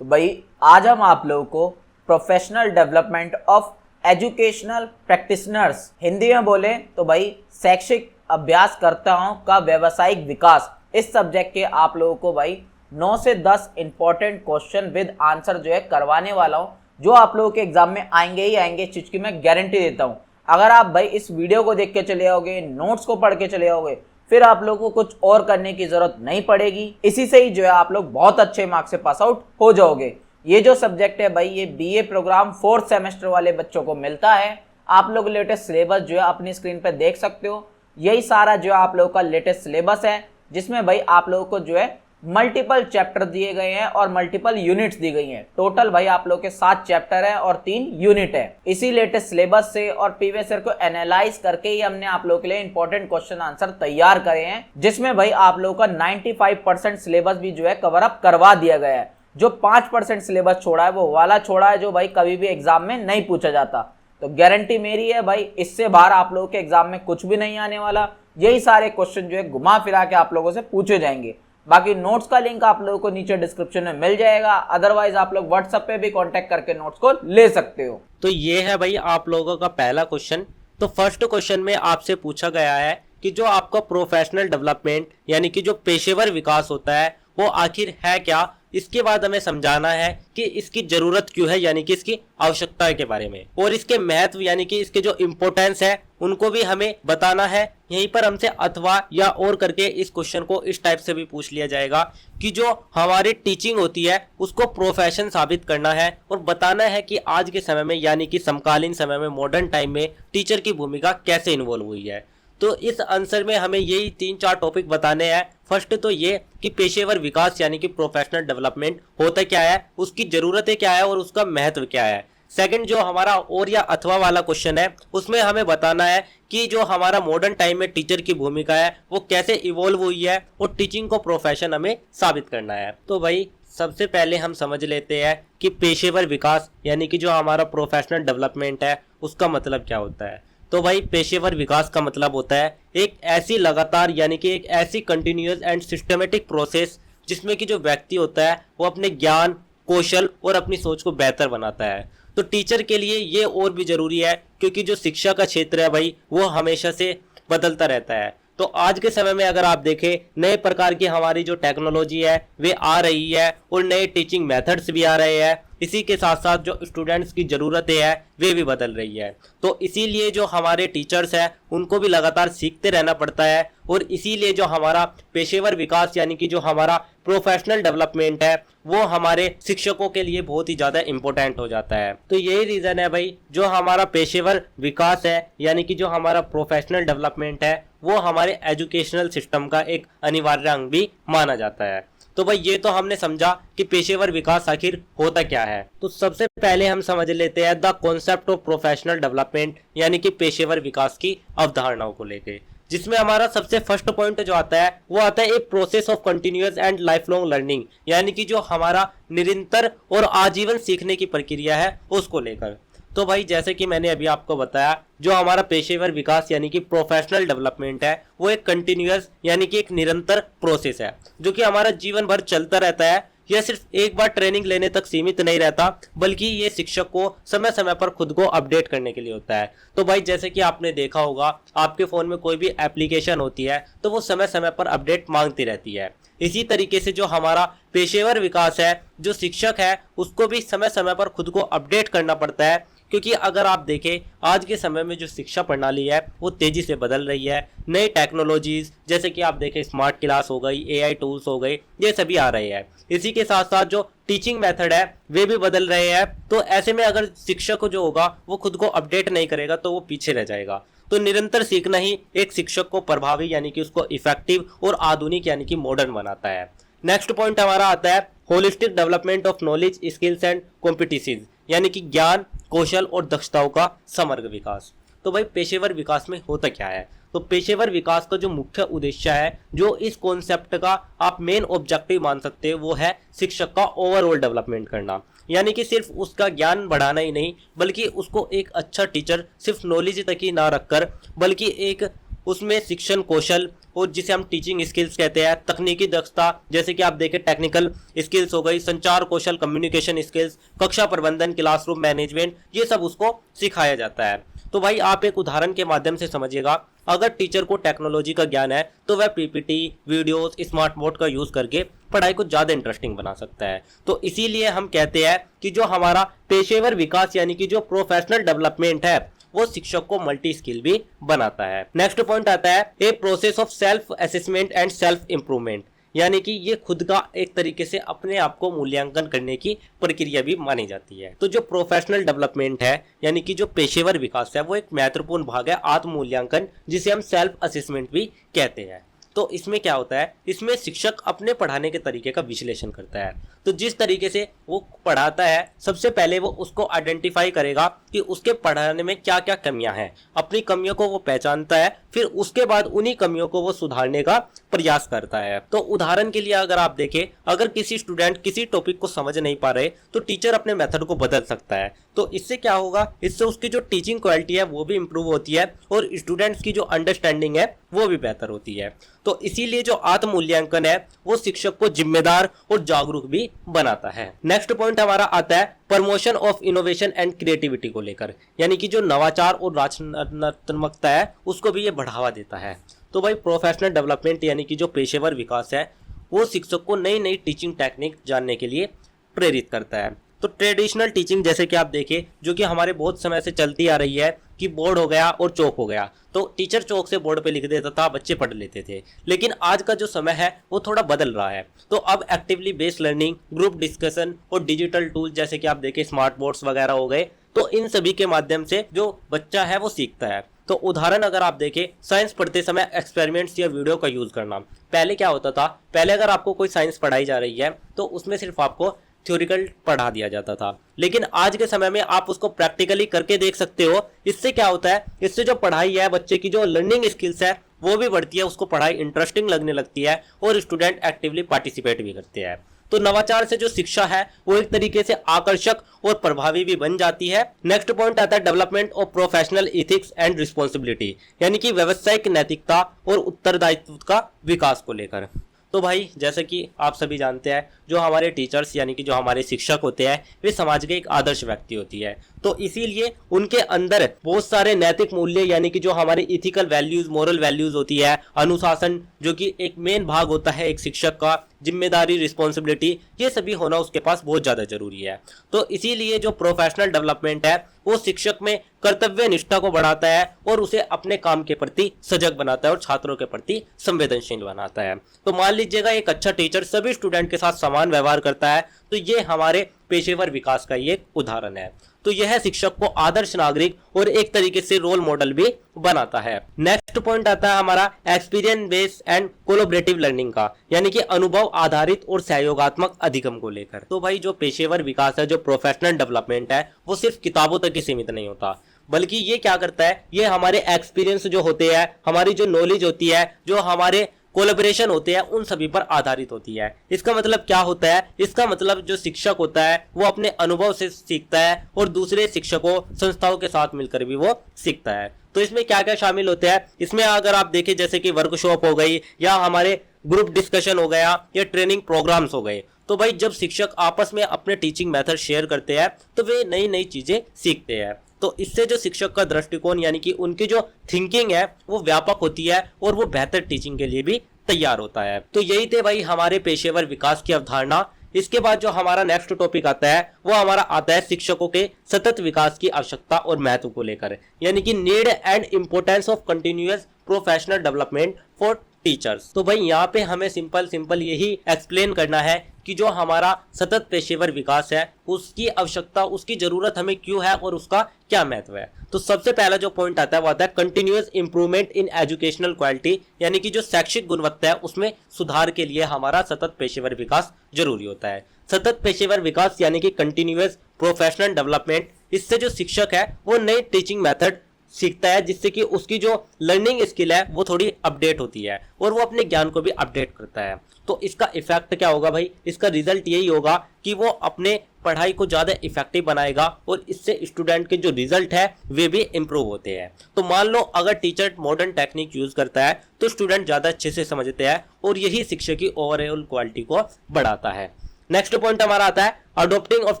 तो भाई आज हम आप लोगों को professional development of educational practitioners, Hindi में बोले तो भाई शैक्षिक अभ्यासकर्ताओं का व्यावसायिक विकास, इस सब्जेक्ट के आप लोगों को भाई 9 से 10 इंपॉर्टेंट क्वेश्चन विद आंसर जो है करवाने वाला हूँ, जो आप लोगों के एग्जाम में आएंगे ही आएंगे, इस चीज की मैं गारंटी देता हूँ। अगर आप भाई इस वीडियो को देख के चले आओगे, नोट्स को पढ़ के चले आओगे, फिर आप लोगों को कुछ और करने की जरूरत नहीं पड़ेगी। इसी से ही जो है आप लोग बहुत अच्छे मार्क्स से पास आउट हो जाओगे। ये जो सब्जेक्ट है भाई, ये बीए प्रोग्राम 4th सेमेस्टर वाले बच्चों को मिलता है। आप लोग लेटेस्ट सिलेबस जो है अपनी स्क्रीन पर देख सकते हो। यही सारा जो आप लोगों का लेटेस्ट सिलेबस है, जिसमें भाई आप लोगों को जो है मल्टीपल चैप्टर दिए गए हैं और मल्टीपल यूनिट्स दी गई हैं। टोटल भाई आप लोग के 7 चैप्टर है और 3 यूनिट है। इसी लेटेस्ट सिलेबस से और प्रीवियस ईयर को एनालाइज करके ही हमने आप लोगों के लिए इंपॉर्टेंट क्वेश्चन आंसर तैयार करे हैं, जिसमें भाई आप लोगों का 95% सिलेबस भी जो है कवर अप करवा दिया गया है। जो 5% सिलेबस छोड़ा है वो वाला छोड़ा है, जो भाई कभी भी एग्जाम में नहीं पूछा जाता। तो गारंटी मेरी है भाई, इससे बाहर आप लोगों के एग्जाम में कुछ भी नहीं आने वाला। यही सारे क्वेश्चन जो है घुमा फिरा के आप लोगों से पूछे जाएंगे। बाकी नोट्स का लिंक आप लोगों को नीचे डिस्क्रिप्शन में मिल जाएगा, अदरवाइज आप लोग व्हाट्सएप पे भी कांटेक्ट करके नोट्स को ले सकते हो। तो ये है भाई आप लोगों का पहला क्वेश्चन। तो फर्स्ट क्वेश्चन में आपसे पूछा गया है कि जो आपका प्रोफेशनल डेवलपमेंट यानी कि जो पेशेवर विकास होता है वो आखिर है क्या। इसके बाद हमें समझाना है कि इसकी जरूरत क्यों है, यानी कि इसकी आवश्यकता के बारे में, और इसके महत्व यानी कि इसके जो इम्पोर्टेंस है उनको भी हमें बताना है। यहीं पर हमसे अथवा या और करके इस क्वेश्चन को इस टाइप से भी पूछ लिया जाएगा कि जो हमारी टीचिंग होती है उसको प्रोफेशन साबित करना है और बताना है कि आज के समय में यानी कि समकालीन समय में मॉडर्न टाइम में टीचर की भूमिका कैसे इन्वॉल्व हुई है। तो इस आंसर में हमें यही 3-4 टॉपिक बताने हैं। फर्स्ट तो ये कि पेशेवर विकास यानी कि प्रोफेशनल डेवलपमेंट होता क्या है, उसकी जरूरतें क्या है और उसका महत्व क्या है। सेकंड जो हमारा और या अथवा वाला क्वेश्चन है, उसमें हमें बताना है कि जो हमारा मॉडर्न टाइम में टीचर की भूमिका है वो कैसे इवॉल्व हुई है और टीचिंग को प्रोफेशन हमें साबित करना है। तो भाई सबसे पहले हम समझ लेते हैं कि पेशेवर विकास यानी कि जो हमारा प्रोफेशनल डेवलपमेंट है उसका मतलब क्या होता है। तो भाई पेशेवर विकास का मतलब होता है एक ऐसी लगातार यानी कि एक ऐसी कंटिन्यूअस एंड सिस्टमेटिक प्रोसेस जिसमें कि जो व्यक्ति होता है वो अपने ज्ञान, कौशल और अपनी सोच को बेहतर बनाता है। तो टीचर के लिए ये और भी जरूरी है, क्योंकि जो शिक्षा का क्षेत्र है भाई वो हमेशा से बदलता रहता है। तो आज के समय में अगर आप देखें, नए प्रकार की हमारी जो टेक्नोलॉजी है वे आ रही है और नए टीचिंग मेथड्स भी आ रहे हैं। इसी के साथ साथ जो स्टूडेंट्स की ज़रूरतें हैं वे भी बदल रही है। तो इसीलिए जो हमारे टीचर्स हैं उनको भी लगातार सीखते रहना पड़ता है, और इसीलिए जो हमारा पेशेवर विकास यानी कि जो हमारा प्रोफेशनल डेवलपमेंट है वो हमारे शिक्षकों के लिए बहुत ही ज़्यादा इंपॉर्टेंट हो जाता है। तो यही रीज़न है भाई, जो हमारा पेशेवर विकास है यानी कि जो हमारा प्रोफेशनल डेवलपमेंट है वो हमारे एजुकेशनल सिस्टम का एक अनिवार्य अंग भी माना जाता है। तो भाई ये तो हमने समझा कि पेशेवर विकास आखिर होता क्या है। तो सबसे पहले हम समझ लेते हैं the concept of professional development यानी कि पेशेवर विकास की अवधारणाओं को लेके, जिसमें हमारा सबसे फर्स्ट पॉइंट जो आता है वो आता है a process of continuous and life long learning, यानी कि जो हमारा निरंतर और आजीवन सीखने की प्रक्रिया है उसको लेकर। तो भाई जैसे कि मैंने अभी आपको बताया, जो हमारा पेशेवर विकास यानी कि प्रोफेशनल डेवलपमेंट है वो एक कंटिन्यूअस यानी कि एक निरंतर प्रोसेस है जो कि हमारा जीवन भर चलता रहता है। यह सिर्फ एक बार ट्रेनिंग लेने तक सीमित नहीं रहता, बल्कि ये शिक्षक को समय समय पर खुद को अपडेट करने के लिए होता है। तो भाई जैसे कि आपने देखा होगा, आपके फ़ोन में कोई भी एप्लीकेशन होती है तो वो समय समय पर अपडेट मांगती रहती है। इसी तरीके से जो हमारा पेशेवर विकास है, जो शिक्षक है उसको भी समय समय पर खुद को अपडेट करना पड़ता है, क्योंकि अगर आप देखें आज के समय में जो शिक्षा प्रणाली है वो तेज़ी से बदल रही है। नई टेक्नोलॉजीज़ जैसे कि आप देखें स्मार्ट क्लास हो गई, एआई टूल्स हो गए, ये सभी आ रहे हैं। इसी के साथ साथ जो टीचिंग मेथड है वे भी बदल रहे हैं। तो ऐसे में अगर शिक्षक जो होगा वो खुद को अपडेट नहीं करेगा तो वो पीछे रह जाएगा। तो निरंतर सीखना ही एक शिक्षक को प्रभावी यानी कि उसको इफेक्टिव और आधुनिक यानी कि मॉडर्न बनाता है। नेक्स्ट पॉइंट हमारा आता है holistic development of knowledge, skills and competitions, यानी कि ज्ञान, कौशल और दक्षताओं का समग्र विकास। तो भाई पेशेवर विकास में होता क्या है। तो पेशेवर विकास का जो मुख्य उद्देश्य है, जो इस कॉन्सेप्ट का आप मेन ऑब्जेक्टिव मान सकते हैं, वो है शिक्षक का ओवरऑल डेवलपमेंट करना। यानी कि सिर्फ उसका ज्ञान बढ़ाना ही नहीं, बल्कि उसको एक अच्छा टीचर सिर्फ नॉलेज तक ही ना रखकर, बल्कि एक उसमें शिक्षण कौशल और जिसे हम टीचिंग स्किल्स कहते हैं, तकनीकी दक्षता जैसे कि आप देखें टेक्निकल स्किल्स हो गई, संचार कौशल, कम्युनिकेशन स्किल्स, कक्षा प्रबंधन, क्लासरूम मैनेजमेंट, ये सब उसको सिखाया जाता है। तो भाई आप एक उदाहरण के माध्यम से समझिएगा, अगर टीचर को टेक्नोलॉजी का ज्ञान है तो वह पीपीटी, वीडियोस, स्मार्ट बोर्ड का यूज करके पढ़ाई को ज्यादा इंटरेस्टिंग बना सकता है। तो इसीलिए हम कहते हैं कि जो हमारा पेशेवर विकास यानी कि जो प्रोफेशनल डेवलपमेंट है वो शिक्षक को मल्टी स्किल भी बनाता है। नेक्स्ट पॉइंट आता है a process of self assessment and self improvement, यानी कि ये खुद का एक तरीके से अपने आप को मूल्यांकन करने की प्रक्रिया भी मानी जाती है। तो जो प्रोफेशनल डेवलपमेंट है यानी कि जो पेशेवर विकास है वो एक महत्वपूर्ण भाग है आत्म मूल्यांकन, जिसे हम सेल्फ असेसमेंट भी कहते हैं। तो इसमें क्या होता है, इसमें शिक्षक अपने पढ़ाने के तरीके का विश्लेषण करता है। तो जिस तरीके से वो पढ़ाता है सबसे पहले वो उसको आइडेंटिफाई करेगा कि उसके पढ़ाने में क्या क्या कमियां हैं, अपनी कमियों को वो पहचानता है, फिर उसके बाद उन्हीं कमियों को वो सुधारने का प्रयास करता है। तो उदाहरण के लिए अगर आप देखें, अगर किसी स्टूडेंट किसी टॉपिक को समझ नहीं पा रहे तो टीचर अपने मेथड को बदल सकता है। तो इससे क्या होगा, इससे उसकी जो टीचिंग क्वालिटी है वो भी इंप्रूव होती है और स्टूडेंट्स की जो अंडरस्टैंडिंग है वो भी बेहतर होती है। तो इसीलिए जो आत्म मूल्यांकन है वो शिक्षक को जिम्मेदार और जागरूक भी बनाता है। नेक्स्ट पॉइंट हमारा आता है promotion of innovation and creativity को लेकर, यानी कि जो नवाचार और रचनात्मकता है उसको भी ये बढ़ावा देता है। तो भाई प्रोफेशनल डेवलपमेंट यानी कि जो पेशेवर विकास है वो शिक्षक को नई नई टीचिंग टेक्निक जानने के लिए प्रेरित करता है। तो ट्रेडिशनल टीचिंग जैसे कि आप देखें जो कि हमारे बहुत समय से चलती आ रही है कि बोर्ड हो गया और चौक हो गया, तो टीचर चौक से बोर्ड पे लिख देता था, बच्चे पढ़ लेते थे। लेकिन आज का जो समय है वो थोड़ा बदल रहा है। तो अब actively based learning, group discussion और डिजिटल टूल जैसे कि आप देखें स्मार्ट बोर्ड्स वगैरह हो गए, तो इन सभी के माध्यम से जो बच्चा है वो सीखता है। तो उदाहरण अगर आप देखें, साइंस पढ़ते समय एक्सपेरिमेंट्स या वीडियो का यूज करना। पहले क्या होता था, पहले अगर आपको कोई साइंस पढ़ाई जा रही है तो उसमें सिर्फ आपको थ्योरिकल पढ़ा दिया जाता था, लेकिन आज के समय में आप उसको प्रैक्टिकली करके देख सकते हो। इससे क्या होता है, इससे जो पढ़ाई है, बच्चे की जो लर्निंग स्किल्स है वो भी बढ़ती है, उसको पढ़ाई इंटरेस्टिंग लगने लगती है और स्टूडेंट एक्टिवली पार्टिसिपेट भी करते हैं। तो नवाचार से जो शिक्षा है वो एक तरीके से आकर्षक और प्रभावी भी बन जाती है। नेक्स्ट पॉइंट आता है development of professional ethics and responsibility, यानी कि व्यावसायिक नैतिकता और उत्तरदायित्व का विकास को लेकर। तो भाई जैसे कि आप सभी जानते हैं जो हमारे टीचर्स यानी कि जो हमारे शिक्षक होते हैं वे समाज के एक आदर्श व्यक्ति होती है। तो इसीलिए उनके अंदर बहुत सारे नैतिक मूल्य यानी कि जो हमारी इथिकल वैल्यूज, मोरल वैल्यूज होती है, अनुशासन जो कि एक मेन भाग होता है एक शिक्षक का, जिम्मेदारी, रिस्पॉन्सिबिलिटी, ये सभी होना उसके पास बहुत ज़्यादा जरूरी है। तो इसीलिए जो प्रोफेशनल डेवलपमेंट है वो शिक्षक में कर्तव्य निष्ठा को बढ़ाता है और उसे अपने काम के प्रति सजग बनाता है और छात्रों के प्रति संवेदनशील बनाता है। तो मान लीजिएगा एक अच्छा टीचर सभी स्टूडेंट के साथ समान व्यवहार करता है, तो ये हमारे पेशेवर विकास का ये एक उदाहरण है। तो यह शिक्षक को आदर्श नागरिक और एक तरीके से रोल मॉडल भी बनाता है। नेक्स्ट पॉइंट आता है हमारा experience based and collaborative learning का, यानी कि अनुभव आधारित और सहयोगात्मक अधिगम को लेकर। तो भाई जो पेशेवर विकास है, जो प्रोफेशनल डेवलपमेंट है, वो सिर्फ किताबों तक ही सीमित नहीं होता, बल्कि ये क्या करता है, ये हमारे एक्सपीरियंस जो होते हैं, हमारी जो नॉलेज होती है, जो हमारे कोलैबोरेशन होते हैं, उन सभी पर आधारित होती है। इसका मतलब क्या होता है, इसका मतलब जो शिक्षक होता है वो अपने अनुभव से सीखता है और दूसरे शिक्षकों, संस्थाओं के साथ मिलकर भी वो सीखता है। तो इसमें क्या क्या शामिल होते हैं, इसमें अगर आप देखें जैसे कि वर्कशॉप हो गई या हमारे ग्रुप डिस्कशन हो गया या ट्रेनिंग प्रोग्राम्स हो गए। तो भाई जब शिक्षक आपस में अपने टीचिंग मेथड शेयर करते हैं तो वे नई नई चीजें सीखते हैं। तो इससे जो शिक्षक का दृष्टिकोण यानी कि उनकी जो थिंकिंग है वो व्यापक होती है और वो बेहतर टीचिंग के लिए भी तैयार होता है। तो यही थे भाई हमारे पेशेवर विकास की अवधारणा। इसके बाद जो हमारा नेक्स्ट टॉपिक आता है वो हमारा आता है शिक्षकों के सतत विकास की आवश्यकता और महत्व को लेकर, यानी कि need and importance of continuous professional development for teachers. तो भाई यहाँ पे हमें सिंपल यही एक्सप्लेन करना है कि जो हमारा सतत पेशेवर विकास है उसकी आवश्यकता, उसकी जरूरत हमें क्यों है और उसका क्या महत्व है। तो सबसे पहला जो पॉइंट आता है वो आता है continuous improvement in educational quality, यानी कि जो शैक्षिक गुणवत्ता है उसमें सुधार के लिए हमारा सतत पेशेवर विकास जरूरी होता है। सतत पेशेवर विकास यानी कि कंटिन्यूअस प्रोफेशनल डेवलपमेंट, इससे जो शिक्षक है वो नई टीचिंग मेथड सीखता है, जिससे कि उसकी जो लर्निंग स्किल है वो थोड़ी अपडेट होती है और वो अपने ज्ञान को भी अपडेट करता है। तो इसका इफेक्ट क्या होगा भाई, इसका रिजल्ट यही होगा कि वो अपने पढ़ाई को ज़्यादा इफेक्टिव बनाएगा और इससे स्टूडेंट के जो रिजल्ट है वे भी इम्प्रूव होते हैं। तो मान लो अगर टीचर मॉडर्न टेक्निक यूज़ करता है तो स्टूडेंट ज़्यादा अच्छे से समझते हैं और यही शिक्षा की ओवरऑल क्वालिटी को बढ़ाता है। नेक्स्ट पॉइंट हमारा आता है अडोप्टिंग ऑफ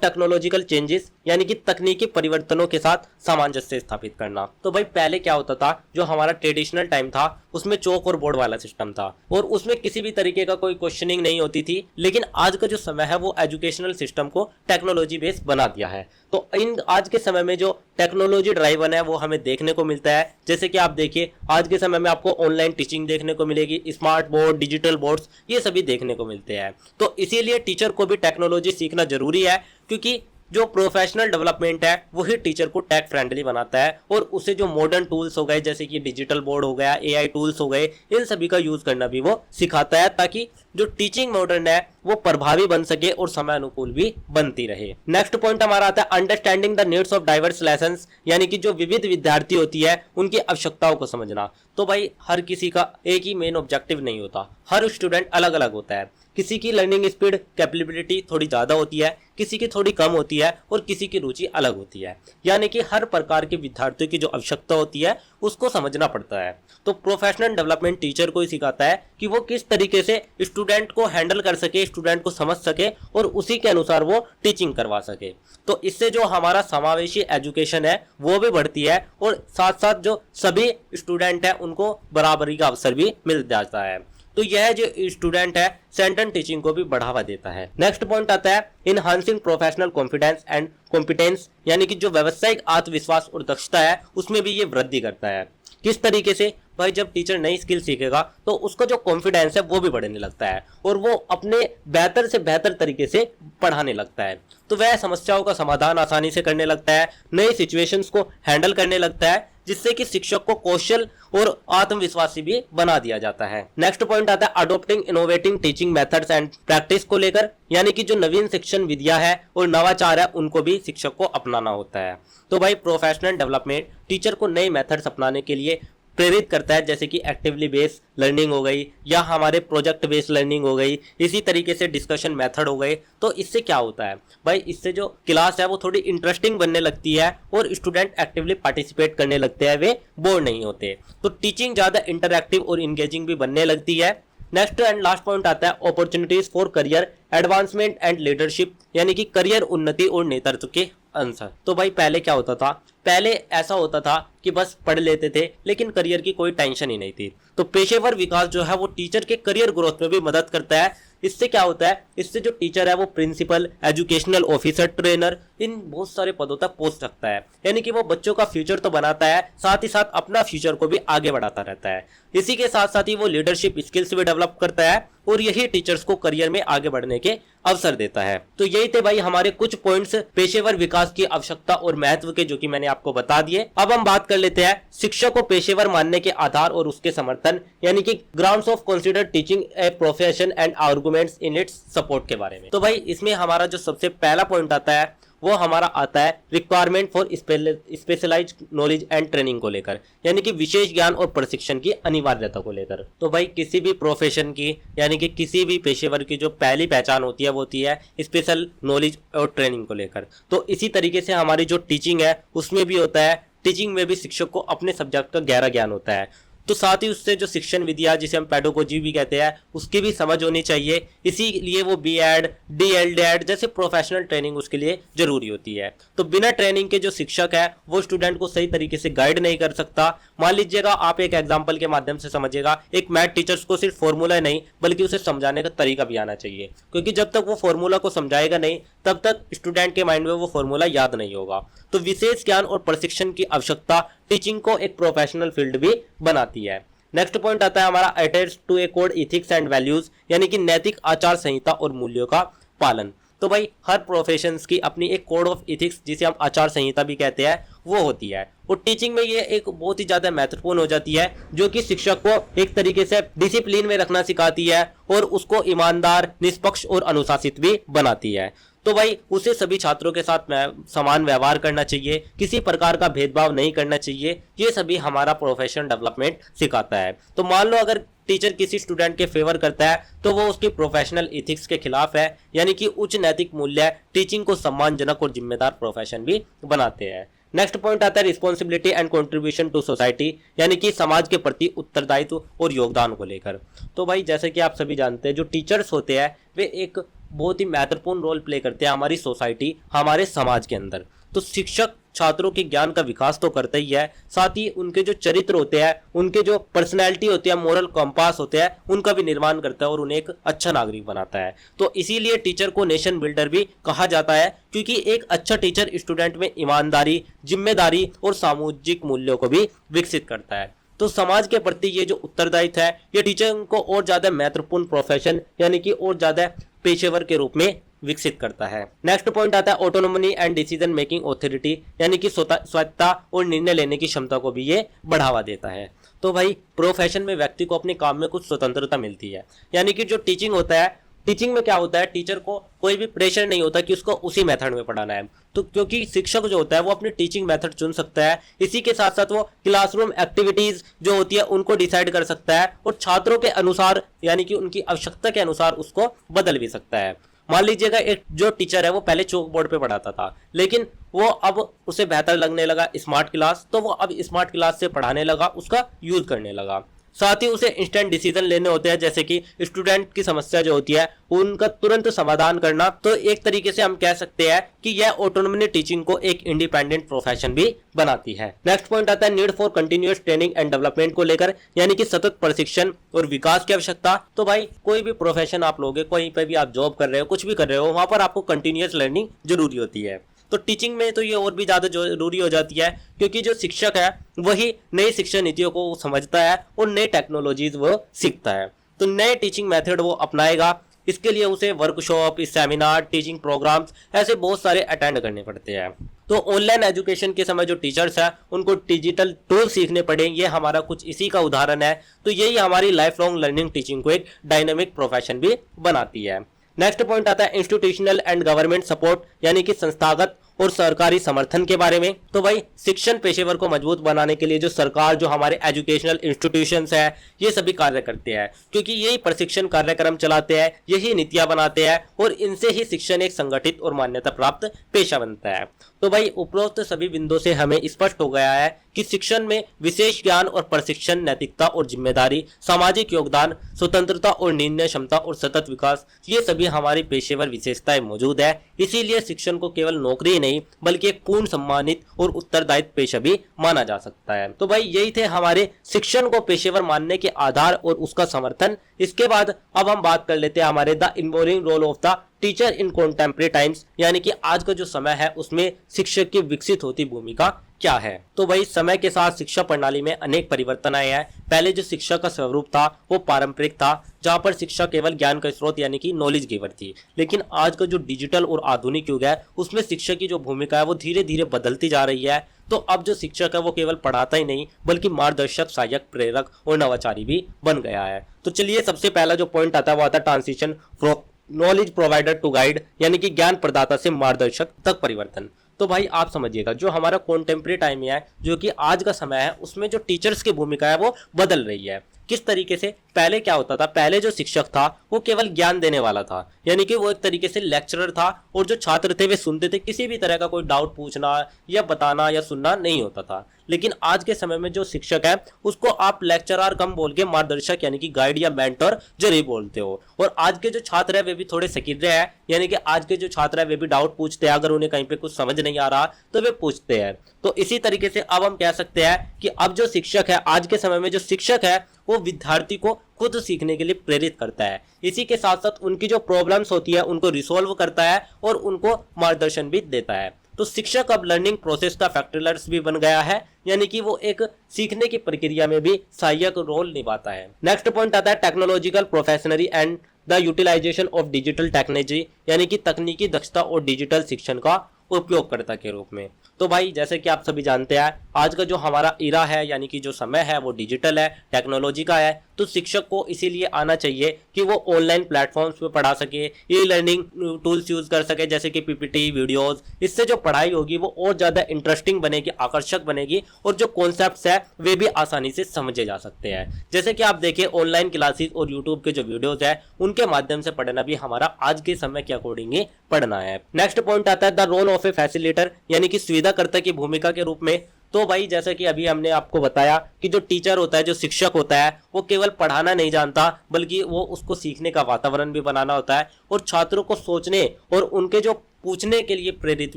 टेक्नोलॉजिकल चेंजेस, यानी कि तकनीकी परिवर्तनों के साथ सामंजस्य स्थापित करना। तो भाई पहले क्या होता था, जो हमारा ट्रेडिशनल टाइम था उसमें चौक और बोर्ड वाला सिस्टम था और उसमें किसी भी तरीके का कोई क्वेश्चनिंग नहीं होती थी। लेकिन आज का जो समय है वो एजुकेशनल सिस्टम को टेक्नोलॉजी बेस्ड बना दिया है। तो इन आज के समय में जो टेक्नोलॉजी ड्राइवन है वो हमें देखने को मिलता है। जैसे कि आप देखिए आज के समय में आपको ऑनलाइन टीचिंग देखने को मिलेगी, स्मार्ट बोर्ड, डिजिटल बोर्ड्स, ये सभी देखने को मिलते हैं। तो इसीलिए टीचर को भी टेक्नोलॉजी सीखना जरूरी है, क्योंकि जो प्रोफेशनल डेवलपमेंट है वही टीचर को टेक फ्रेंडली बनाता है और उसे जो मॉडर्न टूल्स हो गए जैसे कि डिजिटल बोर्ड हो गया, एआई टूल्स हो गए, इन सभी का यूज करना भी वो सिखाता है, ताकि जो टीचिंग मॉडर्न है वो प्रभावी बन सके और समय अनुकूल भी बनती रहे। नेक्स्ट पॉइंट हमारा आता है understanding the needs of diverse lessons, यानी कि जो विविध विद्यार्थी होती है उनकी आवश्यकताओं को समझना। तो भाई हर किसी का एक ही मेन ऑब्जेक्टिव नहीं होता, हर स्टूडेंट अलग अलग होता है। किसी की लर्निंग स्पीड कैपेबिलिटी थोड़ी ज़्यादा होती है, किसी की थोड़ी कम होती है और किसी की रुचि अलग होती है। यानी कि हर प्रकार के विद्यार्थियों की जो आवश्यकता होती है उसको समझना पड़ता है। तो प्रोफेशनल डेवलपमेंट टीचर को ही सिखाता है कि वो किस तरीके से स्टूडेंट को हैंडल कर सके, स्टूडेंट को समझ सके और उसी के अनुसार वो टीचिंग करवा सके। तो इससे जो हमारा समावेशी एजुकेशन है वो भी बढ़ती है और साथ साथ जो सभी स्टूडेंट हैं उनको बराबरी का अवसर भी मिल जाता है। तो यह जो स्टूडेंट है सेंटेंस टीचिंग को भी बढ़ावा देता है। नेक्स्ट पॉइंट आता है enhancing professional confidence and competence, यानी कि जो व्यावसायिक आत्मविश्वास और दक्षता है उसमें भी ये वृद्धि करता है। किस तरीके से भाई, जब टीचर नई स्किल सीखेगा तो उसका जो कॉन्फिडेंस है वो भी बढ़ने लगता है और वो अपने बेहतर से बेहतर तरीके से पढ़ाने लगता है। तो वह समस्याओं का समाधान आसानी से करने लगता है, नई सिचुएशंस को हैंडल करने लगता है, जिससे कि शिक्षक को कौशल और आत्मविश्वासी भी बना दिया जाता है। नेक्स्ट पॉइंट आता है adopting innovating teaching methods and practice को लेकर, यानी कि जो नवीन शिक्षण विधियां है और नवाचार है उनको भी शिक्षक को अपनाना होता है। तो भाई प्रोफेशनल डेवलपमेंट टीचर को नए मेथड्स अपनाने के लिए प्रेरित करता है, जैसे कि एक्टिवली बेस्ड लर्निंग हो गई या हमारे प्रोजेक्ट बेस्ड लर्निंग हो गई, इसी तरीके से डिस्कशन मेथड हो गए। तो इससे क्या होता है भाई, इससे जो क्लास है वो थोड़ी इंटरेस्टिंग बनने लगती है और स्टूडेंट एक्टिवली पार्टिसिपेट करने लगते हैं, वे बोर नहीं होते। तो टीचिंग ज़्यादा इंटरैक्टिव और इंगेजिंग भी बनने लगती है। नेक्स्ट एंड लास्ट पॉइंट आता है opportunities for career advancement and leadership, यानी कि करियर उन्नति और नेतृत्व के आंसर। तो भाई पहले क्या होता था, पहले ऐसा होता था कि बस पढ़ लेते थे लेकिन करियर की कोई टेंशन ही नहीं थी। तो पेशेवर विकास जो है वो टीचर के करियर ग्रोथ में भी मदद करता है। इससे क्या होता है, इससे जो टीचर है वो प्रिंसिपल, एजुकेशनल ऑफिसर, ट्रेनर, इन बहुत सारे पदों तक पहुंच सकता है। यानी कि वो बच्चों का फ्यूचर तो बनाता है, साथ ही साथ अपना फ्यूचर को भी आगे बढ़ाता रहता है। इसी के साथ साथ ही वो लीडरशिप स्किल्स भी डेवलप करता है और यही टीचर्स को करियर में आगे बढ़ने के अवसर देता है। तो यही थे भाई हमारे कुछ पॉइंट्स पेशेवर विकास की आवश्यकता और महत्व के, जो कि मैंने आपको बता दिए। अब हम बात कर लेते हैं शिक्षक को पेशेवर मानने के आधार और उसके समर्थन, यानी कि grounds of consider teaching a profession and arguments in its support के बारे में। तो भाई इसमें हमारा जो सबसे पहला पॉइंट आता है वो हमारा आता है requirement for specialised knowledge and training को लेकर, यानी कि विशेष ज्ञान और प्रशिक्षण की अनिवार्यता को लेकर। तो भाई किसी भी प्रोफेशन की, यानी कि किसी भी पेशेवर की जो पहली पहचान होती है वो होती है स्पेशल नॉलेज और ट्रेनिंग को लेकर। तो इसी तरीके से हमारी जो टीचिंग है उसमें भी होता है, टीचिंग में भी शिक्षक को अपने सब्जेक्ट का गहरा ज्ञान होता है। तो साथ ही उससे जो शिक्षण विधियां जिसे हम पेडागोजी भी कहते हैं उसकी भी समझ होनी चाहिए। इसीलिए वो बीएड, डीएलएड जैसे प्रोफेशनल ट्रेनिंग उसके लिए जरूरी होती है। तो बिना ट्रेनिंग के जो शिक्षक है वो स्टूडेंट को सही तरीके से गाइड नहीं कर सकता। मान लीजिएगा आप एक एग्जाम्पल के माध्यम से समझिएगा, एक मैथ टीचर्स को सिर्फ फॉर्मूला नहीं बल्कि उसे समझाने का तरीका भी आना चाहिए, क्योंकि जब तक वो फॉर्मूला को समझाएगा नहीं तब तक स्टूडेंट के माइंड में वो फॉर्मूला याद नहीं होगा। तो विशेष ज्ञान और प्रशिक्षण की आवश्यकता टीचिंग को एक प्रोफेशनल फील्ड भी बनाती है। नेक्स्ट पॉइंट आता है हमारा attach to a code ethics and values, यानी कि नैतिक आचार संहिता और मूल्यों का पालन। तो भाई हर प्रोफेशंस की अपनी एक कोड ऑफ इथिक्स जिसे हम आचार संहिता भी कहते हैं वो होती है और टीचिंग में ये एक बहुत ही ज़्यादा महत्वपूर्ण हो जाती है, जो कि शिक्षक को एक तरीके से डिसिप्लिन में रखना सिखाती है और उसको ईमानदार, निष्पक्ष और अनुशासित भी बनाती है। तो भाई उसे सभी छात्रों के साथ समान व्यवहार करना चाहिए, किसी प्रकार का भेदभाव नहीं करना चाहिए। ये सभी हमारा प्रोफेशनल डेवलपमेंट सिखाता है। तो मान लो अगर टीचर किसी स्टूडेंट के फेवर करता है तो वो उसके प्रोफेशनल इथिक्स के खिलाफ है, यानी कि उच्च नैतिक मूल्य टीचिंग को सम्मानजनक और जिम्मेदार प्रोफेशन भी बनाते हैं। नेक्स्ट पॉइंट आता है responsibility and contribution to society, यानी कि समाज के प्रति उत्तरदायित्व और योगदान को लेकर। तो भाई जैसे कि आप सभी जानते हैं जो टीचर्स होते हैं वे एक बहुत ही महत्वपूर्ण रोल प्ले करते हैं हमारी सोसाइटी, हमारे समाज के अंदर। तो शिक्षक छात्रों के ज्ञान का विकास तो करता ही है, साथ ही उनके जो चरित्र होते हैं, उनके जो पर्सनैलिटी होती है, मोरल कंपास होते हैं, उनका भी निर्माण करता है और उन्हें एक अच्छा नागरिक बनाता है। तो इसीलिए टीचर को नेशन बिल्डर भी कहा जाता है, क्योंकि एक अच्छा टीचर स्टूडेंट में ईमानदारी, जिम्मेदारी और सामाजिक मूल्यों को भी विकसित करता है। तो समाज के प्रति ये जो उत्तरदायित्व है ये टीचर को और ज्यादा महत्वपूर्ण प्रोफेशन यानी कि और ज्यादा पेशेवर के रूप में विकसित करता है। नेक्स्ट पॉइंट आता है autonomy and decision making authority, यानी कि स्वायत्तता और निर्णय लेने की क्षमता को भी ये बढ़ावा देता है। तो भाई प्रोफेशन में व्यक्ति को अपने काम में कुछ स्वतंत्रता मिलती है, यानी कि जो टीचिंग होता है, टीचिंग में क्या होता है, टीचर को कोई भी प्रेशर नहीं होता कि उसको उसी मेथड में पढ़ाना है। तो क्योंकि शिक्षक जो होता है वो अपनी टीचिंग मेथड चुन सकता है, इसी के साथ साथ वो क्लासरूम एक्टिविटीज जो होती है उनको डिसाइड कर सकता है और छात्रों के अनुसार यानी कि उनकी आवश्यकता के अनुसार उसको बदल भी सकता है। मान लीजिएगा एक जो टीचर है वो पहले चौक बोर्ड पे पढ़ाता था, लेकिन वो अब उसे बेहतर लगने लगा स्मार्ट क्लास, तो वो अब स्मार्ट क्लास से पढ़ाने लगा, उसका यूज करने लगा। साथ ही उसे इंस्टेंट डिसीजन लेने होते हैं, जैसे कि स्टूडेंट की समस्या जो होती है उनका तुरंत समाधान करना। तो एक तरीके से हम कह सकते हैं कि यह ऑटोनोमी टीचिंग को एक इंडिपेंडेंट प्रोफेशन भी बनाती है। नेक्स्ट पॉइंट आता है need for continuous training and development को लेकर, यानी कि सतत प्रशिक्षण और विकास की आवश्यकता। तो भाई कोई भी प्रोफेशन आप लोगे, कहीं पे भी आप जॉब कर रहे हो, कुछ भी कर रहे हो, वहां पर आपको कंटिन्यूअस लर्निंग जरूरी होती है। तो टीचिंग में तो ये और भी ज़्यादा जरूरी हो जाती है, क्योंकि जो शिक्षक है वही नई शिक्षा नीतियों को समझता है और नई टेक्नोलॉजीज वो सीखता है। तो नए टीचिंग मेथड वो अपनाएगा, इसके लिए उसे वर्कशॉप, सेमिनार, टीचिंग प्रोग्राम्स ऐसे बहुत सारे अटेंड करने पड़ते हैं। तो ऑनलाइन एजुकेशन के समय जो टीचर्स हैं उनको डिजिटल टूल सीखने पड़े, ये हमारा कुछ इसी का उदाहरण है। तो यही हमारी लाइफ लॉन्ग लर्निंग टीचिंग को एक डायनेमिक प्रोफेशन भी बनाती है। नेक्स्ट पॉइंट आता है इंस्टीट्यूशनल एंड गवर्नमेंट सपोर्ट, यानी कि संस्थागत और सरकारी समर्थन के बारे में। तो भाई शिक्षण पेशेवर को मजबूत बनाने के लिए जो सरकार, जो हमारे एजुकेशनल इंस्टीट्यूशंस है, ये सभी कार्य करते हैं, क्योंकि यही प्रशिक्षण कार्यक्रम चलाते हैं, यही नीतियां बनाते हैं और इनसे ही शिक्षण एक संगठित और मान्यता प्राप्त पेशा बनता है। तो भाई उपरोक्त सभी बिंदुओं से हमें स्पष्ट हो गया है कि शिक्षण में विशेष ज्ञान और प्रशिक्षण, नैतिकता और जिम्मेदारी, सामाजिक योगदान, स्वतंत्रता और निर्णय क्षमता और सतत विकास, ये सभी हमारी पेशेवर विशेषताएं मौजूद है। इसीलिए शिक्षण को केवल नौकरी नहीं बल्कि एक पूर्ण सम्मानित और उत्तरदायित्व पेशा भी माना जा सकता है। तो भाई यही थे हमारे शिक्षण को पेशेवर मानने के आधार और उसका समर्थन। इसके बाद अब हम बात कर लेते हैं हमारे the involving role of the teacher in contemporary times, यानी कि आज का जो समय है उसमें शिक्षक की विकसित होती भूमिका क्या है। तो भाई समय के साथ शिक्षा प्रणाली में अनेक परिवर्तन आए हैं। पहले जो शिक्षा का स्वरूप था वो पारंपरिक था, जहाँ पर शिक्षा केवल ज्ञान का स्रोत यानी कि नॉलेज गिवर थी। लेकिन आज का जो डिजिटल और आधुनिक युग है उसमें शिक्षक की जो भूमिका है वो धीरे धीरे बदलती जा रही है। तो अब जो शिक्षक है वो केवल पढ़ाता ही नहीं बल्कि मार्गदर्शक, सहायक, प्रेरक और नवाचारी भी बन गया है। तो चलिए सबसे पहला जो पॉइंट आता है वो आता है transition from knowledge provider to guide, यानी कि ज्ञान प्रदाता से मार्गदर्शक तक परिवर्तन। तो भाई आप समझिएगा जो हमारा कॉन्टेम्परेरी टाइम है, जो कि आज का समय है, उसमें जो टीचर्स की भूमिका है वो बदल रही है। किस तरीके से? पहले क्या होता था, पहले जो शिक्षक था वो केवल ज्ञान देने वाला था, यानी कि वो एक तरीके से लेक्चरर था और जो छात्र थे वे सुनते थे, किसी भी तरह का कोई डाउट पूछना या बताना या सुनना नहीं होता था। लेकिन आज के समय में जो शिक्षक है उसको आप लेक्चरर कम बोल के मार्गदर्शक यानी कि गाइड या मेंटर जरूर बोलते हो। और आज के जो छात्र है वे भी थोड़े सकीर्य है, यानी कि आज के जो छात्र है वे भी डाउट पूछते हैं, अगर उन्हें कहीं पे कुछ समझ नहीं आ रहा तो वे पूछते हैं। तो इसी तरीके से अब हम कह सकते हैं कि अब जो शिक्षक है, आज के समय में जो शिक्षक है वो विद्यार्थी को खुद सीखने के लिए प्रेरित करता है। इसी के साथ साथ उनकी जो प्रॉब्लम्स होती है उनको रिसोल्व करता है और उनको मार्गदर्शन भी देता है। तो शिक्षक अब लर्निंग प्रोसेस का फैक्टरलेस भी बन गया है, यानी कि वो एक सीखने की प्रक्रिया में भी सहायक रोल निभाता है। नेक्स्ट पॉइंट आता है technological proficiency and the utilisation of digital technology, यानी कि तकनीकी दक्षता और डिजिटल शिक्षण का उपयोगकर्ता के रूप में। तो भाई जैसे कि आप सभी जानते हैं आज का जो हमारा इरा है यानी कि जो समय है वो डिजिटल है, टेक्नोलॉजी का है। तो तो शिक्षक को इसीलिए आना चाहिए कि वो ऑनलाइन प्लेटफॉर्म्स पे पढ़ा सके, ई लर्निंग टूल्स यूज कर सके जैसे कि पीपीटी, वीडियोस। इससे जो पढ़ाई होगी वो और ज़्यादा इंटरेस्टिंग बनेगी, आकर्षक बनेगी, और जो कॉन्सेप्ट्स है वे भी आसानी से समझे जा सकते हैं। जैसे कि आप देखिए ऑनलाइन क्लासेस और यूट्यूब के जो वीडियोज है उनके माध्यम से पढ़ना भी हमारा आज के समय के अकॉर्डिंग ही पढ़ना है। नेक्स्ट पॉइंट आता है the role of a facilitator, यानी कि सुविधाकर्ता की भूमिका के रूप में। तो भाई जैसा कि अभी हमने आपको बताया कि जो टीचर होता है, जो शिक्षक होता है, वो केवल पढ़ाना नहीं जानता बल्कि वो उसको सीखने का वातावरण भी बनाना होता है, और छात्रों को सोचने और उनके जो पूछने के लिए प्रेरित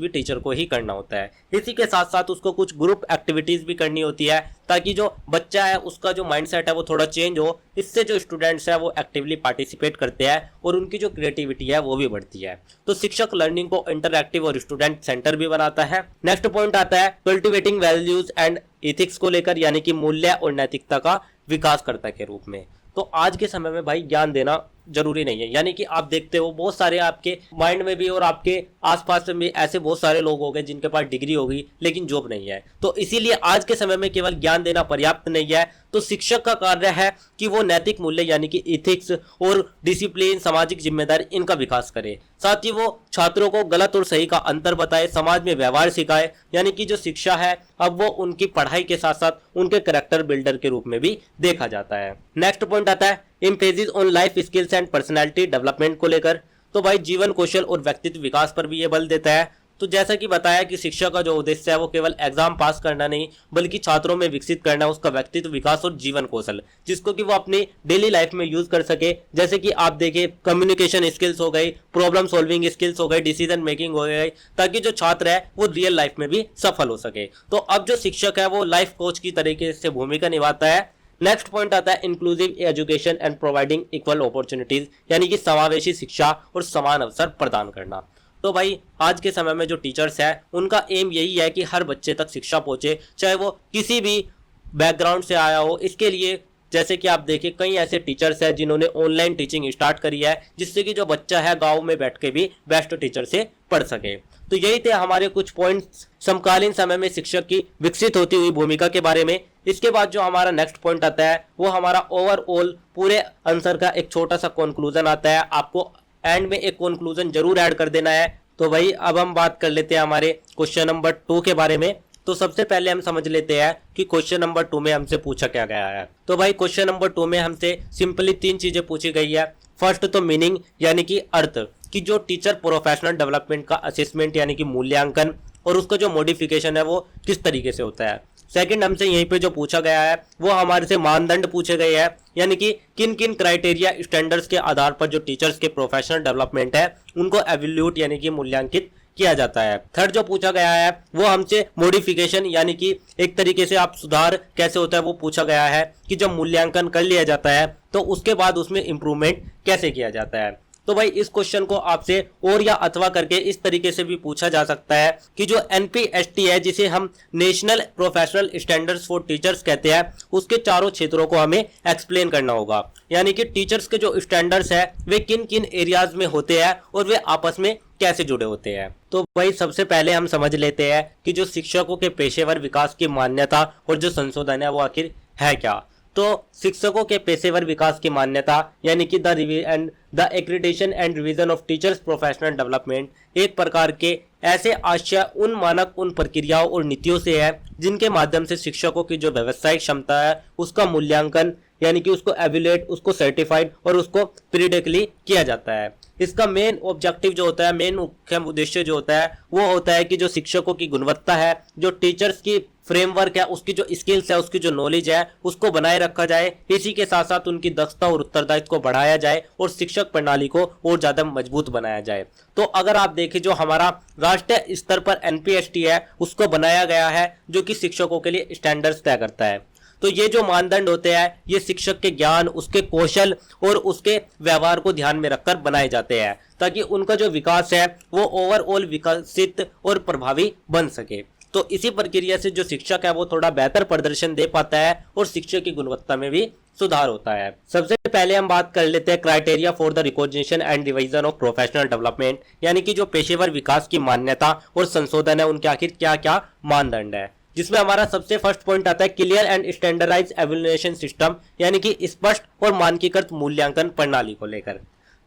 भी टीचर को ही करना होता है। इसी के साथ साथ उसको कुछ ग्रुप एक्टिविटीज भी करनी होती है ताकि जो बच्चा है उसका जो माइंडसेट है वो थोड़ा चेंज हो। इससे जो स्टूडेंट्स है वो एक्टिवली पार्टिसिपेट करते हैं और उनकी जो क्रिएटिविटी है वो भी बढ़ती है। तो शिक्षक लर्निंग को इंटरैक्टिव और स्टूडेंट सेंटर भी बनाता है। नेक्स्ट पॉइंट आता है कल्टिवेटिंग वैल्यूज एंड इथिक्स को लेकर, यानी कि मूल्य और नैतिकता का विकासकर्ता के रूप में। तो आज के समय में भाई ज्ञान देना जरूरी नहीं है, यानी कि आप देखते हो बहुत सारे आपके माइंड में भी और आपके आसपास में ऐसे बहुत सारे लोग हो गए जिनके पास डिग्री होगी लेकिन जॉब नहीं है। तो इसीलिए आज के समय में केवल ज्ञान देना पर्याप्त नहीं है। तो शिक्षक का कार्य है कि वो नैतिक मूल्य यानी कि इथिक्स और डिसिप्लिन, सामाजिक जिम्मेदारी, इनका विकास करे। साथ ही वो छात्रों को गलत और सही का अंतर बताए, समाज में व्यवहार सिखाए, यानी कि जो शिक्षा है अब वो उनकी पढ़ाई के साथ साथ उनके कैरेक्टर बिल्डर के रूप में भी देखा जाता है। नेक्स्ट पॉइंट आता है emphasis on life skills and personality development को लेकर। तो भाई जीवन कौशल और व्यक्तित्व विकास पर भी ये बल देता है। तो जैसा कि बताया कि शिक्षा का जो उद्देश्य है वो केवल एग्जाम पास करना नहीं बल्कि छात्रों में विकसित करना उसका व्यक्तित्व विकास और जीवन कौशल, जिसको कि वो अपनी डेली लाइफ में यूज कर सके। जैसे कि आप देखिए कम्युनिकेशन स्किल्स हो गई, प्रॉब्लम सॉल्विंग स्किल्स हो गई, डिसीजन मेकिंग हो गई, ताकि जो छात्र है वो रियल लाइफ में भी सफल हो सके। तो अब जो शिक्षक है वो लाइफ कोच की तरीके से भूमिका निभाता है। नेक्स्ट पॉइंट आता है inclusive education and providing equal opportunities, यानी कि समावेशी शिक्षा और समान अवसर प्रदान करना। तो भाई आज के समय में जो टीचर्स है उनका एम यही है कि हर बच्चे तक शिक्षा पहुंचे, चाहे वो किसी भी बैकग्राउंड से आया हो। इसके लिए जैसे कि आप देखिए कई ऐसे टीचर्स हैं जिन्होंने ऑनलाइन टीचिंग स्टार्ट करी है, जिससे कि जो बच्चा है गांव में बैठ के भी बेस्ट टीचर से पढ़ सके। तो यही थे हमारे कुछ पॉइंट्स समकालीन समय में शिक्षक की विकसित होती हुई भूमिका के बारे में। इसके बाद जो हमारा नेक्स्ट पॉइंट आता है वो हमारा ओवरऑल पूरे आंसर का एक छोटा सा कंक्लूजन आता है। आपको एंड में एक कंक्लूजन जरूर ऐड कर देना है। तो भाई अब हम बात कर लेते हैं हमारे क्वेश्चन नंबर 2 के बारे में। तो सबसे पहले हम समझ लेते हैं कि क्वेश्चन नंबर 2 में हमसे पूछा क्या गया है। तो भाई क्वेश्चन नंबर 2 में हमसे सिंपली 3 चीजें पूछी गई है। फर्स्ट तो मीनिंग यानी कि अर्थ, कि जो टीचर प्रोफेशनल डेवलपमेंट का असेसमेंट यानी कि मूल्यांकन और उसका जो मॉडिफिकेशन है वो किस तरीके से होता है। सेकंड हमसे यहीं पे जो पूछा गया है वो हमारे से मानदंड पूछे गए हैं, यानी कि किन किन क्राइटेरिया स्टैंडर्ड्स के आधार पर जो टीचर्स के प्रोफेशनल डेवलपमेंट है उनको एवेल्यूट यानी कि मूल्यांकित किया जाता है। थर्ड जो पूछा गया है वो हमसे मॉडिफिकेशन यानी कि एक तरीके से आप सुधार कैसे होता है वो पूछा गया है, कि जब मूल्यांकन कर लिया जाता है तो उसके बाद उसमें इंप्रूवमेंट कैसे किया जाता है। तो भाई इस क्वेश्चन को आपसे और या अथवा करके इस तरीके से भी पूछा जा सकता है कि जो एनपीएसटी है, जिसे हम national professional standards for teachers कहते हैं, उसके चारों क्षेत्रों को हमें एक्सप्लेन करना होगा। यानी कि टीचर्स के जो स्टैंडर्ड्स है वे किन किन एरियाज में होते हैं और वे आपस में कैसे जुड़े होते हैं। तो भाई सबसे पहले हम समझ लेते हैं कि जो शिक्षकों के पेशेवर विकास की मान्यता और जो संशोधन है वो आखिर है क्या। तो शिक्षकों के पेशेवर विकास की मान्यता यानी कि the accreditation and revision of teachers professional development एक प्रकार के ऐसे आशय उन मानक, उन प्रक्रियाओं और नीतियों से है जिनके माध्यम से शिक्षकों की जो व्यावसायिक क्षमता है उसका मूल्यांकन यानी कि उसको एवेल्यूएट, उसको सर्टिफाइड और उसको पीरियडिकली किया जाता है। इसका मेन ऑब्जेक्टिव जो होता है, मेन मुख्य उद्देश्य जो होता है वो होता है कि जो शिक्षकों की गुणवत्ता है, जो टीचर्स की फ्रेमवर्क है, उसकी जो स्किल्स है, उसकी जो नॉलेज है उसको बनाए रखा जाए। इसी के साथ साथ उनकी दक्षता और उत्तरदायित्व को बढ़ाया जाए और शिक्षक प्रणाली को और ज्यादा मजबूत बनाया जाए। तो अगर आप देखें जो हमारा राष्ट्रीय स्तर पर एनपीएसटी है उसको बनाया गया है जो कि शिक्षकों के लिए स्टैंडर्ड्स तय करता है। तो ये जो मानदंड होते हैं ये शिक्षक के ज्ञान, उसके कौशल और उसके व्यवहार को ध्यान में रखकर बनाए जाते हैं ताकि उनका जो विकास है वो ओवरऑल विकसित और प्रभावी बन सके। तो इसी प्रक्रिया से जो शिक्षक है वो थोड़ा बेहतर प्रदर्शन दे पाता है और शिक्षा की गुणवत्ता में भी सुधार होता है। सबसे पहले हम बात कर लेते हैं criteria for the recognition and revision of professional development, यानी कि जो पेशेवर विकास की मान्यता और संशोधन है उनके आखिर क्या क्या मानदंड है। जिसमें हमारा सबसे फर्स्ट पॉइंट आता है clear and standardise evaluation system, यानी कि स्पष्ट और मानकीकृत मूल्यांकन प्रणाली को लेकर।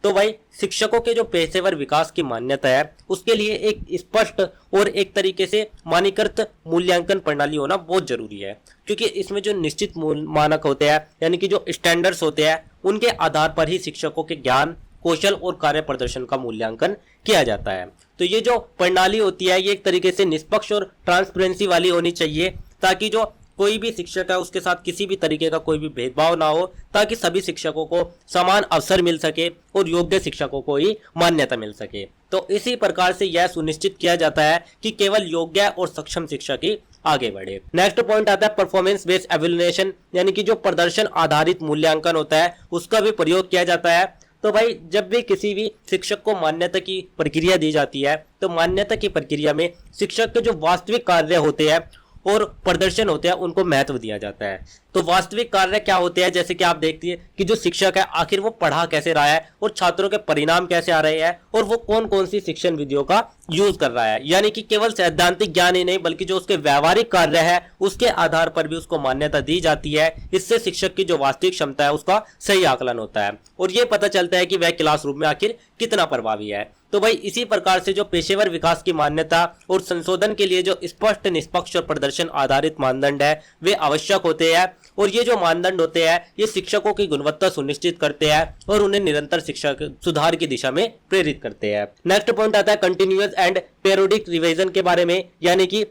तो भाई शिक्षकों के जो पेशेवर विकास की मान्यता है उसके लिए एक स्पष्ट और एक तरीके से मानकीकृत मूल्यांकन प्रणाली होना बहुत जरूरी है, क्योंकि इसमें जो निश्चित मानक होते हैं यानी कि जो स्टैंडर्ड्स होते हैं उनके आधार पर ही शिक्षकों के ज्ञान, कौशल और कार्य प्रदर्शन का मूल्यांकन किया जाता है। तो ये जो प्रणाली होती है ये एक तरीके से निष्पक्ष और ट्रांसपेरेंसी वाली होनी चाहिए, ताकि जो कोई भी शिक्षक है उसके साथ किसी भी तरीके का कोई भी भेदभाव ना हो, ताकि सभी शिक्षकों को समान अवसर मिल सके और योग्य शिक्षकों को ही मान्यता मिल सके। तो इसी प्रकार से यह सुनिश्चित किया जाता है कि केवल योग्य और सक्षम शिक्षक ही आगे बढ़े। नेक्स्ट पॉइंट आता है परफॉर्मेंस बेस्ड एवेल्युएशन, यानी कि जो प्रदर्शन आधारित मूल्यांकन होता है उसका भी प्रयोग किया जाता है। तो भाई जब भी किसी भी शिक्षक को मान्यता की प्रक्रिया दी जाती है तो मान्यता की प्रक्रिया में शिक्षक के जो वास्तविक कार्य होते हैं और प्रदर्शन होते हैं उनको महत्व दिया जाता है। तो वास्तविक कार्य क्या होते हैं, जैसे कि आप देखती है कि जो शिक्षक है आखिर वो पढ़ा कैसे रहा है और छात्रों के परिणाम कैसे आ रहे हैं और वो कौन कौन सी शिक्षण विधियों का यूज कर रहा है, यानी कि केवल सैद्धांतिक ज्ञान ही नहीं बल्कि जो उसके व्यावहारिक कार्य है उसके आधार पर भी उसको मान्यता दी जाती है। इससे शिक्षक की जो वास्तविक क्षमता है उसका सही आकलन होता है और ये पता चलता है कि वह क्लासरूम में आखिर कितना प्रभावी है। तो भाई इसी प्रकार से जो पेशेवर विकास की मान्यता और संशोधन के लिए जो स्पष्ट, निष्पक्ष और प्रदर्शन आधारित मानदंड है वे आवश्यक होते हैं और ये जो मानदंड होते हैं ये शिक्षकों की गुणवत्ता सुनिश्चित करते हैं और उन्हें निरंतर शिक्षा सुधार की दिशा में प्रेरित करते हैं। नेक्स्ट पॉइंट आता है कंटिन्यूअस एंड पेरियोडिक रिवीजन के बारे में, यानी कि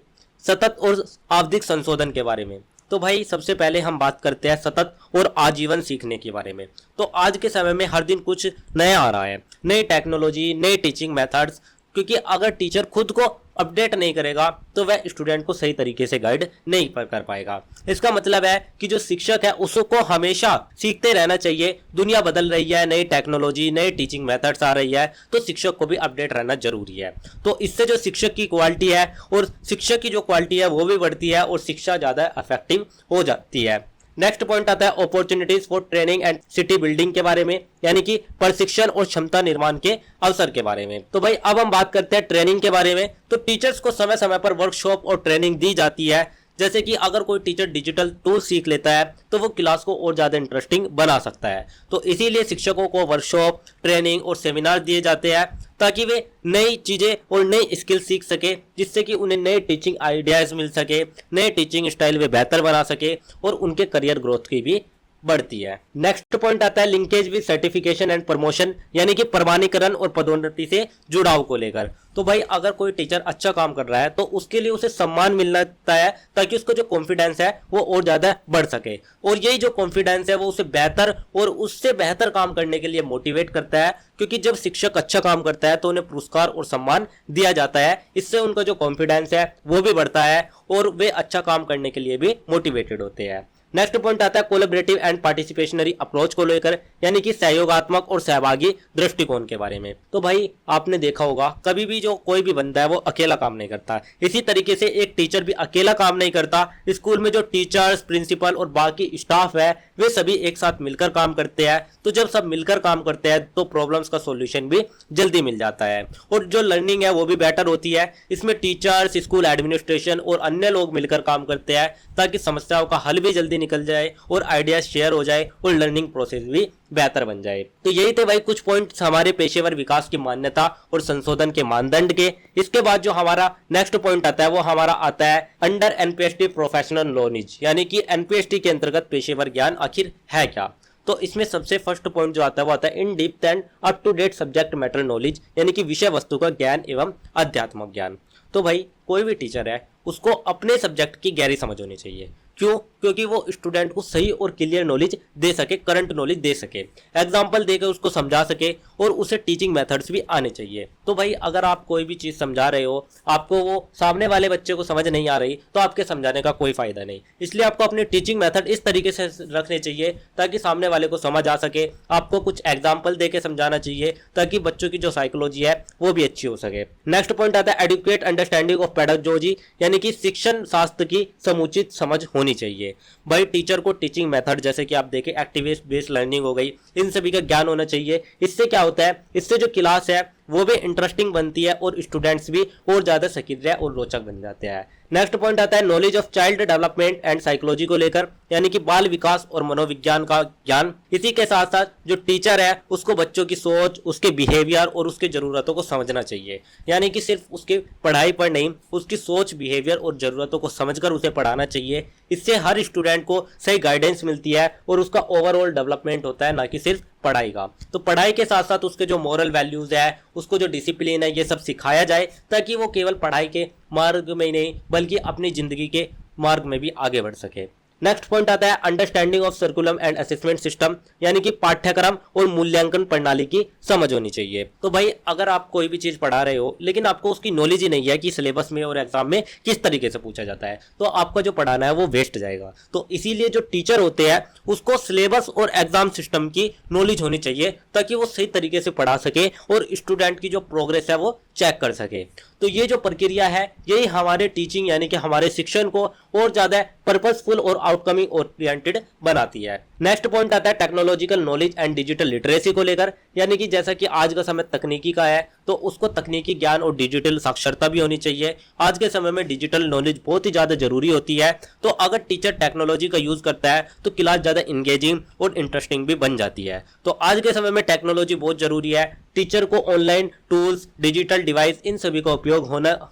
सतत और आवधिक संशोधन के बारे में। तो भाई सबसे पहले हम बात करते हैं सतत और आजीवन सीखने के बारे में। तो आज के समय में हर दिन कुछ नया आ रहा है, नई टेक्नोलॉजी, नए टीचिंग मेथड्स, क्योंकि अगर टीचर खुद को अपडेट नहीं करेगा तो वह स्टूडेंट को सही तरीके से गाइड नहीं कर पाएगा। इसका मतलब है कि जो शिक्षक है उसको हमेशा सीखते रहना चाहिए। दुनिया बदल रही है, नई टेक्नोलॉजी, नए टीचिंग मेथड्स आ रही है, तो शिक्षक को भी अपडेट रहना जरूरी है। तो इससे जो शिक्षक की क्वालिटी है और शिक्षक की जो क्वालिटी है वो भी बढ़ती है और शिक्षा ज्यादा इफेक्टिव हो जाती है। नेक्स्ट पॉइंट आता है opportunities for training and city building के बारे में, यानी कि प्रशिक्षण और क्षमता निर्माण के अवसर के बारे में। तो भाई अब हम बात करते हैं ट्रेनिंग के बारे में। तो टीचर्स को समय समय पर वर्कशॉप और ट्रेनिंग दी जाती है, जैसे कि अगर कोई टीचर डिजिटल टूल सीख लेता है तो वो क्लास को और ज्यादा इंटरेस्टिंग बना सकता है। तो इसीलिए शिक्षकों को वर्कशॉप, ट्रेनिंग और सेमिनार दिए जाते हैं ताकि वे नई चीजें और नई स्किल सीख सके, जिससे कि उन्हें नए टीचिंग आइडियाज मिल सके, नए टीचिंग स्टाइल वे बेहतर बना सके और उनके करियर ग्रोथ की भी बढ़ती है। नेक्स्ट पॉइंट आता है linkage with certification and promotion, यानी कि प्रमाणीकरण और पदोन्नति से जुड़ाव को लेकर। तो भाई अगर कोई टीचर अच्छा काम कर रहा है तो उसके लिए उसे सम्मान मिलना है, ताकि उसका जो कॉन्फिडेंस है वो और ज्यादा बढ़ सके और यही जो कॉन्फिडेंस है वो उसे बेहतर और उससे बेहतर काम करने के लिए मोटिवेट करता है, क्योंकि जब शिक्षक अच्छा काम करता है तो उन्हें पुरस्कार और सम्मान दिया जाता है। इससे उनका जो कॉन्फिडेंस है वो भी बढ़ता है और वे अच्छा काम करने के लिए भी मोटिवेटेड होते हैं। नेक्स्ट पॉइंट आता है कोलैबोरेटिव एंड पार्टिसिपेशनरी अप्रोच को लेकर, यानी कि सहयोगात्मक और सहभागी दृष्टिकोण के बारे में। तो भाई आपने देखा होगा कभी भी जो कोई भी बंदा है वो अकेला काम नहीं करता, इसी तरीके से एक टीचर भी अकेला काम नहीं करता। स्कूल में जो टीचर्स, प्रिंसिपल और बाकी स्टाफ है वे सभी एक साथ मिलकर काम करते हैं। तो जब सब मिलकर काम करते हैं तो प्रॉब्लम्स का सॉल्यूशन भी जल्दी मिल जाता है और जो लर्निंग है वो भी बेटर होती है। इसमें टीचर्स, स्कूल एडमिनिस्ट्रेशन और अन्य लोग मिलकर काम करते हैं ताकि समस्याओं का हल भी जल्दी निकल जाए और आइडियाज शेयर हो जाए और लर्निंग प्रोसेस भी बेहतर बन जाए। तो यही थे भाई कुछ पॉइंट्स हमारे पेशेवर विकास की मान्यता और संशोधन के मानदंड के। इसके बाद जो हमारा नेक्स्ट पॉइंट आता है वो हमारा आता है अंडर एनपीएसटी प्रोफेशनल नॉलेज, यानी कि एनपीएसटी के अंतर्गत पेशेवर ज्ञान आखिर है क्या। तो इसमें सबसे फर्स्ट पॉइंट जो आता है वो आता है in depth and up to date subject matter knowledge, यानी कि विषय वस्तु का ज्ञान एवं अध्यात्मक ज्ञान। तो भाई कोई भी टीचर है उसको अपने सब्जेक्ट की गहरी समझ होनी चाहिए। क्यों? क्योंकि वो स्टूडेंट को सही और क्लियर नॉलेज दे सके, करंट नॉलेज दे सके, एग्जाम्पल देकर उसको समझा सके और उसे टीचिंग मेथड्स भी आने चाहिए। तो भाई अगर आप कोई भी चीज़ समझा रहे हो, आपको वो सामने वाले बच्चे को समझ नहीं आ रही, तो आपके समझाने का कोई फायदा नहीं। इसलिए आपको अपने टीचिंग मेथड इस तरीके से रखने चाहिए ताकि सामने वाले को समझ आ सके। आपको कुछ एग्जाम्पल देके समझाना चाहिए ताकि बच्चों की जो साइकोलॉजी है वो भी अच्छी हो सके। नेक्स्ट पॉइंट आता है एडुकेट अंडरस्टैंडिंग ऑफ पेडागोजी, यानी कि शिक्षण शास्त्र की समुचित समझ होनी चाहिए। भाई टीचर को टीचिंग मेथड जैसे कि आप देखें एक्टिविटी बेस्ड लर्निंग हो गई, इन सभी का ज्ञान होना चाहिए। इससे क्या होता है, इससे जो क्लास है वो भी इंटरेस्टिंग बनती है और स्टूडेंट्स भी और ज़्यादा सक्रिय और रोचक बन जाते हैं। नेक्स्ट पॉइंट आता है knowledge of child development and psychology को लेकर, यानी कि बाल विकास और मनोविज्ञान का ज्ञान। इसी के साथ साथ जो टीचर है उसको बच्चों की सोच, उसके बिहेवियर और उसकी ज़रूरतों को समझना चाहिए, यानी कि सिर्फ उसके पढ़ाई पर नहीं, उसकी सोच, बिहेवियर और ज़रूरतों को समझकर उसे पढ़ाना चाहिए। इससे हर स्टूडेंट को सही गाइडेंस मिलती है और उसका ओवरऑल डेवलपमेंट होता है, ना कि सिर्फ पढ़ाई का। तो पढ़ाई के साथ साथ उसके जो मॉरल वैल्यूज है, उसको जो डिसिप्लिन है, ये सब सिखाया जाए ताकि वो केवल पढ़ाई के मार्ग में ही नहीं बल्कि अपनी जिंदगी के मार्ग में भी आगे बढ़ सके। नेक्स्ट पॉइंट आता है understanding of सर्कुलम and assessment system, यानी कि पाठ्यक्रम और मूल्यांकन प्रणाली की समझ होनी चाहिए। तो भाई अगर आप कोई भी चीज पढ़ा रहे हो लेकिन आपको उसकी नॉलेज ही नहीं है कि सिलेबस में और एग्जाम में किस तरीके से पूछा जाता है, तो आपका जो पढ़ाना है वो वेस्ट जाएगा। तो इसीलिए जो टीचर होते हैं उसको सिलेबस और एग्जाम सिस्टम की नॉलेज होनी चाहिए ताकि वो सही तरीके से पढ़ा सके और स्टूडेंट की जो प्रोग्रेस है वो चेक कर सके। तो ये जो प्रक्रिया है यही हमारे टीचिंग यानी कि हमारे शिक्षण को और ज्यादा पर्पसफुल और आउटकमिंग ओरिएंटेड बनाती है। नेक्स्ट पॉइंट आता है technological knowledge and digital literacy को लेकर, यानी कि जैसा कि आज का समय तकनीकी का है तो उसको तकनीकी ज्ञान और डिजिटल साक्षरता भी होनी चाहिए। आज के समय में डिजिटल नॉलेज बहुत ही ज्यादा जरूरी होती है। तो अगर टीचर टेक्नोलॉजी का यूज करता है तो क्लास ज्यादा इंगेजिंग और इंटरेस्टिंग भी बन जाती है। तो आज के समय में टेक्नोलॉजी बहुत जरूरी है। टीचर को ऑनलाइन टूल्स, डिजिटल डिवाइस, इन सभी का उपयोग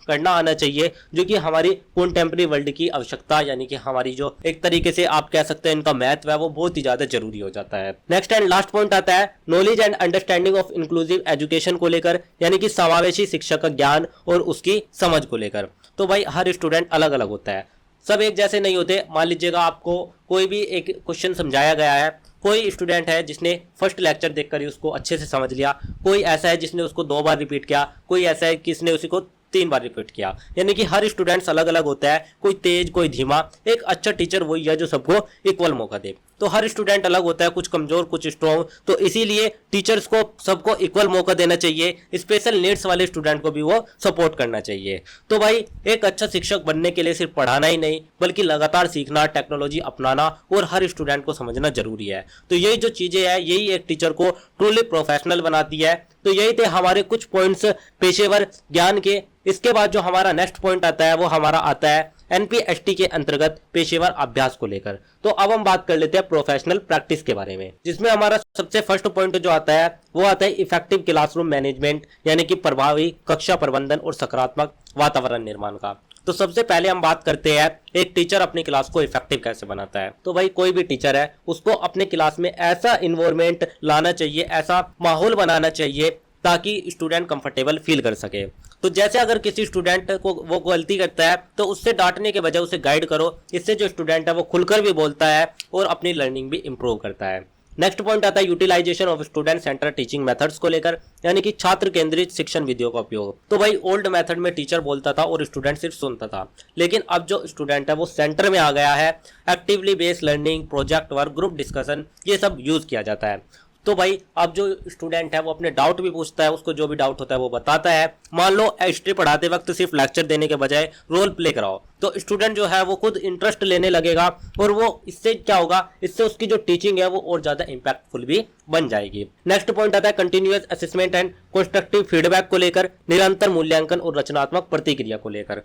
करना आना चाहिए, जो कि हमारी कॉन्टेम्पररी वर्ल्ड की आवश्यकता यानी कि हमारी जो एक तरीके से आप कह सकते हैं इनका महत्व है वो बहुत ही ज्यादा जरूरी हो जाता है। नेक्स्ट एंड लास्ट पॉइंट आता है knowledge and understanding of inclusive education को लेकर, यानी कि समावेशी शिक्षा का ज्ञान और उसकी समझ को लेकर। तो भाई हर स्टूडेंट अलग अलग होता है, सब एक जैसे नहीं होते। मान लीजिएगा आपको कोई भी एक क्वेश्चन समझाया गया है, कोई स्टूडेंट है जिसने फर्स्ट लेक्चर देखकर ही उसको अच्छे से समझ लिया, कोई ऐसा है जिसने उसको 2 बार रिपीट किया, कोई ऐसा है किसने उसी को 3 बार रिपीट किया। यानी कि हर स्टूडेंट्स अलग अलग होता है, कोई तेज कोई धीमा। एक अच्छा टीचर वही है जो सबको इक्वल मौका दे। तो हर स्टूडेंट अलग होता है, कुछ कमजोर कुछ स्ट्रॉन्ग, तो इसीलिए टीचर्स को सबको इक्वल मौका देना चाहिए। स्पेशल नीड्स वाले स्टूडेंट को भी वो सपोर्ट करना चाहिए। तो भाई एक अच्छा शिक्षक बनने के लिए सिर्फ पढ़ाना ही नहीं बल्कि लगातार सीखना, टेक्नोलॉजी अपनाना और हर स्टूडेंट को समझना जरूरी है। तो यही जो चीजें हैं यही एक टीचर को ट्रूली प्रोफेशनल बनाती है। तो यही थे हमारे कुछ पॉइंट्स पेशेवर ज्ञान के। इसके बाद जो हमारा नेक्स्ट पॉइंट आता है वो हमारा आता है एनपीएसटी के अंतर्गत पेशेवर अभ्यास को लेकर। तो अब हम बात कर लेते हैं प्रोफेशनल प्रैक्टिस के बारे में, जिसमें हमारा सबसे फर्स्ट पॉइंट जो आता है वो आता है इफेक्टिव क्लासरूम मैनेजमेंट, यानी कि प्रभावी कक्षा प्रबंधन और सकारात्मक वातावरण निर्माण का। तो सबसे पहले हम बात करते हैं एक टीचर अपनी क्लास को इफेक्टिव कैसे बनाता है। तो भाई कोई भी टीचर है उसको अपने क्लास में ऐसा इन्वायरमेंट लाना चाहिए, ऐसा माहौल बनाना चाहिए ताकि स्टूडेंट कंफर्टेबल फील कर सके। तो जैसे अगर किसी स्टूडेंट को वो गलती करता है तो उससे डांटने के बजाय उसे गाइड करो। इससे जो स्टूडेंट है वो खुलकर भी बोलता है और अपनी लर्निंग भी इंप्रूव करता है। नेक्स्ट पॉइंट आता है utilisation of student centre teaching methods को लेकर, यानी कि छात्र केंद्रित शिक्षण विधियों का उपयोग। तो भाई ओल्ड मेथड में टीचर बोलता था और स्टूडेंट सिर्फ सुनता था, लेकिन अब जो स्टूडेंट है वो सेंटर में आ गया है। Actively based learning, project work, group discussion, ये सब यूज किया जाता है। तो भाई अब जो स्टूडेंट है वो अपने डाउट भी पूछता है, उसको जो भी डाउट होता है वो बताता है। मान लो हिस्ट्री पढ़ाते वक्त सिर्फ लेक्चर देने के बजाय रोल प्ले कराओ तो स्टूडेंट जो है वो खुद इंटरेस्ट लेने लगेगा और वो इससे क्या होगा, इससे उसकी जो टीचिंग है वो और ज्यादा इंपैक्टफुल भी बन जाएगी। नेक्स्ट पॉइंट आता है continuous assessment and constructive feedback को लेकर, निरंतर मूल्यांकन और रचनात्मक प्रतिक्रिया को लेकर।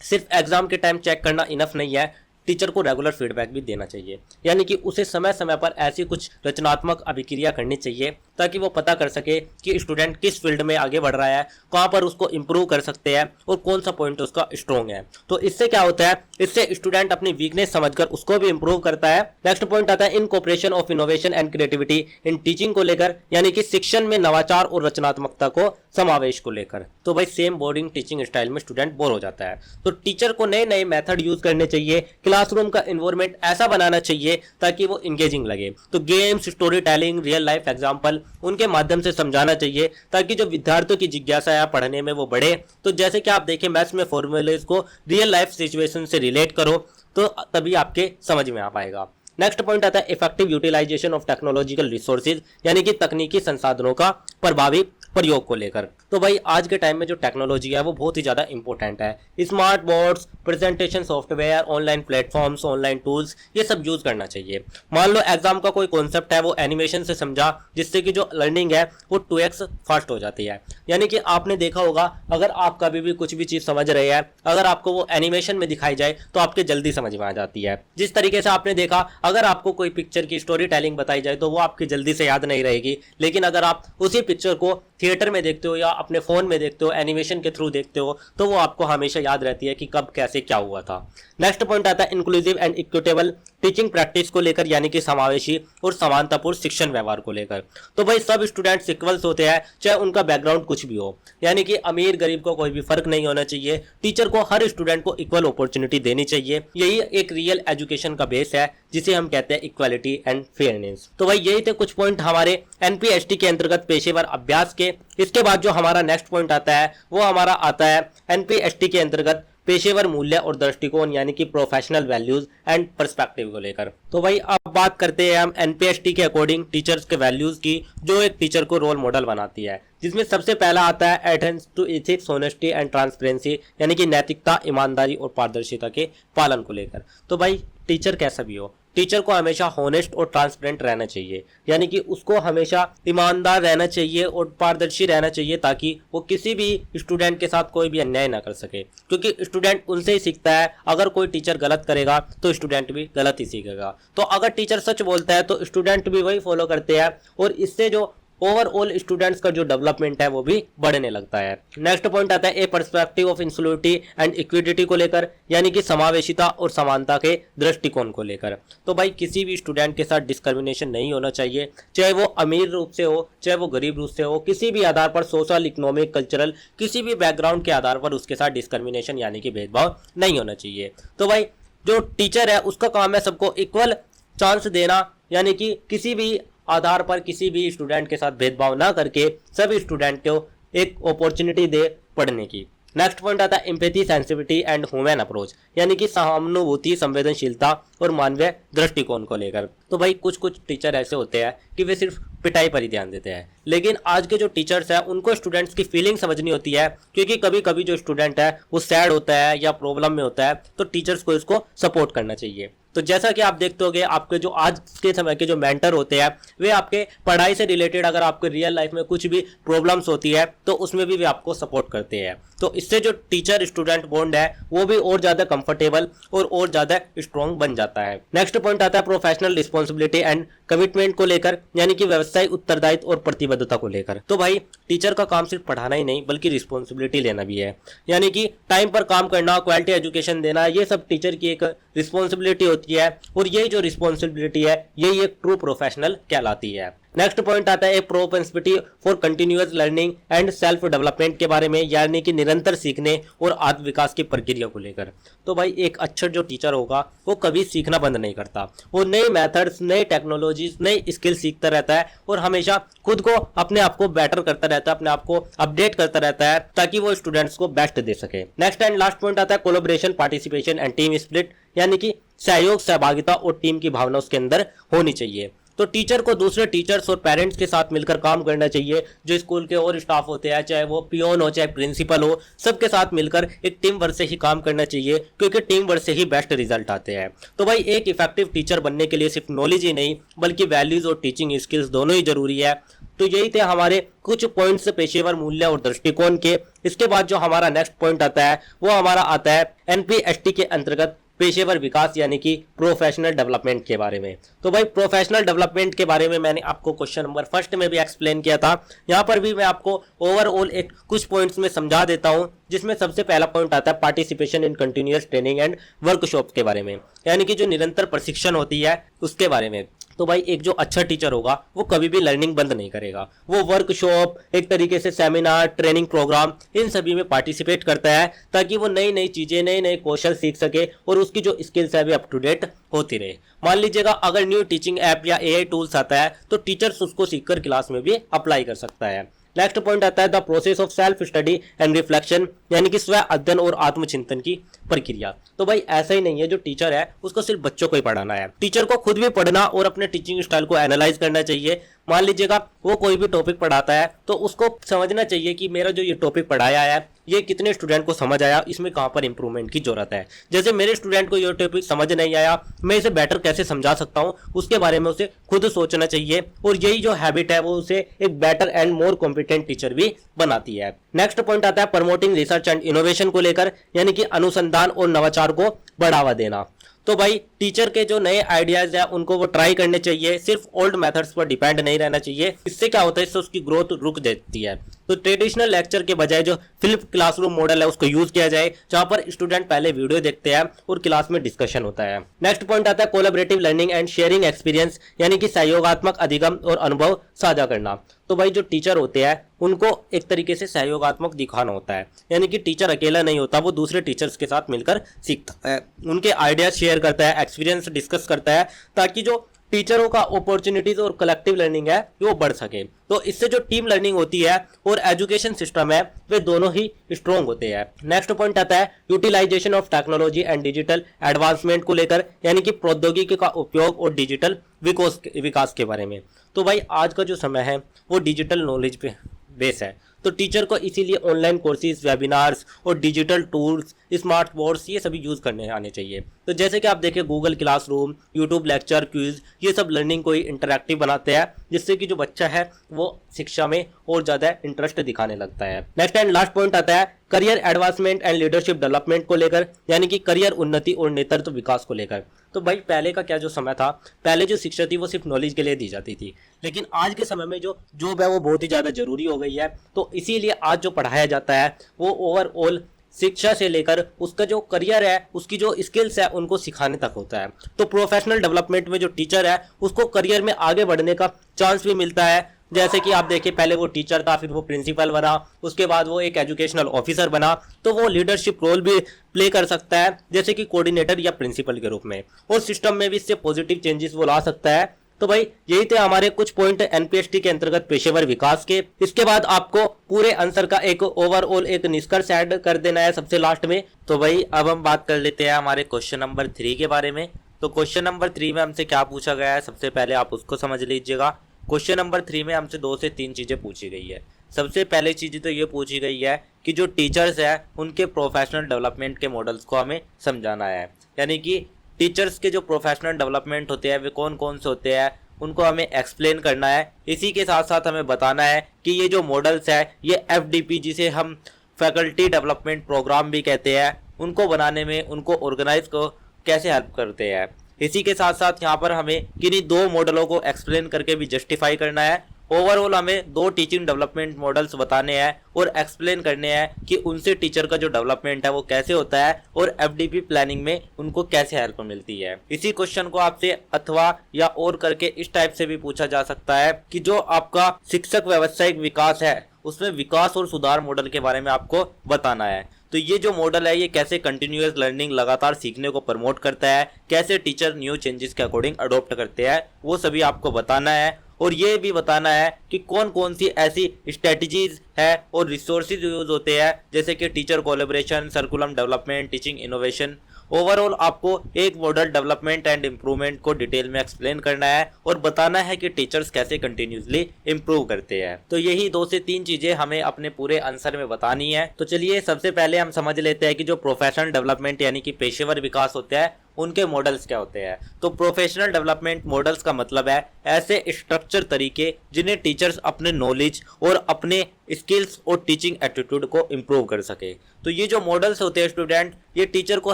सिर्फ एग्जाम के टाइम चेक करना इनफ नहीं है, टीचर को रेगुलर फीडबैक भी देना चाहिए, यानी कि उसे समय समय पर ऐसी कुछ रचनात्मक अभिक्रिया करनी चाहिए ताकि वो पता कर सके कि स्टूडेंट किस फील्ड में आगे बढ़ रहा है, कहाँ पर उसको इम्प्रूव कर सकते हैं और कौन सा पॉइंट उसका स्ट्रॉन्ग है। तो इससे क्या होता है, इससे स्टूडेंट अपनी वीकनेस समझकर उसको भी इम्प्रूव करता है। नेक्स्ट पॉइंट आता है incorporation of innovation and creativity in teaching को लेकर, यानी कि शिक्षण में नवाचार और रचनात्मकता को समावेश को लेकर। तो भाई सेम बोरिंग टीचिंग स्टाइल में स्टूडेंट बोर हो जाता है, तो टीचर को नए नए मेथड यूज करने चाहिए। क्लासरूम का एनवायरनमेंट ऐसा बनाना चाहिए ताकि वो इंगेजिंग लगे। तो games, story telling, real life example उनके माध्यम से समझाना चाहिए ताकि जो विद्यार्थियों की जिज्ञासा है पढ़ने में वो बढ़े। तो जैसे कि आप देखें मैथ्स में फॉर्मूलेज को रियल लाइफ सिचुएशन से रिलेट करो तो तभी आपके समझ में आ पाएगा। नेक्स्ट पॉइंट आता है effective utilisation of technological resources, यानी कि तकनीकी संसाधनों का प्रभावी प्रयोग को लेकर। तो भाई आज के टाइम में जो टेक्नोलॉजी है वो बहुत ही ज़्यादा इंपॉर्टेंट है। Smart boards, presentation software, online platforms, online tools, ये सब यूज़ करना चाहिए। मान लो एग्जाम का कोई कॉन्सेप्ट है वो एनिमेशन से समझा, जिससे कि जो लर्निंग है वो 2x फास्ट हो जाती है। यानी कि आपने देखा होगा अगर आप कभी भी कुछ भी चीज़ समझ रहे हैं, अगर आपको वो एनिमेशन में दिखाई जाए तो आपके जल्दी समझ में आ जाती है। जिस तरीके से आपने देखा अगर आपको कोई पिक्चर की स्टोरी टेलिंग बताई जाए तो वो आपकी जल्दी से याद नहीं रहेगी, लेकिन अगर आप उसी पिक्चर को थिएटर में देखते हो या अपने फ़ोन में देखते हो, एनिमेशन के थ्रू देखते हो, तो वो आपको हमेशा याद रहती है कि कब कैसे क्या हुआ था। नेक्स्ट पॉइंट आता है inclusive and equitable teaching practice को लेकर, यानी कि समावेशी और समानतापूर्ण शिक्षण व्यवहार को लेकर। तो भाई सब स्टूडेंट्स इक्वल्स होते हैं, चाहे उनका बैकग्राउंड कुछ भी हो, यानी कि अमीर गरीब को कोई भी फर्क नहीं होना चाहिए। टीचर को हर स्टूडेंट को इक्वल अपॉर्चुनिटी देनी चाहिए। यही एक रियल एजुकेशन का बेस है, जिसे हम कहते हैं इक्वालिटी एंड फेयरनेस। तो भाई यही थे कुछ पॉइंट हमारे एनपीएसटी के अंतर्गत पेशेवर अभ्यास के। इसके बाद जो हमारा नेक्स्ट पॉइंट आता है वो हमारा आता है एनपीएसटी के अंतर्गत पेशेवर मूल्य और दृष्टिकोण, यानी कि प्रोफेशनल वैल्यूज एंड पर्सपेक्टिव को लेकर। तो भाई अब बात करते हैं हम एनपीएसटी के अकॉर्डिंग टीचर्स के वैल्यूज की, जो एक टीचर को रोल मॉडल बनाती है, जिसमें सबसे पहला आता है adherence to ethics, honesty and transparency, यानी कि नैतिकता, ईमानदारी और पारदर्शिता के पालन को लेकर। तो भाई टीचर कैसा भी हो, टीचर को हमेशा हॉनेस्ट और ट्रांसपेरेंट रहना चाहिए, यानी कि उसको हमेशा ईमानदार रहना चाहिए और पारदर्शी रहना चाहिए, ताकि वो किसी भी स्टूडेंट के साथ कोई भी अन्याय ना कर सके, क्योंकि स्टूडेंट उनसे ही सीखता है। अगर कोई टीचर गलत करेगा तो स्टूडेंट भी गलत ही सीखेगा। तो अगर टीचर सच बोलता है तो स्टूडेंट भी वही फॉलो करते हैं, और इससे जो ओवरऑल स्टूडेंट्स का जो डेवलपमेंट है वो भी बढ़ने लगता है। नेक्स्ट पॉइंट आता है a perspective of inclusivity and equity को लेकर, यानी कि समावेशिता और समानता के दृष्टिकोण को लेकर। तो भाई किसी भी स्टूडेंट के साथ डिस्क्रिमिनेशन नहीं होना चाहिए, चाहे वो अमीर रूप से हो चाहे वो गरीब रूप से हो, किसी भी आधार पर, सोशल, इकोनॉमिक, कल्चरल, किसी भी बैकग्राउंड के आधार पर उसके साथ डिस्क्रिमिनेशन यानी कि भेदभाव नहीं होना चाहिए। तो भाई जो टीचर है उसका काम है सबको इक्वल चांस देना, यानी कि किसी भी आधार पर किसी भी स्टूडेंट के साथ भेदभाव ना करके सभी स्टूडेंट को एक अपॉर्चुनिटी दे पढ़ने की। नेक्स्ट पॉइंट आता है empathy, sensitivity and human approach, यानी कि सहानुभूति, संवेदनशीलता और मानवीय दृष्टिकोण को लेकर। तो भाई कुछ कुछ टीचर ऐसे होते हैं कि वे सिर्फ पिटाई पर ही ध्यान देते हैं, लेकिन आज के जो टीचर्स हैं उनको स्टूडेंट्स की फीलिंग समझनी होती है, क्योंकि कभी कभी जो स्टूडेंट है वो सैड होता है या प्रॉब्लम में होता है, तो टीचर्स को इसको सपोर्ट करना चाहिए। तो जैसा कि आप देखते होंगे आपके जो आज के समय के जो मेंटर होते हैं वे आपके पढ़ाई से रिलेटेड, अगर आपके रियल लाइफ में कुछ भी प्रॉब्लम्स होती है तो उसमें भी वे आपको सपोर्ट करते हैं। तो इससे जो टीचर स्टूडेंट बॉन्ड है वो भी और ज़्यादा कंफर्टेबल और ज़्यादा स्ट्रॉन्ग बन जाता है। नेक्स्ट पॉइंट आता है प्रोफेशनल रिस्पॉन्सिबिलिटी एंड कमिटमेंट को लेकर, यानी कि व्यवसायिक उत्तरदायित्व और प्रतिबद्धता को लेकर। तो भाई टीचर का काम सिर्फ पढ़ाना ही नहीं बल्कि रिस्पॉन्सिबिलिटी लेना भी है, यानी कि टाइम पर काम करना, क्वालिटी एजुकेशन देना, ये सब टीचर की एक रिस्पॉन्सिबिलिटी होती है, और यही जो रिस्पॉन्सिबिलिटी है यही एक ट्रू प्रोफेशनल कहलाती है। नेक्स्ट पॉइंट आता है propensity for continuous learning and self development के बारे में, यानी कि निरंतर सीखने और आत्म विकास की प्रक्रिया को लेकर। तो भाई एक अच्छा जो टीचर होगा वो कभी सीखना बंद नहीं करता, वो नए मेथड्स, नए टेक्नोलॉजीज, नई स्किल सीखता रहता है और हमेशा खुद को अपने आप को बेटर करता रहता है, अपने आप को अपडेट करता रहता है, ताकि वो स्टूडेंट्स को बेस्ट दे सके। नेक्स्ट एंड लास्ट पॉइंट आता है collaboration, participation and team spirit, यानी कि सहयोग, सहभागिता और टीम की भावना उसके अंदर होनी चाहिए। तो टीचर को दूसरे टीचर्स और पेरेंट्स के साथ मिलकर काम करना चाहिए, जो स्कूल के और स्टाफ होते हैं, चाहे वो पियोन हो चाहे प्रिंसिपल हो, सबके साथ मिलकर एक टीम वर्क से ही काम करना चाहिए, क्योंकि टीम वर्क से ही बेस्ट रिजल्ट आते हैं। तो भाई एक इफेक्टिव टीचर बनने के लिए सिर्फ नॉलेज ही नहीं बल्कि वैल्यूज और टीचिंग स्किल्स दोनों ही जरूरी है। तो यही थे हमारे कुछ पॉइंट्स पेशेवर मूल्य और दृष्टिकोण के। इसके बाद जो हमारा नेक्स्ट पॉइंट आता है वो हमारा आता है एनपीएसटी के अंतर्गत पेशेवर विकास, यानी कि प्रोफेशनल डेवलपमेंट के बारे में। तो भाई प्रोफेशनल डेवलपमेंट के बारे में मैंने आपको क्वेश्चन नंबर फर्स्ट में भी एक्सप्लेन किया था, यहाँ पर भी मैं आपको ओवरऑल एक कुछ पॉइंट्स में समझा देता हूँ, जिसमें सबसे पहला पॉइंट आता है participation in continuous training and workshop के बारे में, यानी कि जो निरंतर प्रशिक्षण होती है उसके बारे में। तो भाई एक जो अच्छा टीचर होगा वो कभी भी लर्निंग बंद नहीं करेगा, वो वर्कशॉप, एक तरीके से सेमिनार, ट्रेनिंग प्रोग्राम, इन सभी में पार्टिसिपेट करता है, ताकि वो नई नई चीज़ें, नए नए कौशल सीख सके और उसकी जो स्किल्स है भी अप टू डेट होती रहे। मान लीजिएगा अगर न्यू टीचिंग ऐप या एआई टूल्स आता है तो टीचर्स उसको सीखकर क्लास में भी अप्लाई कर सकता है। नेक्स्ट पॉइंट आता है the process of self study and reflection, यानी कि स्व अध्ययन और आत्मचिंतन की प्रक्रिया। तो भाई ऐसा ही नहीं है जो टीचर है उसको सिर्फ बच्चों को ही पढ़ाना है, टीचर को खुद भी पढ़ना और अपने टीचिंग स्टाइल को एनालाइज करना चाहिए। मान लीजिएगा वो कोई भी टॉपिक पढ़ाता है तो उसको समझना चाहिए कि मेरा जो ये टॉपिक पढ़ाया है ये कितने स्टूडेंट को समझ आया, इसमें कहाँ पर इंप्रूवमेंट की जरूरत है। जैसे मेरे स्टूडेंट को ये टॉपिक समझ नहीं आया, मैं इसे बेटर कैसे समझा सकता हूँ, उसके बारे में उसे खुद सोचना चाहिए। और यही जो हैबिट है वो उसे एक better and more competent teacher भी बनाती है। नेक्स्ट पॉइंट आता है प्रमोटिंग रिसर्च एंड इनोवेशन को लेकर, यानी कि अनुसंधान और नवाचार को बढ़ावा देना। तो भाई टीचर के जो नए आइडियाज है उनको वो ट्राई करने चाहिए, सिर्फ ओल्ड मेथड्स पर डिपेंड नहीं रहना चाहिए। इससे क्या होता है, इससे उसकी ग्रोथ रुक जाती है। तो ट्रेडिशनल लेक्चर के बजाय जो फ्लिप क्लासरूम मॉडल है उसको यूज किया जाए, जहां पर स्टूडेंट पहले वीडियो देखते हैं और क्लास में डिस्कशन होता है। नेक्स्ट पॉइंट आता है collaborative learning and sharing experience, यानी कि सहयोगात्मक अधिगम और अनुभव साझा करना। तो भाई जो टीचर होते हैं उनको एक तरीके से सहयोगात्मक दिखाना होता है, यानी कि टीचर अकेला नहीं होता, वो दूसरे टीचर्स के साथ मिलकर सीखता है, उनके आइडियाज शेयर करता है, एक्सपीरियंस डिस्कस करता है, ताकि जो टीचरों का अपॉर्चुनिटीज और कलेक्टिव लर्निंग है वो बढ़ सके। तो इससे जो टीम लर्निंग होती है और एजुकेशन सिस्टम है वे दोनों ही स्ट्रॉन्ग होते हैं। नेक्स्ट पॉइंट आता है utilisation of technology and digital advancement को लेकर, यानी कि प्रौद्योगिकी का उपयोग और डिजिटल विकास के बारे में। तो भाई आज का जो समय है वो डिजिटल नॉलेज पे बेस है, तो टीचर को इसीलिए ऑनलाइन कोर्सेज, वेबिनार्स और डिजिटल टूल्स, स्मार्ट बोर्ड्स ये सभी यूज़ करने आने चाहिए। तो जैसे कि आप देखें Google classroom, YouTube lecture, quiz, ये सब लर्निंग को ही इंटरैक्टिव बनाते हैं, जिससे कि जो बच्चा है वो शिक्षा में और ज़्यादा इंटरेस्ट दिखाने लगता है। नेक्स्ट एंड लास्ट पॉइंट आता है career advancement and leadership development को लेकर, यानी कि करियर उन्नति और नेतृत्व विकास को लेकर। तो भाई पहले का क्या जो समय था, पहले जो शिक्षा थी वो सिर्फ नॉलेज के लिए दी जाती थी, लेकिन आज के समय में जो जॉब है वो बहुत ही ज़्यादा जरूरी हो गई है। तो इसीलिए आज जो पढ़ाया जाता है वो ओवरऑल शिक्षा से लेकर उसका जो करियर है, उसकी जो स्किल्स है उनको सिखाने तक होता है। तो प्रोफेशनल डेवलपमेंट में जो टीचर है उसको करियर में आगे बढ़ने का चांस भी मिलता है। जैसे कि आप देखिए पहले वो टीचर था, फिर वो प्रिंसिपल बना, उसके बाद वो एक एजुकेशनल ऑफिसर बना, तो वो लीडरशिप रोल भी प्ले कर सकता है, जैसे कि कोऑर्डिनेटर या प्रिंसिपल के रूप में, और सिस्टम में भी इससे पॉजिटिव चेंजेस वो ला सकता है। तो भाई यही थे हमारे कुछ पॉइंट एनपीएसटी के अंतर्गत पेशेवर विकास के। इसके बाद आपको पूरे आंसर का एक ओवरऑल एक निष्कर्ष ऐड कर देना है सबसे लास्ट में। तो भाई अब हम बात कर लेते हैं हमारे क्वेश्चन नंबर 3 के बारे में। तो क्वेश्चन नंबर 3 में हमसे क्या पूछा गया है, सबसे पहले आप उसको समझ लीजिएगा। क्वेश्चन नंबर 3 में हमसे 2 से 3 चीज़ें पूछी गई है। सबसे पहले चीज़ तो ये पूछी गई है कि जो टीचर्स है उनके प्रोफेशनल डेवलपमेंट के मॉडल्स को हमें समझाना है, यानी कि टीचर्स के जो प्रोफेशनल डेवलपमेंट होते हैं वे कौन कौन से होते हैं उनको हमें एक्सप्लेन करना है। इसी के साथ साथ हमें बताना है कि ये जो मॉडल्स है ये FDP, जिसे हम फैकल्टी डेवलपमेंट प्रोग्राम भी कहते हैं, उनको बनाने में, उनको ऑर्गेनाइज को कैसे हेल्प करते हैं। इसी के साथ साथ यहाँ पर हमें किन्हीं 2 मॉडलों को एक्सप्लेन करके भी जस्टिफाई करना है। ओवरऑल हमें 2 टीचिंग डेवलपमेंट मॉडल्स बताने हैं और एक्सप्लेन करने हैं कि उनसे टीचर का जो डेवलपमेंट है वो कैसे होता है और FDP प्लानिंग में उनको कैसे हेल्प मिलती है। इसी क्वेश्चन को आपसे अथवा या और करके इस टाइप से भी पूछा जा सकता है कि जो आपका शिक्षक व्यावसायिक विकास है उसमें विकास और सुधार मॉडल के बारे में आपको बताना है। तो ये जो मॉडल है ये कैसे कंटिन्यूअस लर्निंग, लगातार सीखने को प्रमोट करता है, कैसे टीचर न्यू चेंजेस के अकॉर्डिंग अडॉप्ट करते हैं, वो सभी आपको बताना है। और ये भी बताना है कि कौन कौन सी ऐसी स्ट्रेटजीज है और रिसोर्सेज यूज होते हैं, जैसे कि teacher collaboration, सर्कुलम development, teaching innovation. Overall आपको एक मॉडल डेवलपमेंट एंड इम्प्रूवमेंट को डिटेल में एक्सप्लेन करना है और बताना है कि टीचर्स कैसे कंटिन्यूसली इम्प्रूव करते हैं। तो यही 2 से 3 चीजें हमें अपने पूरे आंसर में बतानी है। तो चलिए सबसे पहले हम समझ लेते हैं कि जो प्रोफेशनल डेवलपमेंट यानी कि पेशेवर विकास होता है उनके मॉडल्स क्या होते हैं। तो प्रोफेशनल डेवलपमेंट मॉडल्स का मतलब है ऐसे स्ट्रक्चर तरीके जिन्हें टीचर्स अपने नॉलेज और अपने स्किल्स और टीचिंग एटीट्यूड को इम्प्रूव कर सके। तो ये जो मॉडल्स होते हैं स्टूडेंट, ये टीचर को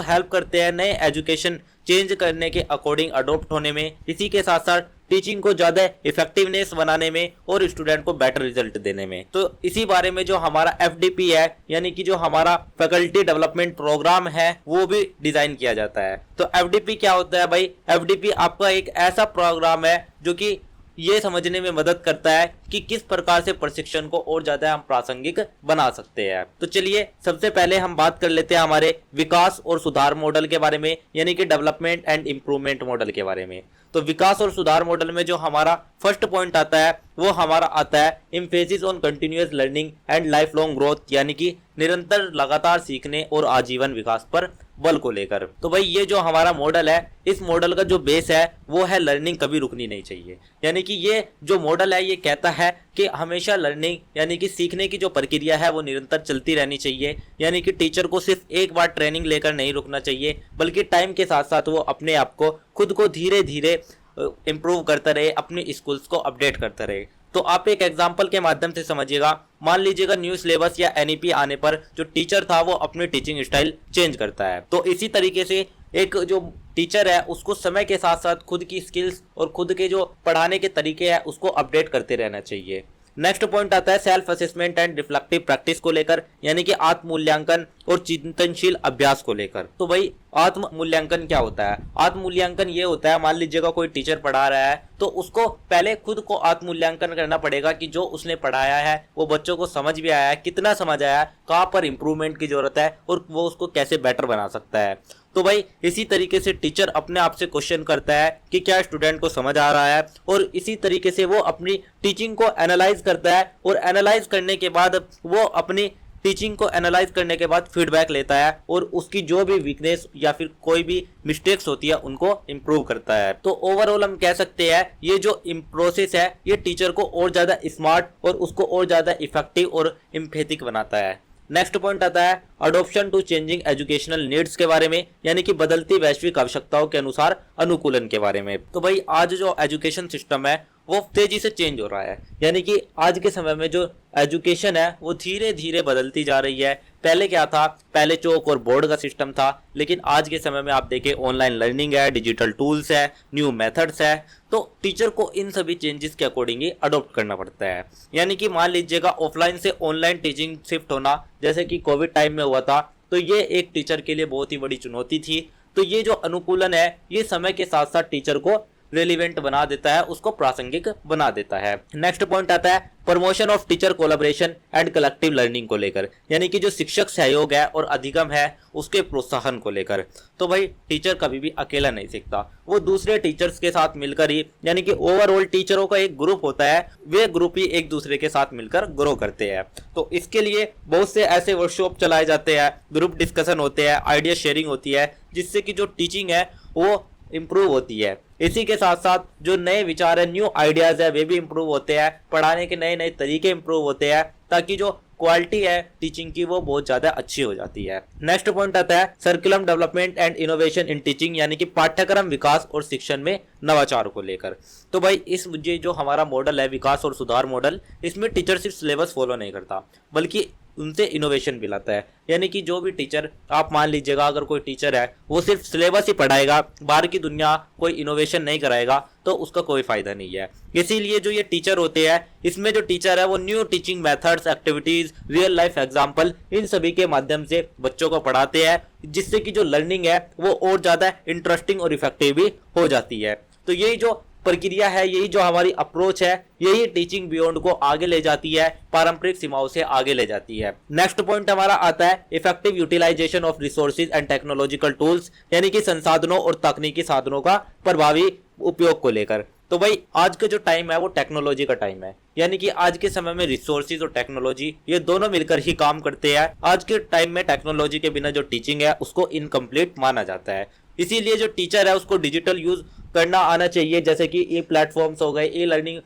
हेल्प करते हैं नए एजुकेशन चेंज करने के अकॉर्डिंग अडॉप्ट होने में, इसी के साथ साथ टीचिंग को ज़्यादा इफेक्टिवनेस बनाने में और स्टूडेंट को बेटर रिजल्ट देने में। तो इसी बारे में जो हमारा FDP है यानी कि जो हमारा फैकल्टी डेवलपमेंट प्रोग्राम है वो भी डिज़ाइन किया जाता है। तो FDP क्या होता है भाई? FDP आपका एक ऐसा प्रोग्राम है जो कि ये समझने में मदद करता है कि किस प्रकार से प्रशिक्षण को और ज़्यादा हम प्रासंगिक बना सकते हैं। तो चलिए सबसे पहले हम बात कर लेते हैं हमारे विकास और सुधार मॉडल के बारे में, यानी कि डेवलपमेंट एंड इम्प्रूवमेंट मॉडल के बारे में। तो विकास और सुधार मॉडल में जो हमारा फर्स्ट पॉइंट आता है वो हमारा आता है emphasis on continuous learning and life long growth, यानी कि निरंतर लगातार सीखने और आजीवन विकास पर बल को लेकर। तो भाई ये जो हमारा मॉडल है, इस मॉडल का जो बेस है वो है लर्निंग कभी रुकनी नहीं चाहिए। यानी कि ये जो मॉडल है ये कहता है कि हमेशा लर्निंग यानी कि सीखने की जो प्रक्रिया है वो निरंतर चलती रहनी चाहिए। यानी कि टीचर को सिर्फ एक बार ट्रेनिंग लेकर नहीं रुकना चाहिए, बल्कि टाइम के साथ साथ वो अपने आप को खुद को धीरे धीरे इम्प्रूव करता रहे, अपनी स्किल्स को अपडेट करता रहे। तो आप एक एग्जांपल के माध्यम से समझिएगा। मान लीजिएगा न्यू सिलेबस या एनईपी आने पर जो टीचर था वो अपनी टीचिंग स्टाइल चेंज करता है। तो इसी तरीके से एक जो टीचर है उसको समय के साथ साथ खुद की स्किल्स और खुद के जो पढ़ाने के तरीके हैं उसको अपडेट करते रहना चाहिए। नेक्स्ट पॉइंट आता है self assessment and reflective practice को लेकर, यानी कि आत्म मूल्यांकन और चिंतनशील अभ्यास को लेकर। तो भाई आत्म मूल्यांकन क्या होता है? आत्म मूल्यांकन ये होता है, मान लीजिएगा कोई टीचर पढ़ा रहा है तो उसको पहले खुद को आत्म मूल्यांकन करना पड़ेगा कि जो उसने पढ़ाया है वो बच्चों को समझ भी आया है, कितना समझ आया है, कहाँ पर इंप्रूवमेंट की जरूरत है और वो उसको कैसे बेटर बना सकता है। तो भाई इसी तरीके से टीचर अपने आप से क्वेश्चन करता है कि क्या स्टूडेंट को समझ आ रहा है, और इसी तरीके से वो अपनी टीचिंग को एनालाइज करता है, और एनालाइज करने के बाद वो अपनी टीचिंग को एनालाइज करने के बाद फीडबैक लेता है और उसकी जो भी वीकनेस या फिर कोई भी मिस्टेक्स होती है उनको इम्प्रूव करता है। तो ओवरऑल हम कह सकते हैं ये जो प्रोसेस है ये टीचर को और ज़्यादा स्मार्ट और उसको और ज़्यादा इफेक्टिव और एम्पैथिक बनाता है। नेक्स्ट पॉइंट आता है adoption to changing educational needs के बारे में, यानी कि बदलती वैश्विक आवश्यकताओं के अनुसार अनुकूलन के बारे में। तो भाई आज जो एजुकेशन सिस्टम है वो तेजी से चेंज हो रहा है, यानी कि आज के समय में जो एजुकेशन है वो धीरे धीरे बदलती जा रही है। पहले क्या था? पहले चौक और बोर्ड का सिस्टम था, लेकिन आज के समय में आप देखें ऑनलाइन लर्निंग है, डिजिटल टूल्स है, न्यू मेथड्स है। तो टीचर को इन सभी चेंजेस के अकॉर्डिंग ही अडॉप्ट करना पड़ता है। यानी कि मान लीजिएगा ऑफलाइन से ऑनलाइन टीचिंग शिफ्ट होना, जैसे कि कोविड टाइम में हुआ था, तो ये एक टीचर के लिए बहुत ही बड़ी चुनौती थी। तो ये जो अनुकूलन है ये समय के साथ साथ टीचर को रेलिवेंट बना देता है, उसको प्रासंगिक बना देता है। नेक्स्ट पॉइंट आता है promotion of teacher collaboration and collective learning को लेकर, यानी कि जो शिक्षक सहयोग है और अधिगम है उसके प्रोत्साहन को लेकर। तो भाई टीचर कभी भी अकेला नहीं सीखता, वो दूसरे टीचर्स के साथ मिलकर ही, यानी कि ओवरऑल टीचरों का एक ग्रुप होता है, वे ग्रुप ही एक दूसरे के साथ मिलकर ग्रो करते हैं। तो इसके लिए बहुत से ऐसे वर्कशॉप चलाए जाते हैं, ग्रुप डिस्कशन होते हैं, आइडिया शेयरिंग होती है, जिससे कि जो टीचिंग है वो इम्प्रूव होती है। इसी के साथ साथ जो नए विचार है, न्यू आइडियाज है, वे भी इम्प्रूव होते हैं, पढ़ाने के नए नए तरीके इम्प्रूव होते हैं, ताकि जो क्वालिटी है टीचिंग की वो बहुत ज्यादा अच्छी हो जाती है। नेक्स्ट पॉइंट आता है curriculum development and innovation in teaching, यानी कि पाठ्यक्रम विकास और शिक्षण में नवाचार को लेकर। तो भाई इस मुझे जो हमारा मॉडल है विकास और सुधार मॉडल, इसमें टीचर सिर्फ सिलेबस फॉलो नहीं करता बल्कि उनसे इनोवेशन भी लाता है। यानी कि जो भी टीचर, आप मान लीजिएगा अगर कोई टीचर है वो सिर्फ सिलेबस ही पढ़ाएगा, बाहर की दुनिया कोई इनोवेशन नहीं कराएगा, तो उसका कोई फायदा नहीं है। इसीलिए जो ये टीचर होते हैं, इसमें जो टीचर है वो new teaching methods, activities, real life example, इन सभी के माध्यम से बच्चों को पढ़ाते हैं, जिससे कि जो लर्निंग है वो और ज्यादा इंटरेस्टिंग और इफेक्टिव भी हो जाती है। तो यही जो प्रक्रिया है, यही जो हमारी अप्रोच है, यही टीचिंग बियॉन्ड को आगे ले जाती है, पारंपरिक सीमाओं से आगे ले जाती है। नेक्स्ट पॉइंट हमारा आता है effective utilisation of resources and technological tools, यानी कि संसाधनों और तकनीकी साधनों का प्रभावी उपयोग को लेकर। तो भाई आज का जो टाइम है वो टेक्नोलॉजी का टाइम है, यानी कि आज के समय में रिसोर्सेज और टेक्नोलॉजी ये दोनों मिलकर ही काम करते हैं। आज के टाइम में टेक्नोलॉजी के बिना जो टीचिंग है उसको इनकम्प्लीट माना जाता है। इसीलिए जो टीचर है उसको डिजिटल यूज करना आना चाहिए, जैसे कि ई प्लेटफॉर्म्स हो गए, ई लर्निंग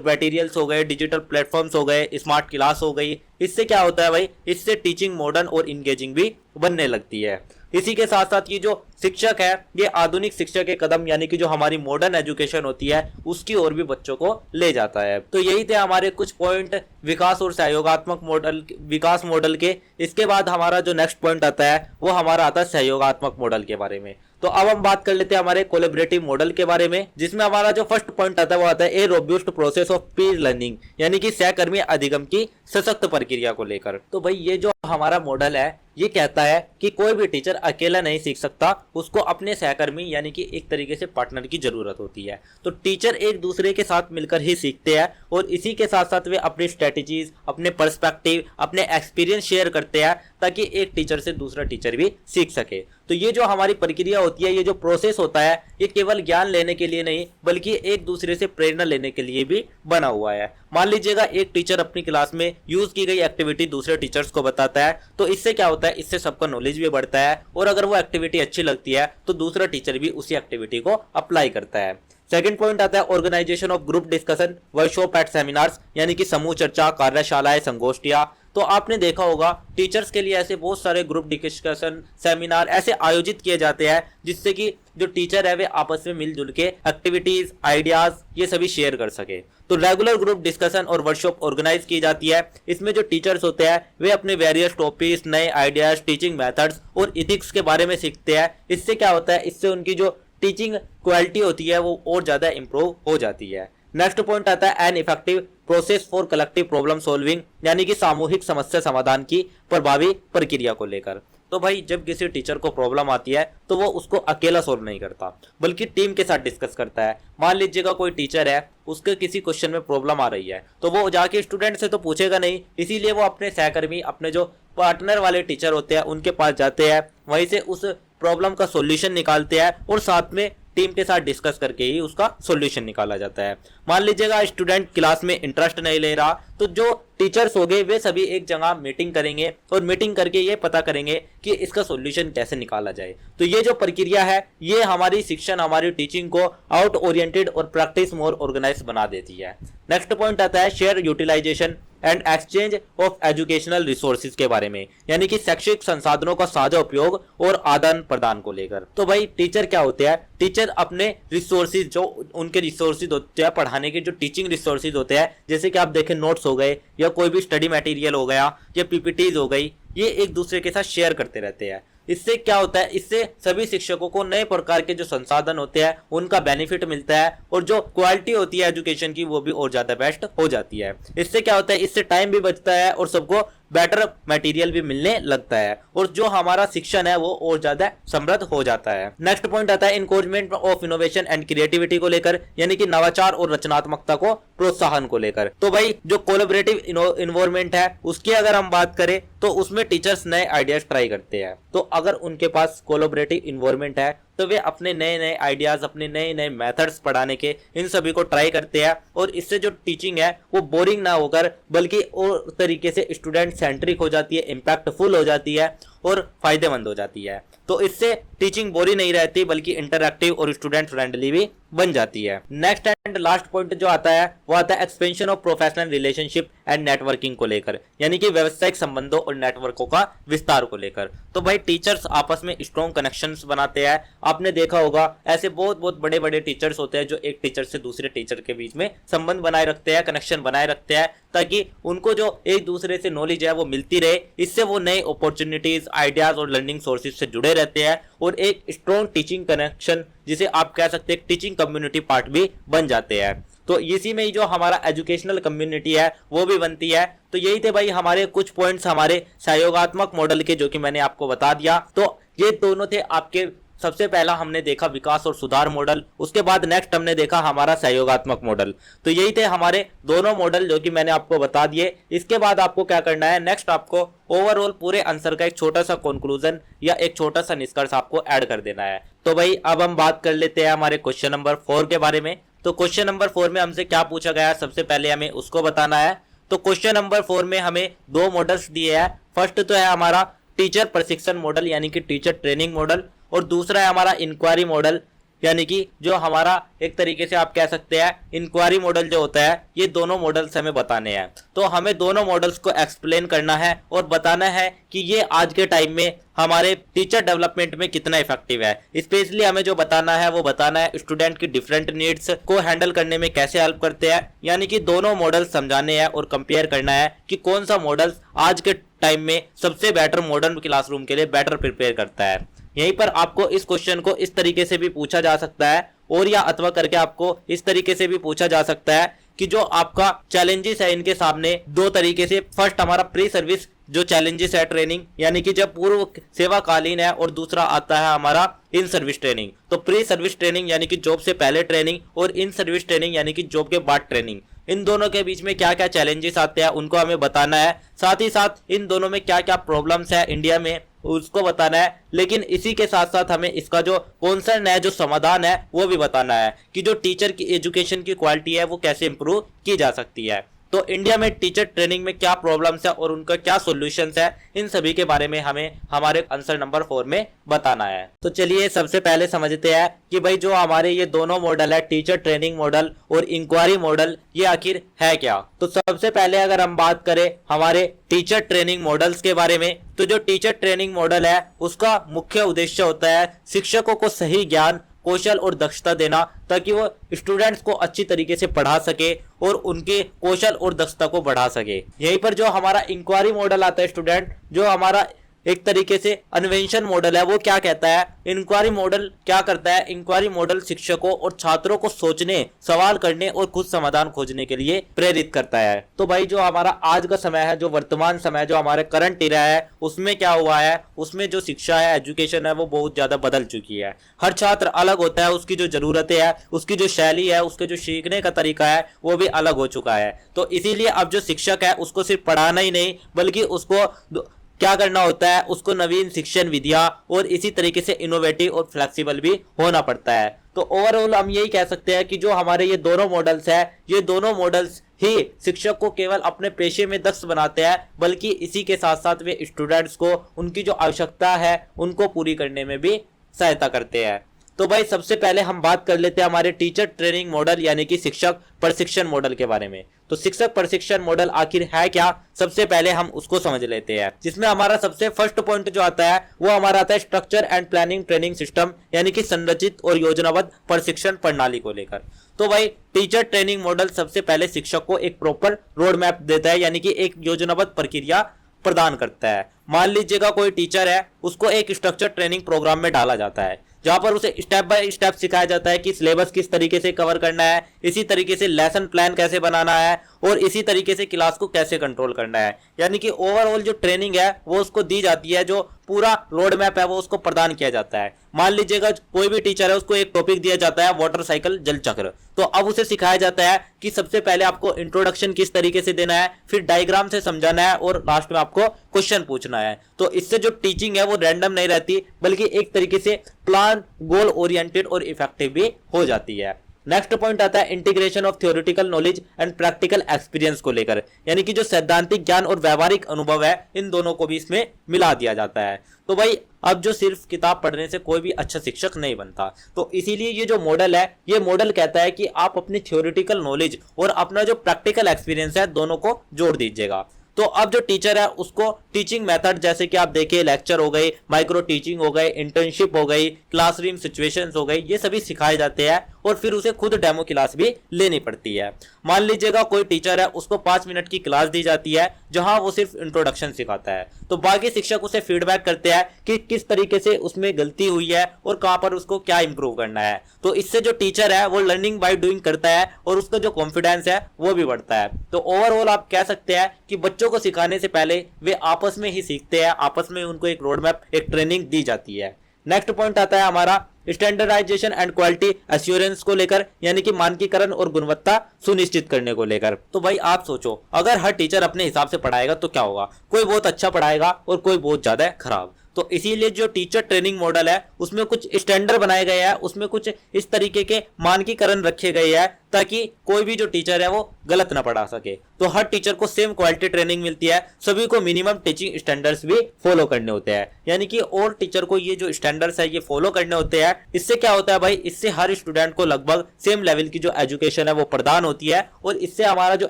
मटेरियल्स हो गए, डिजिटल प्लेटफॉर्म्स हो गए, स्मार्ट क्लास हो गई। इससे क्या होता है भाई, इससे टीचिंग मॉडर्न और इंगेजिंग भी बनने लगती है। इसी के साथ साथ ये जो शिक्षक है ये आधुनिक शिक्षा के कदम, यानी कि जो हमारी मॉडर्न एजुकेशन होती है उसकी ओर भी बच्चों को ले जाता है। तो यही थे हमारे कुछ पॉइंट विकास और सहयोगात्मक मॉडल, विकास मॉडल के। इसके बाद हमारा जो नेक्स्ट पॉइंट आता है वो हमारा आता है सहयोगात्मक मॉडल के बारे में। तो अब हम बात कर लेते हैं हमारे कोलैबोरेटिव मॉडल के बारे में, जिसमें हमारा जो फर्स्ट पॉइंट आता है वो आता है ए रोब्यूस्ट प्रोसेस ऑफ पीर लर्निंग, यानी कि सहकर्मी अधिगम की सशक्त प्रक्रिया को लेकर। तो भाई ये जो हमारा मॉडल है ये कहता है कि कोई भी टीचर अकेला नहीं सीख सकता, उसको अपने सहकर्मी यानी कि एक तरीके से पार्टनर की जरूरत होती है। तो टीचर एक दूसरे के साथ मिलकर ही सीखते हैं और इसी के साथ साथ वे अपनी स्ट्रेटेजीज, अपने पर्सपेक्टिव, अपने एक्सपीरियंस शेयर करते हैं, ताकि एक टीचर से दूसरा टीचर भी सीख सके। तो ये जो हमारी प्रक्रिया होती है, ये जो प्रोसेस होता है, ये केवल ज्ञान लेने के लिए नहीं बल्कि एक दूसरे से प्रेरणा लेने के लिए भी बना हुआ है। मान लीजिएगा एक टीचर अपनी क्लास में यूज की गई एक्टिविटी दूसरे टीचर्स को बताता है, तो इससे क्या होता है, इससे सबका नॉलेज भी बढ़ता है और अगर वो एक्टिविटी अच्छी लगती है तो दूसरा टीचर भी उसी एक्टिविटी को अप्लाई करता है। सेकंड पॉइंट आता है organisation of group discussion, workshop at seminars, यानी कि समूह चर्चा, कार्यशालाएं, संगोष्ठियां। तो आपने देखा होगा टीचर्स के लिए ऐसे बहुत सारे ग्रुप डिस्कशन, सेमिनार ऐसे आयोजित किए जाते हैं जिससे कि जो टीचर है वे आपस में मिलजुल के एक्टिविटीज, आइडियाज ये सभी शेयर कर सके। तो रेगुलर ग्रुप डिस्कशन और वर्कशॉप ऑर्गेनाइज की जाती है। इसमें जो टीचर्स होते हैं वे अपने वेरियस टॉपिक्स, नए आइडियाज, टीचिंग मेथड्स और इथिक्स के बारे में सीखते हैं। इससे क्या होता है, इससे उनकी जो टीचिंग क्वालिटी होती है वो और ज्यादा इंप्रूव हो जाती है। नेक्स्ट पॉइंट आता है an effective process for collective problem solving, यानी कि सामूहिक समस्या समाधान की प्रभावी प्रक्रिया को लेकर। तो भाई जब किसी टीचर को प्रॉब्लम आती है तो वो उसको अकेला सॉल्व नहीं करता बल्कि टीम के साथ डिस्कस करता है। मान लीजिएगा कोई टीचर है, उसके किसी क्वेश्चन में प्रॉब्लम आ रही है तो वो जाके स्टूडेंट से तो पूछेगा नहीं, इसीलिए वो अपने सहकर्मी, अपने जो पार्टनर वाले टीचर होते हैं उनके पास जाते हैं, वहीं से उस प्रॉब्लम का सॉल्यूशन निकालते हैं और साथ में टीम के साथ डिस्कस करके ही उसका सॉल्यूशन निकाला जाता है। मान लीजिएगा स्टूडेंट क्लास में इंटरेस्ट नहीं ले रहा तो जो टीचर्स हो गए वे सभी एक जगह मीटिंग करेंगे और मीटिंग करके ये पता करेंगे कि इसका सॉल्यूशन कैसे निकाला जाए। तो ये जो प्रक्रिया है ये हमारी शिक्षण, हमारी टीचिंग को आउट ओरिएंटेड और प्रैक्टिस मोर ऑर्गेनाइज बना देती है। नेक्स्ट पॉइंट आता है share utilisation and exchange of educational resources के बारे में, यानी कि शैक्षिक संसाधनों का साझा उपयोग और आदान प्रदान को लेकर। तो भाई टीचर क्या होते हैं, टीचर अपने रिसोर्सेज, जो उनके रिसोर्सेज होते हैं पढ़ाने के, जो टीचिंग रिसोर्सेज होते हैं, जैसे कि आप देखें नोट्स हो गए या कोई भी स्टडी मटेरियल हो गया या पीपीटीज हो गई, ये एक दूसरे के साथ शेयर करते रहते हैं। इससे क्या होता है, इससे सभी शिक्षकों को नए प्रकार के जो संसाधन होते हैं उनका बेनिफिट मिलता है और जो क्वालिटी होती है एजुकेशन की वो भी और ज्यादा बेस्ट हो जाती है। इससे क्या होता है, इससे टाइम भी बचता है और सबको बेटर मटेरियल भी मिलने लगता है और जो हमारा शिक्षण है वो और ज्यादा समृद्ध हो जाता है। नेक्स्ट पॉइंट आता है encouragement of innovation and creativity को लेकर, यानी कि नवाचार और रचनात्मकता को प्रोत्साहन को लेकर। तो भाई जो कोलैबोरेटिव इन्वायरमेंट है उसकी अगर हम बात करें तो उसमें टीचर्स नए आइडियाज ट्राई करते हैं। तो अगर उनके पास कोलैबोरेटिव इन्वायरमेंट है तो वे अपने नए नए आइडियाज, अपने नए नए मेथड्स पढ़ाने के, इन सभी को ट्राई करते हैं और इससे जो टीचिंग है वो बोरिंग ना होकर बल्कि और तरीके से स्टूडेंट सेंट्रिक हो जाती है, इम्पैक्टफुल हो जाती है और फायदेमंद हो जाती है। तो इससे टीचिंग बोरिंग नहीं रहती बल्कि इंटरैक्टिव और स्टूडेंट फ्रेंडली भी बन जाती है। नेक्स्ट एंड लास्ट पॉइंट जो आता है वो आता है expansion of professional relationship and networking को लेकर, यानी कि व्यावसायिक संबंधों और नेटवर्कों का विस्तार को लेकर। तो भाई टीचर्स आपस में स्ट्रॉन्ग कनेक्शंस बनाते हैं। आपने देखा होगा ऐसे बहुत बहुत बड़े बड़े टीचर्स होते हैं जो एक टीचर से दूसरे टीचर के बीच में संबंध बनाए रखते हैं, कनेक्शन बनाए रखते हैं, ताकि उनको जो एक दूसरे से नॉलेज है वो मिलती रहे। इससे वो नए अपॉर्चुनिटीज, आइडियाज और लर्निंग सोर्सेज से जुड़े रहते हैं और एक स्ट्रॉन्ग टीचिंग कनेक्शन, जिसे आप कह सकते हैं टीचिंग कम्युनिटी पार्ट भी बन जाते हैं। तो इसी में ही जो हमारा एजुकेशनल कम्युनिटी है वो भी बनती है। तो यही थे भाई हमारे कुछ पॉइंट्स हमारे सहयोगात्मक मॉडल के, जो कि मैंने आपको बता दिया। तो ये दोनों थे आपके, सबसे पहला हमने देखा विकास और सुधार मॉडल, उसके बाद नेक्स्ट हमने देखा हमारा सहयोगात्मक मॉडल। तो यही थे हमारे दोनों मॉडल जो कि मैंने आपको बता दिए। इसके बाद आपको क्या करना है, नेक्स्ट आपको ओवरऑल पूरे आंसर का एक छोटा सा कंक्लूजन या एक छोटा सा निष्कर्ष आपको ऐड कर देना है। तो भाई अब हम बात कर लेते हैं हमारे क्वेश्चन नंबर 4 के बारे में। तो क्वेश्चन नंबर 4 में हमसे क्या पूछा गया, सबसे पहले हमें उसको बताना है। तो क्वेश्चन नंबर 4 में हमें 2 मॉडल्स दिए हैं। फर्स्ट तो है हमारा टीचर प्रशिक्षण मॉडल, यानी कि टीचर ट्रेनिंग मॉडल, और दूसरा है हमारा इंक्वायरी मॉडल, यानी कि जो हमारा एक तरीके से आप कह सकते हैं इंक्वायरी मॉडल जो होता है। ये दोनों मॉडल्स हमें बताने हैं। तो हमें दोनों मॉडल्स को एक्सप्लेन करना है और बताना है कि ये आज के टाइम में हमारे टीचर डेवलपमेंट में कितना इफेक्टिव है। स्पेशली हमें जो बताना है वो बताना है स्टूडेंट की डिफरेंट नीड्स को हैंडल करने में कैसे हेल्प करते हैं। यानी कि दोनों मॉडल्स समझाने हैं और कंपेयर करना है कि कौन सा मॉडल आज के टाइम में सबसे बेटर मॉडर्न क्लासरूम के लिए बेटर प्रिपेयर करता है। यहीं पर आपको इस क्वेश्चन को इस तरीके से भी पूछा जा सकता है और या अथवा करके आपको इस तरीके से भी पूछा जा सकता है कि जो आपका चैलेंजेस है इनके सामने दो तरीके से, फर्स्ट हमारा प्री सर्विस जो चैलेंजेस है ट्रेनिंग, यानी कि जब पूर्व सेवाकालीन है, और दूसरा आता है हमारा इन सर्विस ट्रेनिंग। तो प्री सर्विस ट्रेनिंग यानी कि जॉब से पहले ट्रेनिंग, और इन सर्विस ट्रेनिंग यानी कि जॉब के बाद ट्रेनिंग, इन दोनों के बीच में क्या क्या चैलेंजेस आते हैं उनको हमें बताना है। साथ ही साथ इन दोनों में क्या क्या प्रॉब्लम्स है इंडिया में उसको बताना है। लेकिन इसी के साथ साथ हमें इसका जो कॉन्सर्न है, जो समाधान है, वो भी बताना है कि जो टीचर की एजुकेशन की क्वालिटी है वो कैसे इंप्रूव की जा सकती है। तो इंडिया में टीचर ट्रेनिंग में क्या प्रॉब्लम्स है और उनका क्या सॉल्यूशंस है, इन सभी के बारे में हमें हमारे आंसर नंबर 4 में बताना है। तो चलिए सबसे पहले समझते हैं कि भाई जो हमारे ये दोनों मॉडल है, टीचर ट्रेनिंग मॉडल और इंक्वायरी मॉडल, ये आखिर है क्या। तो सबसे पहले अगर हम बात करें हमारे टीचर ट्रेनिंग मॉडल्स के बारे में, तो जो टीचर ट्रेनिंग मॉडल है उसका मुख्य उद्देश्य होता है शिक्षकों को सही ज्ञान, कौशल और दक्षता देना, ताकि वो स्टूडेंट्स को अच्छी तरीके से पढ़ा सके और उनके कौशल और दक्षता को बढ़ा सके। यहीं पर जो हमारा इंक्वायरी मॉडल आता है स्टूडेंट, जो हमारा एक तरीके से अन्वेंशन मॉडल है, वो क्या कहता है, इंक्वायरी मॉडल क्या करता है, इंक्वायरी मॉडल शिक्षकों और छात्रों को सोचने, सवाल करने और खुद समाधान खोजने के लिए प्रेरित करता है। तो भाई जो हमारा आज का समय है, जो वर्तमान समय, जो हमारे करंट इरा है, उसमें क्या हुआ है, उसमें जो शिक्षा है, एजुकेशन है, वो बहुत ज्यादा बदल चुकी है। हर छात्र अलग होता है, उसकी जो जरूरतें है, उसकी जो शैली है, उसके जो सीखने का तरीका है, वो भी अलग हो चुका है। तो इसीलिए अब जो शिक्षक है उसको सिर्फ पढ़ाना ही नहीं, बल्कि उसको क्या करना होता है, उसको नवीन शिक्षण विधियां और इसी तरीके से इनोवेटिव और फ्लेक्सिबल भी होना पड़ता है। तो ओवरऑल हम यही कह सकते हैं कि जो हमारे ये दोनों मॉडल्स है, ये दोनों मॉडल्स ही शिक्षक को केवल अपने पेशे में दक्ष बनाते हैं, बल्कि इसी के साथ साथ वे स्टूडेंट्स को उनकी जो आवश्यकता है उनको पूरी करने में भी सहायता करते हैं। तो भाई सबसे पहले हम बात कर लेते हैं हमारे टीचर ट्रेनिंग मॉडल यानी कि शिक्षक प्रशिक्षण मॉडल के बारे में। तो शिक्षक प्रशिक्षण मॉडल आखिर है क्या, सबसे पहले हम उसको समझ लेते हैं। जिसमें हमारा सबसे फर्स्ट पॉइंट जो आता है वो हमारा आता है structure and planning training system, यानी कि संरचित और योजनाबद्ध प्रशिक्षण प्रणाली को लेकर। तो भाई टीचर ट्रेनिंग मॉडल सबसे पहले शिक्षक को एक प्रॉपर रोड मैप देता है, यानी कि एक योजनाबद्ध प्रक्रिया प्रदान करता है। मान लीजिएगा कोई टीचर है, उसको एक स्ट्रक्चर ट्रेनिंग प्रोग्राम में डाला जाता है, जहां पर उसे स्टेप बाय स्टेप सिखाया जाता है कि सिलेबस किस तरीके से कवर करना है, इसी तरीके से लेसन प्लान कैसे बनाना है और इसी तरीके से क्लास को कैसे कंट्रोल करना है। यानी कि ओवरऑल जो ट्रेनिंग है वो उसको दी जाती है, जो पूरा रोड मैप है वो उसको प्रदान किया जाता है। मान लीजिएगा कोई भी टीचर है, उसको एक टॉपिक दिया जाता है वाटर साइकिल जल चक्र, तो अब उसे सिखाया जाता है कि सबसे पहले आपको इंट्रोडक्शन किस तरीके से देना है, फिर डायग्राम से समझाना है और लास्ट में आपको क्वेश्चन पूछना है। तो इससे जो टीचिंग है वो रैंडम नहीं रहती, बल्कि एक तरीके से प्लान, गोल ओरिएंटेड और इफेक्टिव भी हो जाती है। नेक्स्ट पॉइंट आता है integration of theoretical knowledge and practical experience को लेकर, यानी कि जो सैद्धांतिक ज्ञान और व्यवहारिक अनुभव है, इन दोनों को भी इसमें मिला दिया जाता है। तो भाई अब जो सिर्फ किताब पढ़ने से कोई भी अच्छा शिक्षक नहीं बनता, तो इसीलिए ये जो मॉडल है, ये मॉडल कहता है कि आप अपनी थ्योरेटिकल नॉलेज और अपना जो प्रैक्टिकल एक्सपीरियंस है, दोनों को जोड़ दीजिएगा। तो अब जो टीचर है उसको टीचिंग मेथड, जैसे कि आप देखिए लेक्चर हो गई, माइक्रो टीचिंग हो गई, इंटर्नशिप हो गई, क्लासरूम सिचुएशंस हो गई, ये सभी सिखाए जाते हैं और फिर उसे खुद डेमो क्लास भी लेनी पड़ती है। मान लीजिएगा कोई टीचर है, उसको 5 मिनट की क्लास दी जाती है जहां वो सिर्फ इंट्रोडक्शन सिखाता है, तो बाकी शिक्षक उसे फीडबैक करते हैं कि किस तरीके से उसमें गलती हुई है और कहां पर उसको क्या इंप्रूव करना है। तो इससे जो टीचर है वो लर्निंग बाय डूइंग करता है और उसका जो कॉन्फिडेंस है वो भी बढ़ता है। तो ओवरऑल आप कह सकते हैं कि बच्चों को सिखाने से पहले वे आपस में ही सीखते हैं, आपस में उनको एक रोड मैप, एक ट्रेनिंग दी जाती है। नेक्स्ट पॉइंट आता है हमारा स्टैंडर्डाइजेशन एंड क्वालिटी एश्योरेंस को लेकर, यानी कि मानकीकरण और गुणवत्ता सुनिश्चित करने को लेकर। तो भाई आप सोचो, अगर हर टीचर अपने हिसाब से पढ़ाएगा तो क्या होगा, कोई बहुत अच्छा पढ़ाएगा और कोई बहुत ज्यादा खराब। तो इसीलिए जो टीचर ट्रेनिंग मॉडल है उसमें कुछ स्टैंडर्ड बनाए गए हैं, उसमें कुछ इस तरीके के मानकीकरण रखे गए हैं ताकि कोई भी जो टीचर है वो गलत ना पढ़ा सके। तो हर टीचर को सेम क्वालिटी ट्रेनिंग मिलती है, सभी को मिनिमम टीचिंग स्टैंडर्ड्स भी फॉलो करने होते हैं, यानी कि और टीचर को ये जो स्टैंडर्ड्स है ये फॉलो करने होते हैं। इससे क्या होता है भाई, इससे हर स्टूडेंट को लगभग सेम लेवल की जो एजुकेशन है वो प्रदान होती है और इससे हमारा जो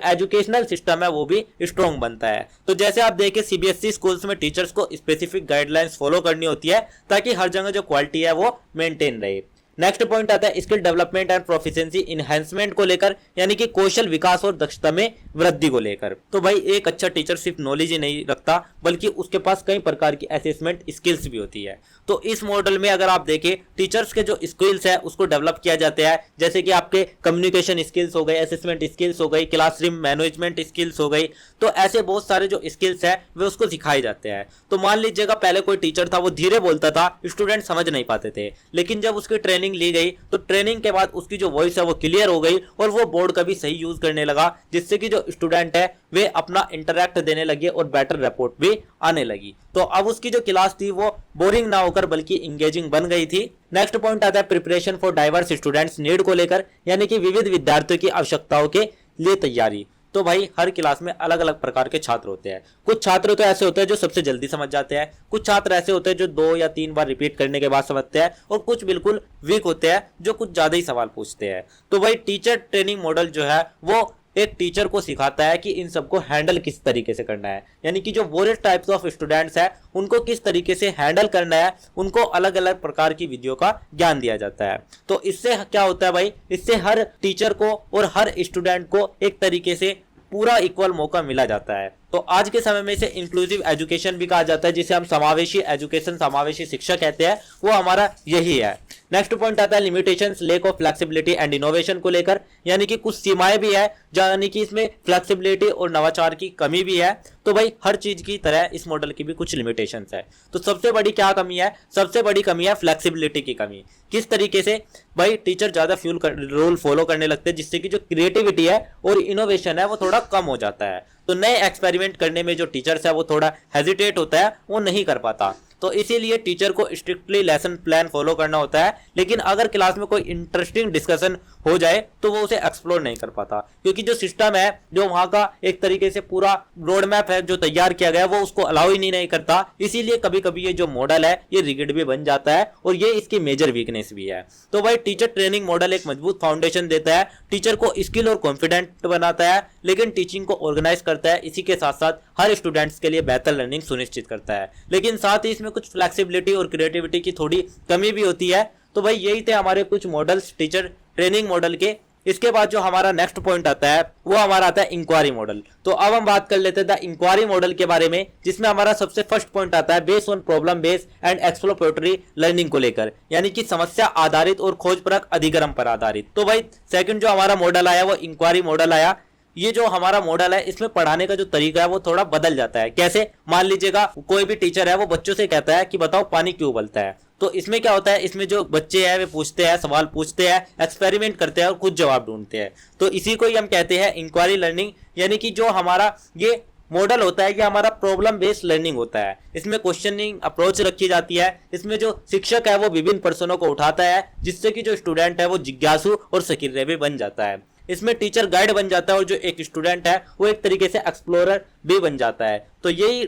एजुकेशनल सिस्टम है वो भी स्ट्रॉन्ग बनता है। तो जैसे आप देखिए सीबीएसई स्कूल्स में टीचर्स को स्पेसिफिक गाइडलाइंस फॉलो करनी होती है ताकि हर जगह जो क्वालिटी है वो मेंटेन रहे। नेक्स्ट पॉइंट आता है skill development and proficiency enhancement को लेकर, यानी कि कौशल विकास और दक्षता में वृद्धि को लेकर। तो भाई एक अच्छा टीचर सिर्फ नॉलेज ही नहीं रखता बल्कि उसके पास कई प्रकार की असेसमेंट स्किल्स भी होती है। तो इस मॉडल में अगर आप देखें टीचर्स के जो स्किल्स है उसको डेवलप किया जाता है, जैसे कि आपके कम्युनिकेशन स्किल्स हो गए, असेसमेंट स्किल्स हो गई, क्लासरूम मैनेजमेंट स्किल्स हो गई। तो ऐसे बहुत सारे जो स्किल्स है वे उसको सिखाए जाते हैं। तो मान लीजिएगा पहले कोई टीचर था वो धीरे बोलता था, स्टूडेंट समझ नहीं पाते थे, लेकिन जब उसकी ट्रेनिंग ली गई तो ट्रेनिंग के बाद उसकी जो वॉइस है वो क्लियर हो गई और वो बोर्ड का भी सही यूज करने लगा, जिससे कि जो स्टूडेंट है वे अपना इंटरैक्ट देने लगे और बेटर रिपोर्ट भी आने लगी। तो अब उसकी जो क्लास थी वो बोरिंग ना होकर बल्कि इंगेजिंग बन गई थी। नेक्स्ट पॉइंट आता है preparation for diverse students need को लेकर, यानी कि विविध विद्यार्थियों की आवश्यकताओं के लिए तैयारी। तो भाई हर क्लास में अलग अलग प्रकार के छात्र होते हैं। कुछ छात्र तो ऐसे होते हैं जो सबसे जल्दी समझ जाते हैं, कुछ छात्र ऐसे होते हैं जो 2 या 3 बार रिपीट करने के बाद समझते हैं, और कुछ बिल्कुल वीक होते हैं जो कुछ ज्यादा ही सवाल पूछते हैं। तो भाई टीचर ट्रेनिंग मॉडल जो है वो एक टीचर को सिखाता है कि इन सबको हैंडल किस तरीके से करना है, यानी कि जो वोरियस टाइप्स ऑफ स्टूडेंट्स है उनको किस तरीके से हैंडल करना है, उनको अलग अलग प्रकार की विधियों का ज्ञान दिया जाता है। तो इससे क्या होता है भाई, इससे हर टीचर को और हर स्टूडेंट को एक तरीके से पूरा इक्वल मौका मिला जाता है। तो आज के समय में इसे इंक्लूसिव एजुकेशन भी कहा जाता है, जिसे हम समावेशी एजुकेशन, समावेशी शिक्षा कहते हैं, वो हमारा यही है। नेक्स्ट पॉइंट आता है limitations, lake of flexibility and innovation को लेकर, यानी कि कुछ सीमाएं भी है, यानी कि इसमें फ्लेक्सिबिलिटी और नवाचार की कमी भी है। तो भाई हर चीज की तरह इस मॉडल की भी कुछ लिमिटेशंस है। तो सबसे बड़ी क्या कमी है, सबसे बड़ी कमी है फ्लेक्सिबिलिटी की कमी। किस तरीके से भाई टीचर ज्यादा रूल फॉलो करने लगते हैं, जिससे कि जो क्रिएटिविटी है और इनोवेशन है वो थोड़ा कम हो जाता है। तो नए एक्सपेरिमेंट करने में जो टीचर्स है वो थोड़ा हेजिटेट होता है, वो नहीं कर पाता। तो इसीलिए टीचर को स्ट्रिक्टली लेसन प्लान फॉलो करना होता है, लेकिन अगर क्लास में कोई इंटरेस्टिंग डिस्कशन हो जाए तो वो उसे एक्सप्लोर नहीं कर पाता, क्योंकि जो सिस्टम है, जो वहां का एक तरीके से पूरा रोड मैप है जो तैयार किया गया है, वो उसको अलाउ ही नहीं करता। इसीलिए कभी कभी ये जो मॉडल है ये रिगिड भी बन जाता है, और ये इसकी मेजर वीकनेस भी है। तो भाई टीचर ट्रेनिंग मॉडल एक मजबूत फाउंडेशन देता है, टीचर को स्किल और कॉन्फिडेंट बनाता है, लेकिन टीचिंग को ऑर्गेनाइज करता है। इसी के साथ साथ हर स्टूडेंट्स के लिए बेहतर लर्निंग सुनिश्चित करता है, लेकिन साथ ही इसमें कुछ फ्लेक्सिबिलिटी और क्रिएटिविटी की थोड़ी कमी भी होती है। तो भाई यही थे हमारे कुछ मॉडल्स टीचर ट्रेनिंग मॉडल के। इसके बाद जो हमारा नेक्स्ट पॉइंट आता है वो हमारा आता है इंक्वायरी मॉडल। तो अब हम बात कर लेते हैं द इंक्वायरी मॉडल के बारे में, जिसमें हमारा सबसे फर्स्ट पॉइंट आता है based on problem based and exploratory learning को लेकर, यानी कि समस्या आधारित और खोजपरक अधिगम पर आधारित। तो भाई सेकंड जो हमारा मॉडल आया वो इंक्वायरी मॉडल आया। ये जो हमारा मॉडल है इसमें पढ़ाने का जो तरीका है वो थोड़ा बदल जाता है। कैसे, मान लीजिएगा कोई भी टीचर है वो बच्चों से कहता है कि बताओ पानी क्यों उबलता है। तो इसमें क्या होता है, इसमें जो बच्चे हैं वे पूछते हैं, सवाल पूछते हैं, एक्सपेरिमेंट करते हैं और खुद जवाब ढूंढते हैं। तो इसी को ही हम कहते हैं इंक्वायरी लर्निंग, यानी कि जो हमारा ये मॉडल होता है कि हमारा प्रॉब्लम बेस्ड लर्निंग होता है। इसमें क्वेश्चनिंग अप्रोच रखी जाती है। इसमें जो शिक्षक है वो विभिन्न प्रश्नों को उठाता है, जिससे कि जो स्टूडेंट है वो जिज्ञासु और सक्रिय भी बन जाता है। इसमें टीचर गाइड बन जाता है और जो एक स्टूडेंट है वो एक तरीके से एक्सप्लोरर भी बन जाता है। तो यही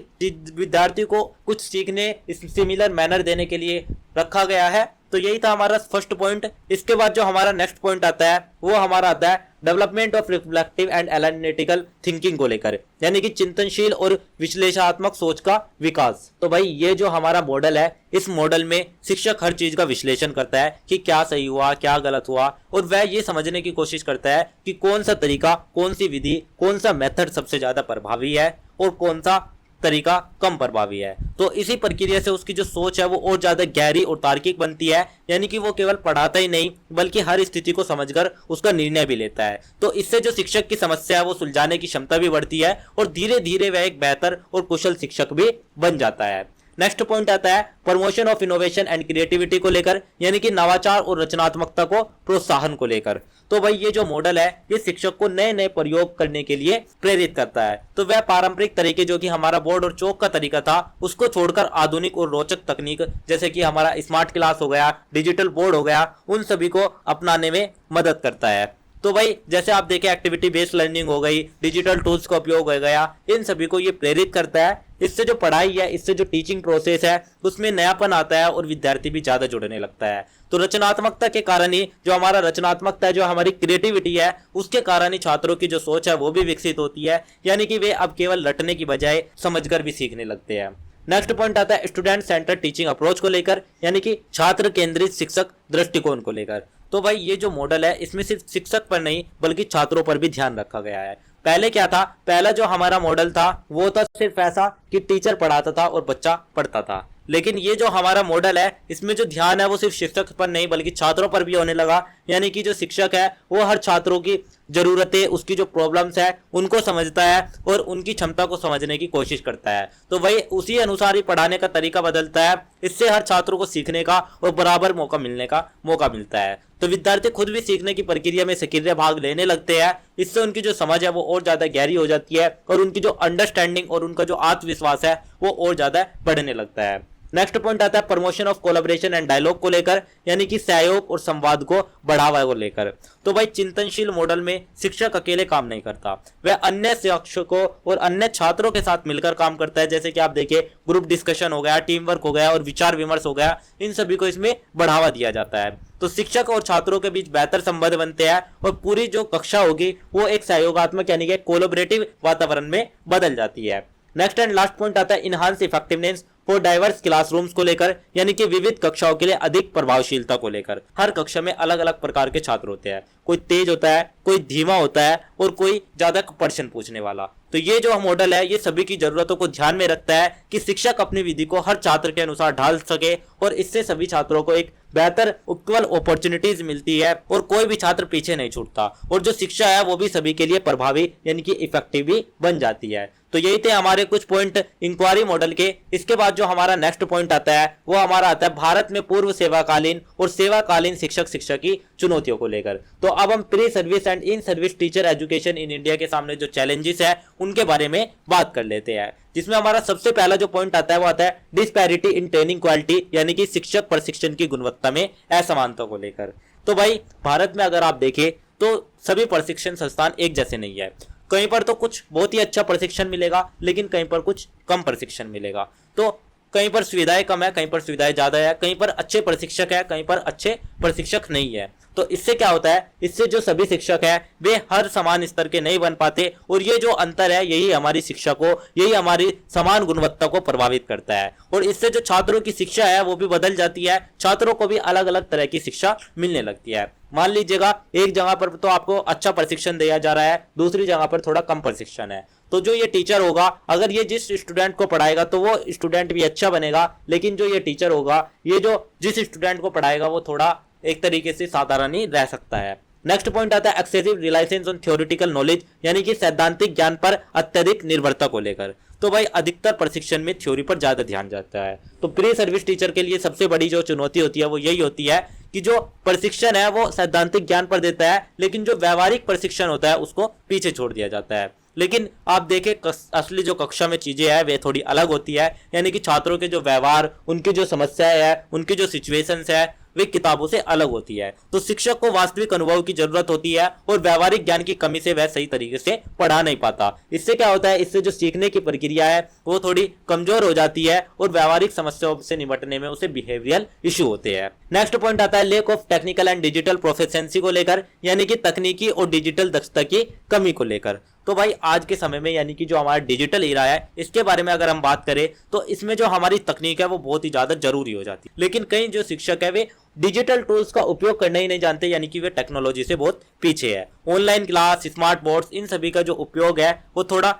विद्यार्थी को कुछ सीखने, सिमिलर मैनर देने के लिए रखा गया है। तो यही था हमारा फर्स्ट पॉइंट। इसके बाद जो हमारा नेक्स्ट पॉइंट आता है वो हमारा आता है development of reflective and analytical thinking को लेकर, यानी कि चिंतनशील और विश्लेषणात्मक सोच का विकास। तो भाई ये जो हमारा मॉडल है, इस मॉडल में शिक्षक हर चीज का विश्लेषण करता है कि क्या सही हुआ, क्या गलत हुआ, और वह ये समझने की कोशिश करता है कि कौन सा तरीका, कौन सी विधि, कौन सा मेथड सबसे ज्यादा प्रभावी है और कौन सा तरीका कम प्रभावी है। तो इसी प्रक्रिया से उसकी जो सोच है वो और ज्यादा गहरी और तार्किक बनती है, यानी कि वो केवल पढ़ाता ही नहीं बल्कि हर स्थिति को समझकर उसका निर्णय भी लेता है। तो इससे जो शिक्षक की समस्या है वो सुलझाने की क्षमता भी बढ़ती है और धीरे धीरे वह एक बेहतर और कुशल शिक्षक भी बन जाता है। नेक्स्ट पॉइंट आता है promotion of innovation and creativity को लेकर, यानी कि नवाचार और रचनात्मकता को प्रोत्साहन को लेकर। तो भाई ये जो मॉडल है ये शिक्षक को नए नए प्रयोग करने के लिए प्रेरित करता है। तो वह पारंपरिक तरीके जो कि हमारा बोर्ड और चौक का तरीका था उसको छोड़कर आधुनिक और रोचक तकनीक, जैसे कि हमारा स्मार्ट क्लास हो गया, डिजिटल बोर्ड हो गया, उन सभी को अपनाने में मदद करता है। तो भाई जैसे आप देखें एक्टिविटी बेस्ड लर्निंग हो गई, डिजिटल टूल्स का उपयोग हो गया, इन सभी को ये प्रेरित करता है। इससे जो पढ़ाई है, इससे जो टीचिंग प्रोसेस है उसमें नयापन आता है और विद्यार्थी भी ज्यादा जुड़ने लगता है। तो रचनात्मकता के कारण ही जो हमारा रचनात्मकता है, जो हमारी क्रिएटिविटी है, उसके कारण ही छात्रों की जो सोच है वो भी विकसित होती है, यानी कि वे अब केवल रटने की बजाय समझकर भी सीखने लगते हैं। नेक्स्ट पॉइंट आता है स्टूडेंट सेंटर टीचिंग अप्रोच को लेकर, यानी कि छात्र केंद्रित शिक्षक दृष्टिकोण को लेकर। तो भाई ये जो मॉडल है इसमें सिर्फ शिक्षक पर नहीं बल्कि छात्रों पर भी ध्यान रखा गया है। पहले क्या था, पहला जो हमारा मॉडल था वो था सिर्फ ऐसा कि टीचर पढ़ाता था और बच्चा पढ़ता था, लेकिन ये जो हमारा मॉडल है इसमें जो ध्यान है वो सिर्फ शिक्षक पर नहीं बल्कि छात्रों पर भी होने लगा। यानी कि जो शिक्षक है वो हर छात्रों की जरूरतें, उसकी जो प्रॉब्लम्स है उनको समझता है और उनकी क्षमता को समझने की कोशिश करता है। तो वही उसी अनुसार ही पढ़ाने का तरीका बदलता है। इससे हर छात्रों को सीखने का और बराबर मौका मिलता है। तो विद्यार्थी खुद भी सीखने की प्रक्रिया में सक्रिय भाग लेने लगते हैं। इससे उनकी जो समझ है वो और ज्यादा गहरी हो जाती है और उनकी जो अंडरस्टैंडिंग और उनका जो आत्मविश्वास है वो और ज्यादा बढ़ने लगता है। नेक्स्ट पॉइंट आता है promotion of collaboration and dialogue को लेकर, यानी कि सहयोग और संवाद को बढ़ावा को लेकर। तो भाई चिंतनशील मॉडल में शिक्षक अकेले काम नहीं करता, वह अन्य शिक्षकों और अन्य छात्रों के साथ मिलकर काम करता है। जैसे कि आप देखिए ग्रुप डिस्कशन हो गया, टीम वर्क हो गया और विचार विमर्श हो गया, इन सभी को इसमें बढ़ावा दिया जाता है। तो शिक्षक और छात्रों के बीच बेहतर संबंध बनते हैं और पूरी जो कक्षा होगी वो एक सहयोगात्मक यानी कि कोलैबोरेटिव वातावरण में बदल जाती है। नेक्स्ट एंड लास्ट पॉइंट आता है enhance effectiveness for diverse classrooms को लेकर, यानी कि विविध कक्षाओं के लिए अधिक प्रभावशीलता को लेकर। हर कक्षा में अलग अलग प्रकार के छात्र होते हैं, कोई तेज होता है, कोई धीमा होता है और कोई ज्यादा प्रश्न पूछने वाला। तो ये जो मॉडल है ये सभी की जरूरतों को ध्यान में रखता है कि शिक्षक अपनी विधि को हर छात्र के अनुसार ढाल सके और इससे सभी छात्रों को एक बेहतर इक्वल अपॉर्चुनिटीज मिलती है और कोई भी छात्र पीछे नहीं छूटता और जो शिक्षा है वो भी सभी के लिए प्रभावी यानी कि इफेक्टिव भी बन जाती है। तो यही थे हमारे कुछ पॉइंट इंक्वायरी मॉडल के। इसके बाद जो हमारा नेक्स्ट पॉइंट आता है वो हमारा आता है भारत में पूर्व सेवाकालीन और सेवाकालीन शिक्षक की चुनौतियों को लेकर। तो अब हम pre service and in service teacher education in India के सामने जो चैलेंजेस है उनके बारे में बात कर लेते हैं, जिसमें हमारा सबसे पहला जो पॉइंट आता है वो आता है डिस्पैरिटी इन ट्रेनिंग क्वालिटी, यानी कि शिक्षक प्रशिक्षण की गुणवत्ता में असमानता को लेकर। तो भाई भारत में अगर आप देखें तो सभी प्रशिक्षण संस्थान एक जैसे नहीं है। कहीं पर तो कुछ बहुत ही अच्छा प्रशिक्षण मिलेगा लेकिन कहीं पर कुछ कम प्रशिक्षण मिलेगा। तो कहीं पर सुविधाएं कम है, कहीं पर सुविधाएं ज्यादा है, कहीं पर अच्छे प्रशिक्षक है, कहीं पर अच्छे प्रशिक्षक नहीं है। तो इससे क्या होता है, इससे जो सभी शिक्षक है वे हर समान स्तर के नहीं बन पाते और ये जो अंतर है यही हमारी शिक्षा को, यही हमारी समान गुणवत्ता को प्रभावित करता है। और इससे जो छात्रों की शिक्षा है वो भी बदल जाती है, छात्रों को भी अलग अलग तरह की शिक्षा मिलने लगती है। मान लीजिएगा एक जगह पर तो आपको अच्छा प्रशिक्षण दिया जा रहा है, दूसरी जगह पर थोड़ा कम प्रशिक्षण है। तो जो ये टीचर होगा अगर ये जिस स्टूडेंट को पढ़ाएगा तो वो स्टूडेंट भी अच्छा बनेगा, लेकिन जो ये टीचर होगा ये जो जिस स्टूडेंट को पढ़ाएगा वो थोड़ा एक तरीके से साधारण ही रह सकता है। नेक्स्ट पॉइंट आता है excessive reliance on theoretical knowledge, यानी कि सैद्धांतिक ज्ञान पर अत्यधिक निर्भरता को लेकर। तो भाई अधिकतर प्रशिक्षण में थ्योरी पर ज्यादा ध्यान जाता है। तो प्री सर्विस टीचर के लिए सबसे बड़ी जो चुनौती होती है वो यही होती है कि जो प्रशिक्षण है वो सैद्धांतिक ज्ञान पर देता है लेकिन जो व्यवहारिक प्रशिक्षण होता है उसको पीछे छोड़ दिया जाता है। लेकिन आप देखें असली जो कक्षा में चीजें है वे थोड़ी अलग होती है, यानी कि छात्रों के जो व्यवहार, उनकी जो समस्याएं है, उनकी जो सिचुएशंस है वे किताबों से अलग होती है। तो शिक्षक को वास्तविक अनुभव की जरूरत होती है और व्यवहारिक ज्ञान की कमी से वह सही तरीके से पढ़ा नहीं पाता। इससे क्या होता है, इससे जो सीखने की प्रक्रिया है वो थोड़ी कमजोर हो जाती है और व्यवहारिक समस्याओं से निपटने में उसे बिहेवियरल इशू होते हैं। नेक्स्ट पॉइंट आता है lake of technical and digital proficiency को लेकर, यानी कि तकनीकी और डिजिटल दक्षता की कमी को लेकर। तो भाई आज के समय में यानी कि जो हमारा डिजिटल एरा है इसके बारे में अगर हम बात करें तो इसमें जो हमारी तकनीक है वो बहुत ही ज्यादा जरूरी हो जाती है। लेकिन कई जो शिक्षक है वे डिजिटल टूल्स का उपयोग करना ही नहीं जानते, यानी कि वे टेक्नोलॉजी से बहुत पीछे है। ऑनलाइन क्लास, स्मार्ट बोर्ड्स, इन सभी का जो उपयोग है वो थोड़ा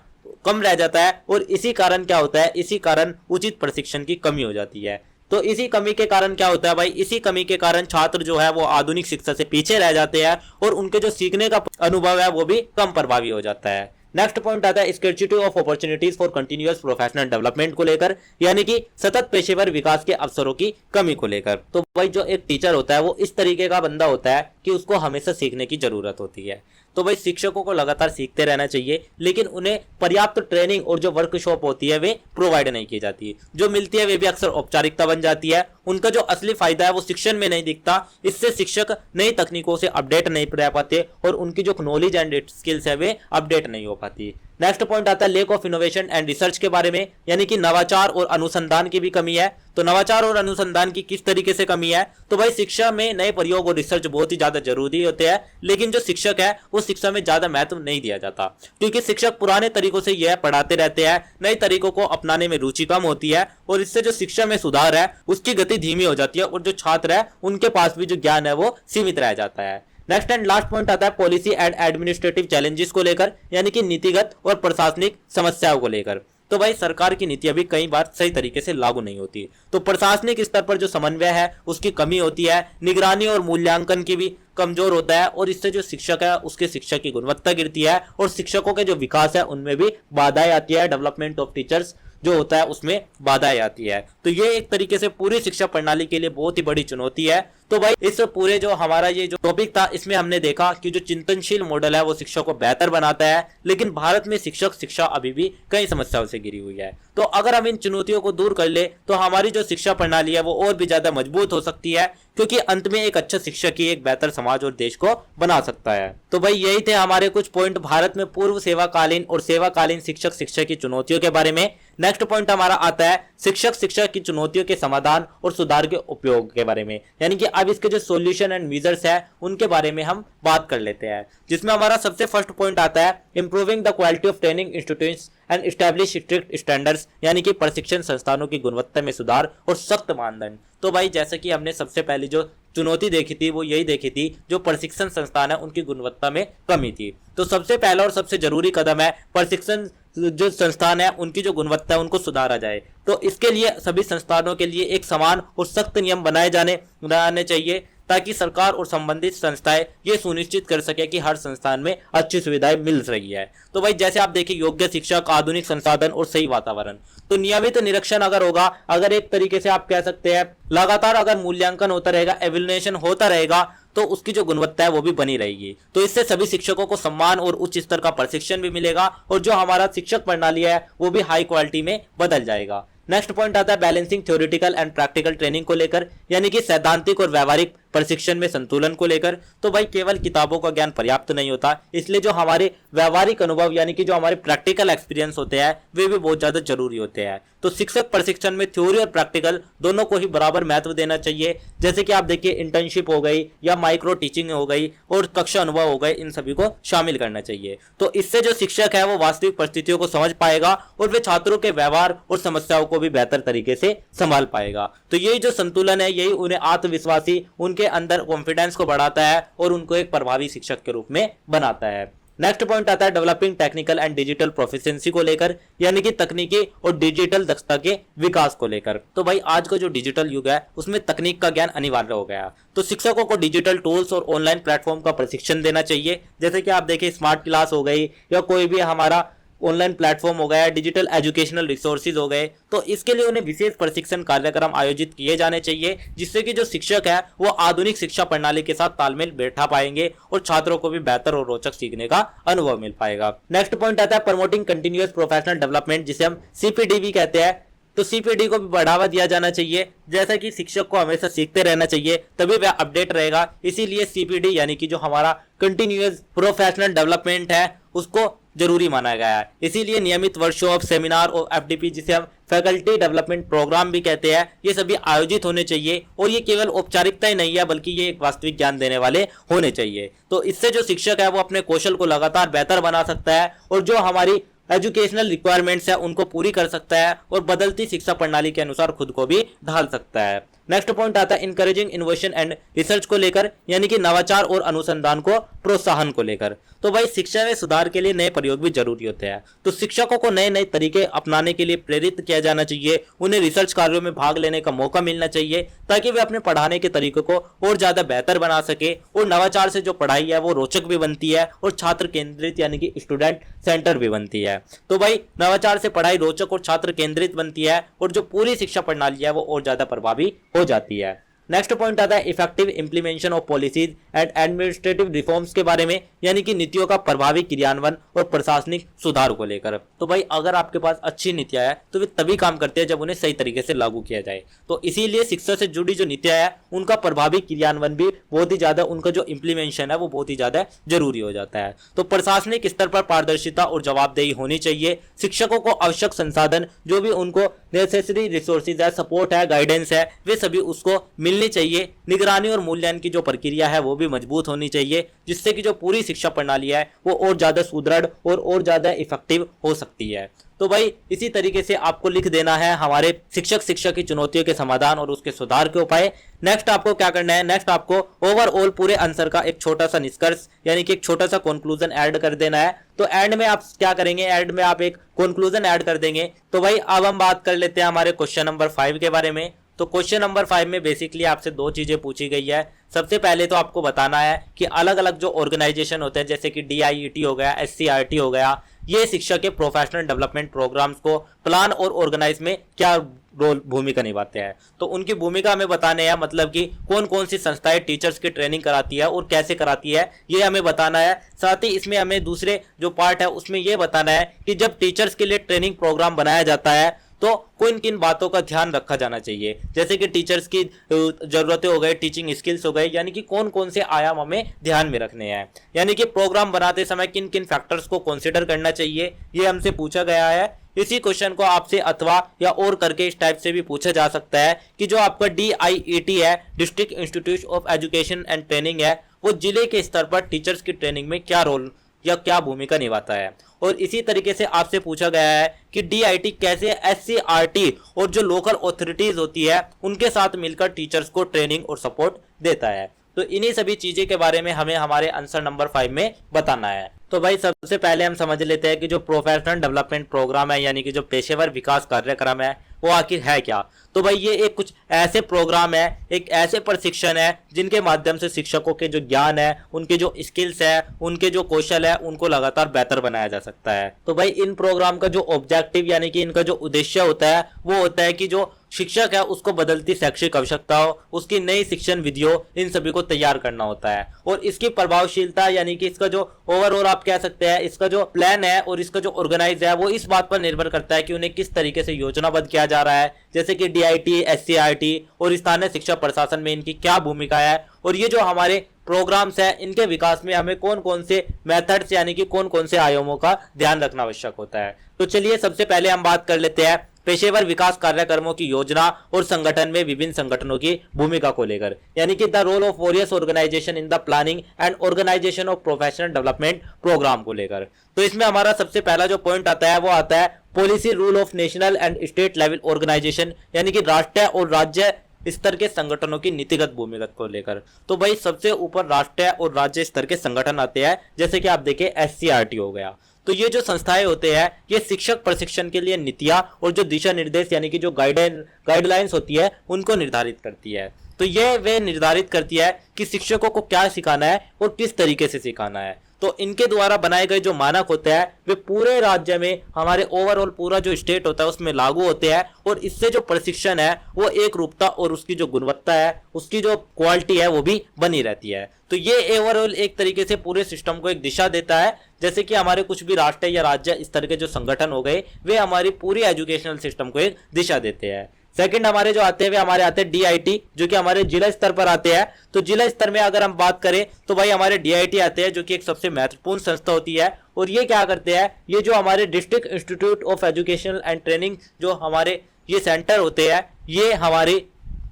कम रह जाता है और इसी कारण क्या होता है, इसी कारण उचित प्रशिक्षण की कमी हो जाती है। तो इसी कमी के कारण क्या होता है भाई, इसी कमी के कारण छात्र जो है वो आधुनिक शिक्षा से पीछे रह जाते हैं और उनके जो सीखने का अनुभव है वो भी कम प्रभावी हो जाता है। नेक्स्ट पॉइंट आता है scarcity of opportunities for continuous professional development को लेकर, यानी कि सतत पेशेवर विकास के अवसरों की कमी को लेकर। तो भाई जो एक टीचर होता है वो इस तरीके का बंदा होता है कि उसको हमेशा सीखने की जरूरत होती है। तो भाई शिक्षकों को लगातार सीखते रहना चाहिए, लेकिन उन्हें पर्याप्त ट्रेनिंग और जो वर्कशॉप होती है वे प्रोवाइड नहीं की जाती। जो मिलती है वे भी अक्सर औपचारिकता बन जाती है। उनका जो असली फायदा है वो शिक्षण में नहीं दिखता। इससे शिक्षक नई तकनीकों से अपडेट नहीं रह पाते और उनकी जो नॉलेज एंड स्किल्स है वे अपडेट नहीं हो पाती। नेक्स्ट पॉइंट आता है lake of innovation and research के बारे में, यानी कि नवाचार और अनुसंधान की भी कमी है। तो नवाचार और अनुसंधान की किस तरीके से कमी है, तो भाई शिक्षा में नए प्रयोग और रिसर्च बहुत ही ज्यादा जरूरी होते हैं, लेकिन जो शिक्षक है वो शिक्षा में ज्यादा महत्व नहीं दिया जाता, क्योंकि शिक्षक पुराने तरीकों से यह पढ़ाते रहते हैं, नए तरीकों को अपनाने में रुचि कम होती है और इससे जो शिक्षा में सुधार है उसकी गति धीमी हो जाती है और जो छात्र है उनके पास भी जो ज्ञान है वो सीमित रह जाता है। नेक्स्ट एंड लास्ट पॉइंट आता है पॉलिसी एंड एडमिनिस्ट्रेटिव चैलेंजेस को लेकर, यानी कि नीतिगत और प्रशासनिक समस्याओं को लेकर। तो भाई सरकार की नीतियां भी कई बार सही तरीके से लागू नहीं होती, तो प्रशासनिक स्तर पर जो समन्वय है उसकी कमी होती है, निगरानी और मूल्यांकन की भी कमजोर होता है और इससे जो शिक्षक है उसके शिक्षा की गुणवत्ता गिरती है और शिक्षकों के जो विकास है उनमें भी बाधाएं आती है, डेवलपमेंट ऑफ टीचर्स जो होता है उसमें बाधाएं आती है। तो ये एक तरीके से पूरी शिक्षा प्रणाली के लिए बहुत ही बड़ी चुनौती है। तो भाई इस पूरे जो हमारा ये जो टॉपिक था इसमें हमने देखा कि जो चिंतनशील मॉडल है वो शिक्षा को बेहतर बनाता है, लेकिन भारत में शिक्षक शिक्षा अभी भी कई समस्याओं से घिरी हुई है। तो अगर हम इन चुनौतियों को दूर कर ले तो हमारी जो शिक्षा प्रणाली है वो और भी ज्यादा मजबूत हो सकती है, क्योंकि अंत में एक अच्छा शिक्षक ही एक बेहतर समाज और देश को बना सकता है। तो भाई यही थे हमारे कुछ पॉइंट भारत में पूर्व सेवाकालीन और सेवाकालीन शिक्षक शिक्षा की चुनौतियों के बारे में। नेक्स्ट पॉइंट हमारा आता है शिक्षक शिक्षा की चुनौतियों के समाधान और सुधार के उपयोग के बारे में, यानी कि अब इसके जो सॉल्यूशन एंड मेजर्स है उनके बारे में हम बात कर लेते हैं, जिसमें हमारा सबसे फर्स्ट पॉइंट आता है improving the quality of training institutions and establish strict standards, यानी कि प्रशिक्षण संस्थानों की गुणवत्ता में सुधार और सख्त मानदंड। तो भाई जैसे कि हमने सबसे पहले जो चुनौती देखी थी वो यही देखी थी जो प्रशिक्षण संस्थान है उनकी गुणवत्ता में कमी थी। तो सबसे पहला और सबसे जरूरी कदम है प्रशिक्षण जो संस्थान है उनकी जो गुणवत्ता है उनको सुधारा जाए। तो इसके लिए सभी संस्थानों के लिए एक समान और सख्त नियम बनाए जाने चाहिए, ताकि सरकार और संबंधित संस्थाएं ये सुनिश्चित कर सके कि हर संस्थान में अच्छी सुविधाएं मिल रही है। तो भाई जैसे आप देखिए योग्य शिक्षक, आधुनिक संसाधन और सही वातावरण। तो नियमित निरीक्षण अगर होगा, अगर एक तरीके से आप कह सकते हैं लगातार अगर मूल्यांकन होता रहेगा, एवेल्युएशन होता रहेगा, तो उसकी जो गुणवत्ता है वो भी बनी रहेगी। तो इससे सभी शिक्षकों को सम्मान और उच्च स्तर का प्रशिक्षण भी मिलेगा और जो हमारा शिक्षक प्रणाली है वो भी हाई क्वालिटी में बदल जाएगा। नेक्स्ट पॉइंट आता है balancing theoretical and practical training को लेकर, यानी कि सैद्धांतिक और व्यवहारिक प्रशिक्षण में संतुलन को लेकर। तो भाई केवल किताबों का ज्ञान पर्याप्त नहीं होता, इसलिए जो हमारे व्यवहारिक अनुभव यानी कि जो हमारे प्रैक्टिकल एक्सपीरियंस होते हैं वे भी बहुत ज्यादा जरूरी होते हैं। तो शिक्षक प्रशिक्षण में थ्योरी और प्रैक्टिकल दोनों को ही बराबर महत्व देना चाहिए। जैसे कि आप देखिए इंटर्नशिप हो गई या माइक्रो टीचिंग हो गई और कक्षा अनुभव हो गए, इन सभी को शामिल करना चाहिए। तो इससे जो शिक्षक है वो वास्तविक परिस्थितियों को समझ पाएगा और वे छात्रों के व्यवहार और समस्याओं को भी बेहतर तरीके से संभाल पाएगा। तो यही जो संतुलन है यही उन्हें आत्मविश्वासी, उनके अंदर कॉन्फिडेंस को बढ़ाता है और उनको एक प्रभावी शिक्षक के रूप में बनाता है। नेक्स्ट पॉइंट आता है developing technical and digital proficiency को लेकर, यानी कि तकनीकी और डिजिटल दक्षता के विकास को लेकर। तो भाई आज का जो डिजिटल युग है उसमें तकनीक का ज्ञान अनिवार्य हो गया, तो शिक्षकों को डिजिटल टूल्स और ऑनलाइन प्लेटफॉर्म का प्रशिक्षण देना चाहिए। जैसे कि आप देखिए स्मार्ट क्लास हो गई या कोई भी हमारा ऑनलाइन प्लेटफॉर्म हो गया, डिजिटल एजुकेशनल रिसोर्सेज हो गए, तो इसके लिए उन्हें विशेष प्रशिक्षण कार्यक्रम आयोजित किए जाने चाहिए, जिससे कि जो शिक्षक है वो आधुनिक शिक्षा प्रणाली के साथ तालमेल बैठा पाएंगे और छात्रों को भी बेहतर और रोचक सीखने का अनुभव मिल पाएगा। नेक्स्ट पॉइंट आता है प्रमोटिंग कंटिन्यूअस प्रोफेशनल डेवलपमेंट, जिसे हम सीपीडी भी कहते हैं। तो सीपीडी को भी बढ़ावा दिया जाना चाहिए, जैसा कि शिक्षक को हमेशा सीखते रहना चाहिए तभी वह अपडेट रहेगा। इसीलिए सीपीडी यानी कि जो हमारा कंटिन्यूअस प्रोफेशनल डेवलपमेंट है उसको जरूरी माना गया है। इसीलिए नियमित वर्कशॉप, सेमिनार और एफडीपी जिसे हम फैकल्टी डेवलपमेंट प्रोग्राम भी कहते हैं, ये सभी आयोजित होने चाहिए और ये केवल औपचारिकता ही नहीं है बल्कि ये एक वास्तविक ज्ञान देने वाले होने चाहिए। तो इससे जो शिक्षक है वो अपने कौशल को लगातार बेहतर बना सकता है और जो हमारी एजुकेशनल रिक्वायरमेंट्स है उनको पूरी कर सकता है और बदलती शिक्षा प्रणाली के अनुसार खुद को भी ढाल सकता है। नेक्स्ट पॉइंट आता है इंकरेजिंग इनोवेशन एंड रिसर्च को लेकर, यानी कि नवाचार और अनुसंधान को प्रोत्साहन को लेकर। तो भाई शिक्षा में सुधार के लिए नए प्रयोग भी जरूरी होते हैं, तो शिक्षकों को नए नए तरीके अपनाने के लिए प्रेरित किया जाना चाहिए। उन्हें रिसर्च कार्यों में भाग लेने का मौका मिलना चाहिए ताकि वे अपने पढ़ाने के तरीकों को और ज्यादा बेहतर बना सके और नवाचार से जो पढ़ाई है वो रोचक भी बनती है और छात्र केंद्रित यानी कि स्टूडेंट सेंटर भी बनती है। तो भाई नवाचार से पढ़ाई रोचक और छात्र केंद्रित बनती है और जो पूरी शिक्षा प्रणाली है वो और ज्यादा प्रभावी हो जाती है। नेक्स्ट पॉइंट आता है effective implementation of policies and administrative reforms के बारे में, यानी कि नीतियों का प्रभावी क्रियान्वयन और प्रशासनिक सुधार को लेकर। तो भाई अगर आपके पास अच्छी नीतियां है तो वे तभी काम करते हैं जब उन्हें सही तरीके से लागू किया जाए। तो इसीलिए शिक्षा से जुड़ी जो नीतियां है उनका प्रभावी क्रियान्वयन भी बहुत ही ज्यादा, उनका जो इंप्लीमेंटेशन है वो बहुत ही ज्यादा जरूरी हो जाता है। तो प्रशासनिक स्तर पर पारदर्शिता और जवाबदेही होनी चाहिए। शिक्षकों को आवश्यक संसाधन, जो भी उनको नेसेसरी रिसोर्सेज है, सपोर्ट है, गाइडेंस है, वे सभी उसको मिलनी चाहिए। निगरानी और मूल्यांकन की जो प्रक्रिया है वो भी मजबूत होनी चाहिए, जिससे कि जो पूरी शिक्षा प्रणाली है वो और ज्यादा सुदृढ़ और ज्यादा इफेक्टिव हो सकती है। तो भाई इसी तरीके से आपको लिख देना है हमारे शिक्षा की चुनौतियों के समाधान और उसके सुधार के उपाय। नेक्स्ट आपको क्या करना है, नेक्स्ट आपको ओवरऑल पूरे आंसर का एक छोटा सा निष्कर्ष, यानी कि एक छोटा सा कंक्लूजन ऐड कर देना है। तो एंड में आप क्या करेंगे, एंड में आप एक कंक्लूजन ऐड कर देंगे। तो भाई अब हम बात कर लेते हैं हमारे क्वेश्चन नंबर 5 के बारे में। तो क्वेश्चन नंबर 5 में बेसिकली आपसे दो चीजें पूछी गई है। सबसे पहले तो आपको बताना है कि अलग अलग जो ऑर्गेनाइजेशन होते हैं, जैसे कि DIET हो गया, SCRT हो गया, ये शिक्षा के प्रोफेशनल डेवलपमेंट प्रोग्राम्स को प्लान और ऑर्गेनाइज में क्या रोल भूमिका निभाते हैं। तो उनकी भूमिका हमें बताने हैं, मतलब कि कौन कौन सी संस्थाएं टीचर्स की ट्रेनिंग कराती है और कैसे कराती है, ये हमें बताना है। साथ ही इसमें हमें दूसरे जो पार्ट है उसमें ये बताना है कि जब टीचर्स के लिए ट्रेनिंग प्रोग्राम बनाया जाता है तो किन किन बातों का ध्यान रखा जाना चाहिए, जैसे कि टीचर्स की जरूरतें हो गई, टीचिंग स्किल्स हो गए, यानी कि कौन कौन से आयाम हमें ध्यान में रखने हैं, यानी कि प्रोग्राम बनाते समय किन किन फैक्टर्स को कंसीडर करना चाहिए, ये हमसे पूछा गया है। इसी क्वेश्चन को आपसे अथवा या और करके इस टाइप से भी पूछा जा सकता है कि जो आपका DIET है, district institute of education and training है, वो जिले के स्तर पर टीचर्स की ट्रेनिंग में क्या रोल या क्या भूमिका निभाता है। और इसी तरीके से आपसे पूछा गया है कि DIT कैसे SCRT और जो लोकल अथॉरिटीज होती है उनके साथ मिलकर टीचर्स को ट्रेनिंग और सपोर्ट देता है। तो इन्हीं सभी चीजें के बारे में हमें हमारे आंसर नंबर 5 में बताना है। तो भाई सबसे पहले हम समझ लेते हैं कि जो प्रोफेशनल डेवलपमेंट प्रोग्राम है, यानी कि जो पेशेवर विकास कार्यक्रम है, वो आखिर है क्या। तो भाई ये एक कुछ ऐसे प्रोग्राम है, एक ऐसे प्रशिक्षण है जिनके माध्यम से शिक्षकों के जो ज्ञान है, उनके जो स्किल्स है, उनके जो कौशल है, उनको लगातार बेहतर बनाया जा सकता है। तो भाई इन प्रोग्राम का जो ऑब्जेक्टिव, यानी कि इनका जो उद्देश्य होता है वो होता है कि जो शिक्षक है उसको बदलती शैक्षिक आवश्यकताओं, उसकी नई शिक्षण विधियों, इन सभी को तैयार करना होता है। और इसकी प्रभावशीलता, यानी कि इसका जो ओवरऑल आप कह सकते हैं, इसका जो प्लान है और इसका जो ऑर्गेनाइज है वो इस बात पर निर्भर करता है कि उन्हें किस तरीके से योजनाबद्ध किया जा रहा है, जैसे कि DIT, SCRT और स्थानीय शिक्षा प्रशासन में इनकी क्या भूमिका है, और ये जो हमारे प्रोग्राम्स है इनके विकास में हमें कौन कौन से मेथड्स, यानी कि कौन कौन से आयामों का ध्यान रखना आवश्यक होता है। तो चलिए सबसे पहले हम बात कर लेते हैं पेशेवर विकास कार्यक्रमों की योजना और संगठन में विभिन्न संगठनों की भूमिका को लेकर, यानी कि the role of various organisation in the planning and organisation of professional development programme को लेकर। तो इसमें हमारा सबसे पहला जो पॉइंट आता है वो आता है policy rule of national and state level organisation, यानी कि राष्ट्रीय और राज्य स्तर के संगठनों की नीतिगत भूमिका को लेकर। तो भाई सबसे ऊपर राष्ट्रीय और राज्य स्तर के संगठन आते हैं, जैसे कि आप देखिए SCRT हो गया। तो ये जो संस्थाएं होते हैं ये शिक्षक प्रशिक्षण के लिए नीतियां और जो दिशा निर्देश, यानी कि जो गाइडलाइंस होती है उनको निर्धारित करती है। तो ये वे निर्धारित करती है कि शिक्षकों को क्या सिखाना है और किस तरीके से सिखाना है। तो इनके द्वारा बनाए गए जो मानक होते हैं वे पूरे राज्य में, हमारे ओवरऑल पूरा जो स्टेट होता है उसमें लागू होते हैं, और इससे जो प्रशिक्षण है वो एक रूपता और उसकी जो गुणवत्ता है, उसकी जो क्वालिटी है वो भी बनी रहती है। तो ये ओवरऑल एक तरीके से पूरे सिस्टम को एक दिशा देता है, जैसे कि हमारे कुछ भी राष्ट्रीय या राज्य इस तरह के जो संगठन हो गए वे हमारी पूरी एजुकेशनल सिस्टम को एक दिशा देते हैं। सेकंड हमारे जो आते हैं वे हमारे आते हैं DIT, जो कि हमारे जिला स्तर पर आते हैं। तो जिला स्तर में अगर हम बात करें तो भाई हमारे DIT आते हैं, जो कि एक सबसे महत्वपूर्ण संस्था होती है। और ये क्या करते हैं, ये जो हमारे district institute of education and training, जो हमारे ये सेंटर होते हैं, ये हमारे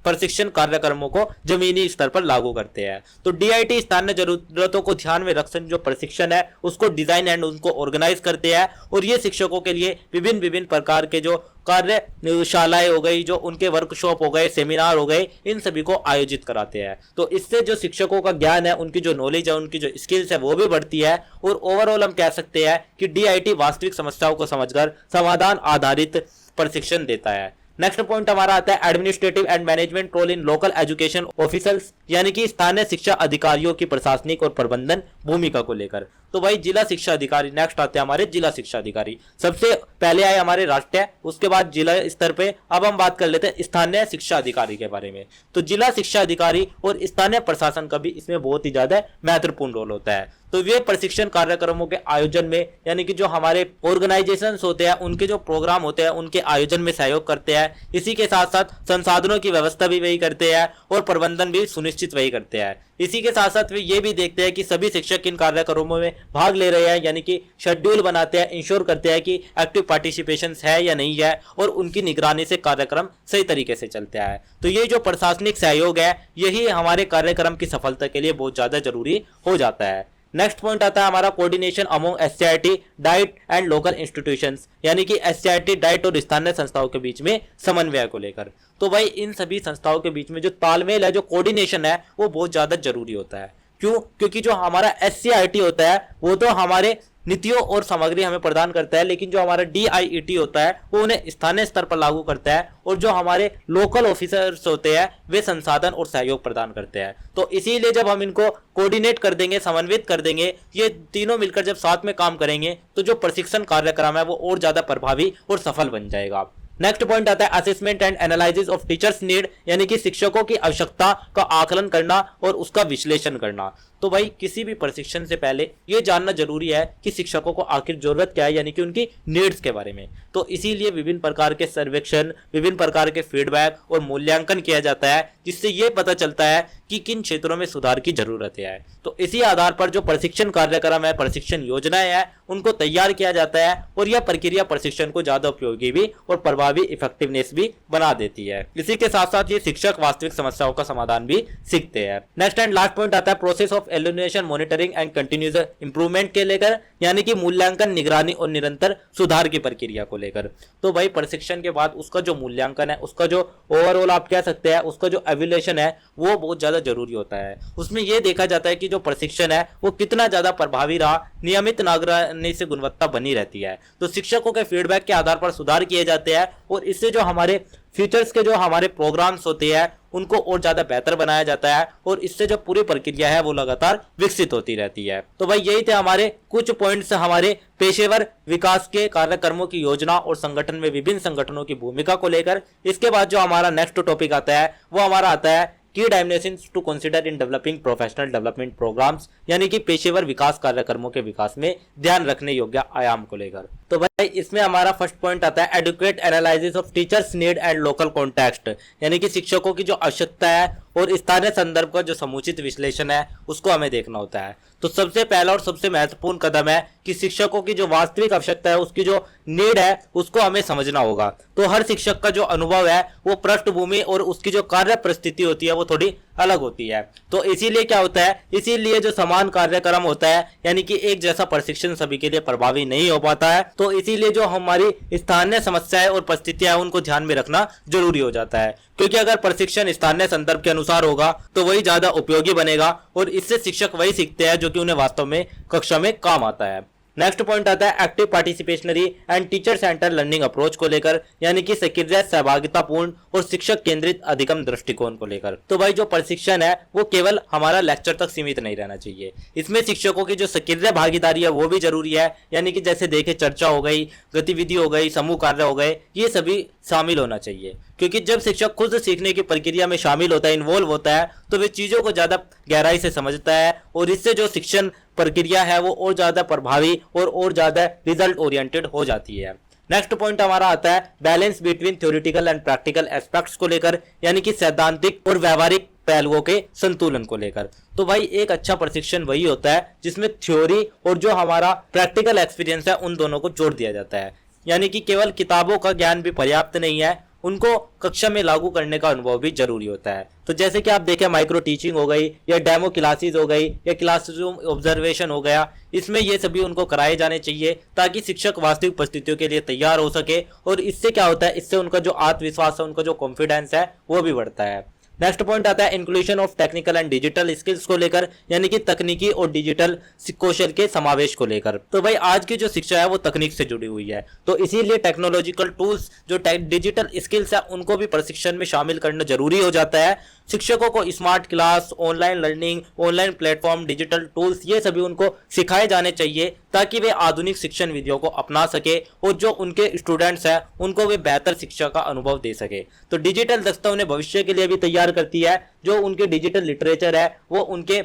प्रशिक्षण कार्यक्रमों को जमीनी स्तर पर लागू करते हैं। तो DIT स्थानीय जरूरतों को ध्यान में रखकर जो प्रशिक्षण है उसको डिजाइन एंड उनको ऑर्गेनाइज करते हैं, और ये शिक्षकों के लिए विभिन्न प्रकार के जो कार्यशालाएं हो गई, जो उनके वर्कशॉप हो गए, सेमिनार हो गए, इन सभी को आयोजित कराते हैं। तो इससे जो शिक्षकों का ज्ञान है, उनकी जो नॉलेज है, उनकी जो स्किल्स है वो भी बढ़ती है। और ओवरऑल हम कह सकते हैं कि DIT वास्तविक समस्याओं को समझकर समाधान आधारित प्रशिक्षण देता है। नेक्स्ट पॉइंट हमारा आता है administrative and management role in local education officers, यानी कि स्थानीय शिक्षा अधिकारियों की प्रशासनिक और प्रबंधन भूमिका को लेकर। तो भाई जिला शिक्षा अधिकारी, नेक्स्ट आते हैं हमारे जिला शिक्षा अधिकारी। सबसे पहले आए हमारे राष्ट्रीय, उसके बाद जिला स्तर पे। अब हम बात कर लेते हैं स्थानीय शिक्षा अधिकारी के बारे में। तो जिला शिक्षा अधिकारी और स्थानीय प्रशासन का भी इसमें बहुत ही ज्यादा महत्वपूर्ण रोल होता है। तो वे प्रशिक्षण कार्यक्रमों के आयोजन में, यानी कि जो हमारे ऑर्गेनाइजेशंस होते हैं उनके जो प्रोग्राम होते हैं उनके आयोजन में सहयोग करते हैं। इसी के साथ साथ संसाधनों की व्यवस्था भी वही करते हैं और प्रबंधन भी सुनिश्चित वही करते हैं। इसी के साथ साथ वे ये भी देखते हैं कि सभी शिक्षक इन कार्यक्रमों में भाग ले रहे हैं, यानी कि शेड्यूल बनाते हैं, इंश्योर करते हैं कि एक्टिव पार्टिसिपेशन है या नहीं है, और उनकी निगरानी से कार्यक्रम सही तरीके से चलता है। तो ये जो प्रशासनिक सहयोग है यही हमारे कार्यक्रम की सफलता के लिए बहुत ज्यादा जरूरी हो जाता है। नेक्स्ट पॉइंट आता है हमारा coordination among SCERT, diet and local institutions, यानी कि एससीईआरटी, डाइट और स्थानीय संस्थाओं के बीच में समन्वय को लेकर। तो भाई इन सभी संस्थाओं के बीच में जो तालमेल है, जो कोऑर्डिनेशन है, वो बहुत ज्यादा जरूरी होता है। क्यों? क्योंकि जो हमारा एससीईआरटी होता है वो तो हमारे नीतियों और सामग्री हमें प्रदान करता है, लेकिन जो हमारा डीआईईटी होता है वो उन्हें स्थानीय स्तर पर लागू करता है, और जो हमारे लोकल ऑफिसर्स होते हैं वे संसाधन और सहयोग प्रदान करते हैं। तो इसीलिए जब हम इनको कोऑर्डिनेट कर देंगे, समन्वित कर देंगे, ये तीनों मिलकर जब साथ में काम करेंगे तो जो प्रशिक्षण कार्यक्रम है वो और ज्यादा प्रभावी और सफल बन जाएगा। नेक्स्ट पॉइंट आता है assessment and analysis of teachers need, यानी कि शिक्षकों की आवश्यकता का आकलन करना और उसका विश्लेषण करना। तो भाई किसी भी प्रशिक्षण से पहले ये जानना जरूरी है कि शिक्षकों को आखिर जरूरत क्या है, यानी कि उनकी नीड्स के बारे में। तो इसीलिए विभिन्न प्रकार के सर्वेक्षण, विभिन्न प्रकार के फीडबैक और मूल्यांकन किया जाता है, जिससे ये पता चलता है कि किन क्षेत्रों में सुधार की जरूरत है। तो इसी आधार पर जो प्रशिक्षण कार्यक्रम है, प्रशिक्षण योजनाएं है, उनको तैयार किया जाता है, और यह प्रक्रिया प्रशिक्षण को ज्यादा उपयोगी भी और प्रभावी इफेक्टिवनेस भी बना देती है। इसी के साथ साथ ये शिक्षक वास्तविक समस्याओं का समाधान भी सीखते हैं। नेक्स्ट एंड लास्ट पॉइंट आता है process of evaluation, monitoring and continuous improvement के लेकर, यानी कि मूल्यांकन, निगरानी और निरंतर सुधार की प्रक्रिया को लेकर। तो भाई प्रशिक्षण के बाद उसका जो मूल्यांकन है, उसका जो ओवरऑल आप कह सकते हैं, उसका जो एवल्यूएशन है वो बहुत ज्यादा जरूरी होता है। उसमें यह देखा जाता है कि जो प्रशिक्षण है वो कितना ज्यादा प्रभावी रहा, नियमित निगरानी से गुणवत्ता बनी रहती है। तो शिक्षकों के फीडबैक के आधार पर सुधार किए जाते हैं, और इससे जो हमारे फ्यूचर्स के जो हमारे प्रोग्राम्स होते हैं उनको और ज्यादा बेहतर बनाया जाता है, और इससे जो पूरी प्रक्रिया है वो लगातार विकसित होती रहती है। तो भाई यही थे हमारे कुछ पॉइंट्स हमारे पेशेवर विकास के कार्यक्रमों की योजना और संगठन में विभिन्न संगठनों की भूमिका को लेकर। इसके बाद जो हमारा नेक्स्ट टॉपिक आता है वो हमारा आता है key dimensions to consider in developing professional development programmes, यानी कि पेशेवर विकास कार्यक्रमों के विकास में ध्यान रखने योग्य आयाम को लेकर। तो भाई इसमें हमारा फर्स्ट पॉइंट आता है adequate analysis of teachers need and local context, यानी कि शिक्षकों की जो आवश्यकता है और स्थानीय संदर्भ का जो समुचित विश्लेषण है उसको हमें देखना होता है। तो सबसे पहला और सबसे महत्वपूर्ण कदम है कि शिक्षकों की जो वास्तविक आवश्यकता है, उसकी जो नीड है उसको हमें समझना होगा। तो हर शिक्षक का जो अनुभव है वो पृष्ठभूमि और उसकी जो कार्य परिस्थिति होती है वो थोड़ी अलग होती है। तो इसीलिए क्या होता है, इसीलिए जो समान कार्यक्रम होता है, यानी कि एक जैसा प्रशिक्षण सभी के लिए प्रभावी नहीं हो पाता है। तो इसीलिए जो हमारी स्थानीय समस्याएं और परिस्थितियां हैं उनको ध्यान में रखना जरूरी हो जाता है, क्योंकि अगर प्रशिक्षण स्थानीय संदर्भ के अनुसार होगा तो वही ज्यादा उपयोगी बनेगा, और इससे शिक्षक वही सीखते हैं जो कि उन्हें वास्तव में कक्षा में काम आता है। नेक्स्ट पॉइंट आता है active participationary and teacher center learning approach को लेकर, यानी कि सक्रिय, सहभागितापूर्ण और शिक्षक केंद्रित अधिगम दृष्टिकोण को लेकर। तो भाई जो प्रशिक्षण है वो केवल हमारा लेक्चर तक सीमित नहीं रहना चाहिए, इसमें शिक्षकों की जो सक्रिय भागीदारी है वो भी जरूरी है, यानी कि जैसे देखे चर्चा हो गई, गतिविधि हो गई, समूह कार्य हो गए, ये सभी शामिल होना चाहिए। क्योंकि जब शिक्षक खुद सीखने की प्रक्रिया में शामिल होता है, इन्वॉल्व होता है, तो वे चीजों को ज्यादा गहराई से समझता है, और इससे जो शिक्षण प्रक्रिया है वो और ज्यादा प्रभावी और ज्यादा रिजल्ट ओरिएंटेड हो जाती है। नेक्स्ट पॉइंट हमारा आता है balance between theoretical and practical aspects को लेकर, यानी कि सैद्धांतिक और व्यवहारिक पहलुओं के संतुलन को लेकर। तो भाई एक अच्छा प्रशिक्षण वही होता है जिसमें थ्योरी और जो हमारा प्रैक्टिकल एक्सपीरियंस है उन दोनों को जोड़ दिया जाता है, यानी कि केवल किताबों का ज्ञान भी पर्याप्त नहीं है, उनको कक्षा में लागू करने का अनुभव भी जरूरी होता है। तो जैसे कि आप देखें माइक्रो टीचिंग हो गई, या डेमो क्लासेस हो गई, या क्लासरूम ऑब्जर्वेशन हो गया, इसमें ये सभी उनको कराए जाने चाहिए ताकि शिक्षक वास्तविक परिस्थितियों के लिए तैयार हो सके, और इससे क्या होता है, इससे उनका जो आत्मविश्वास है, उनका जो कॉन्फिडेंस है वो भी बढ़ता है। नेक्स्ट पॉइंट आता है inclusion of technical and digital skills को लेकर, यानी कि तकनीकी और डिजिटल कौशल के समावेश को लेकर। तो भाई आज की जो शिक्षा है वो तकनीक से जुड़ी हुई है, तो इसीलिए टेक्नोलॉजिकल टूल्स जो डिजिटल स्किल्स है उनको भी प्रशिक्षण में शामिल करना जरूरी हो जाता है। शिक्षकों को smart class, online learning, online platform, digital tools ये सभी उनको सिखाए जाने चाहिए ताकि वे आधुनिक शिक्षण विधियों को अपना सके और जो उनके स्टूडेंट्स हैं उनको वे बेहतर शिक्षा का अनुभव दे सके। तो डिजिटल दक्षता उन्हें भविष्य के लिए भी तैयार करती है, जो उनके डिजिटल लिटरेचर है वो उनके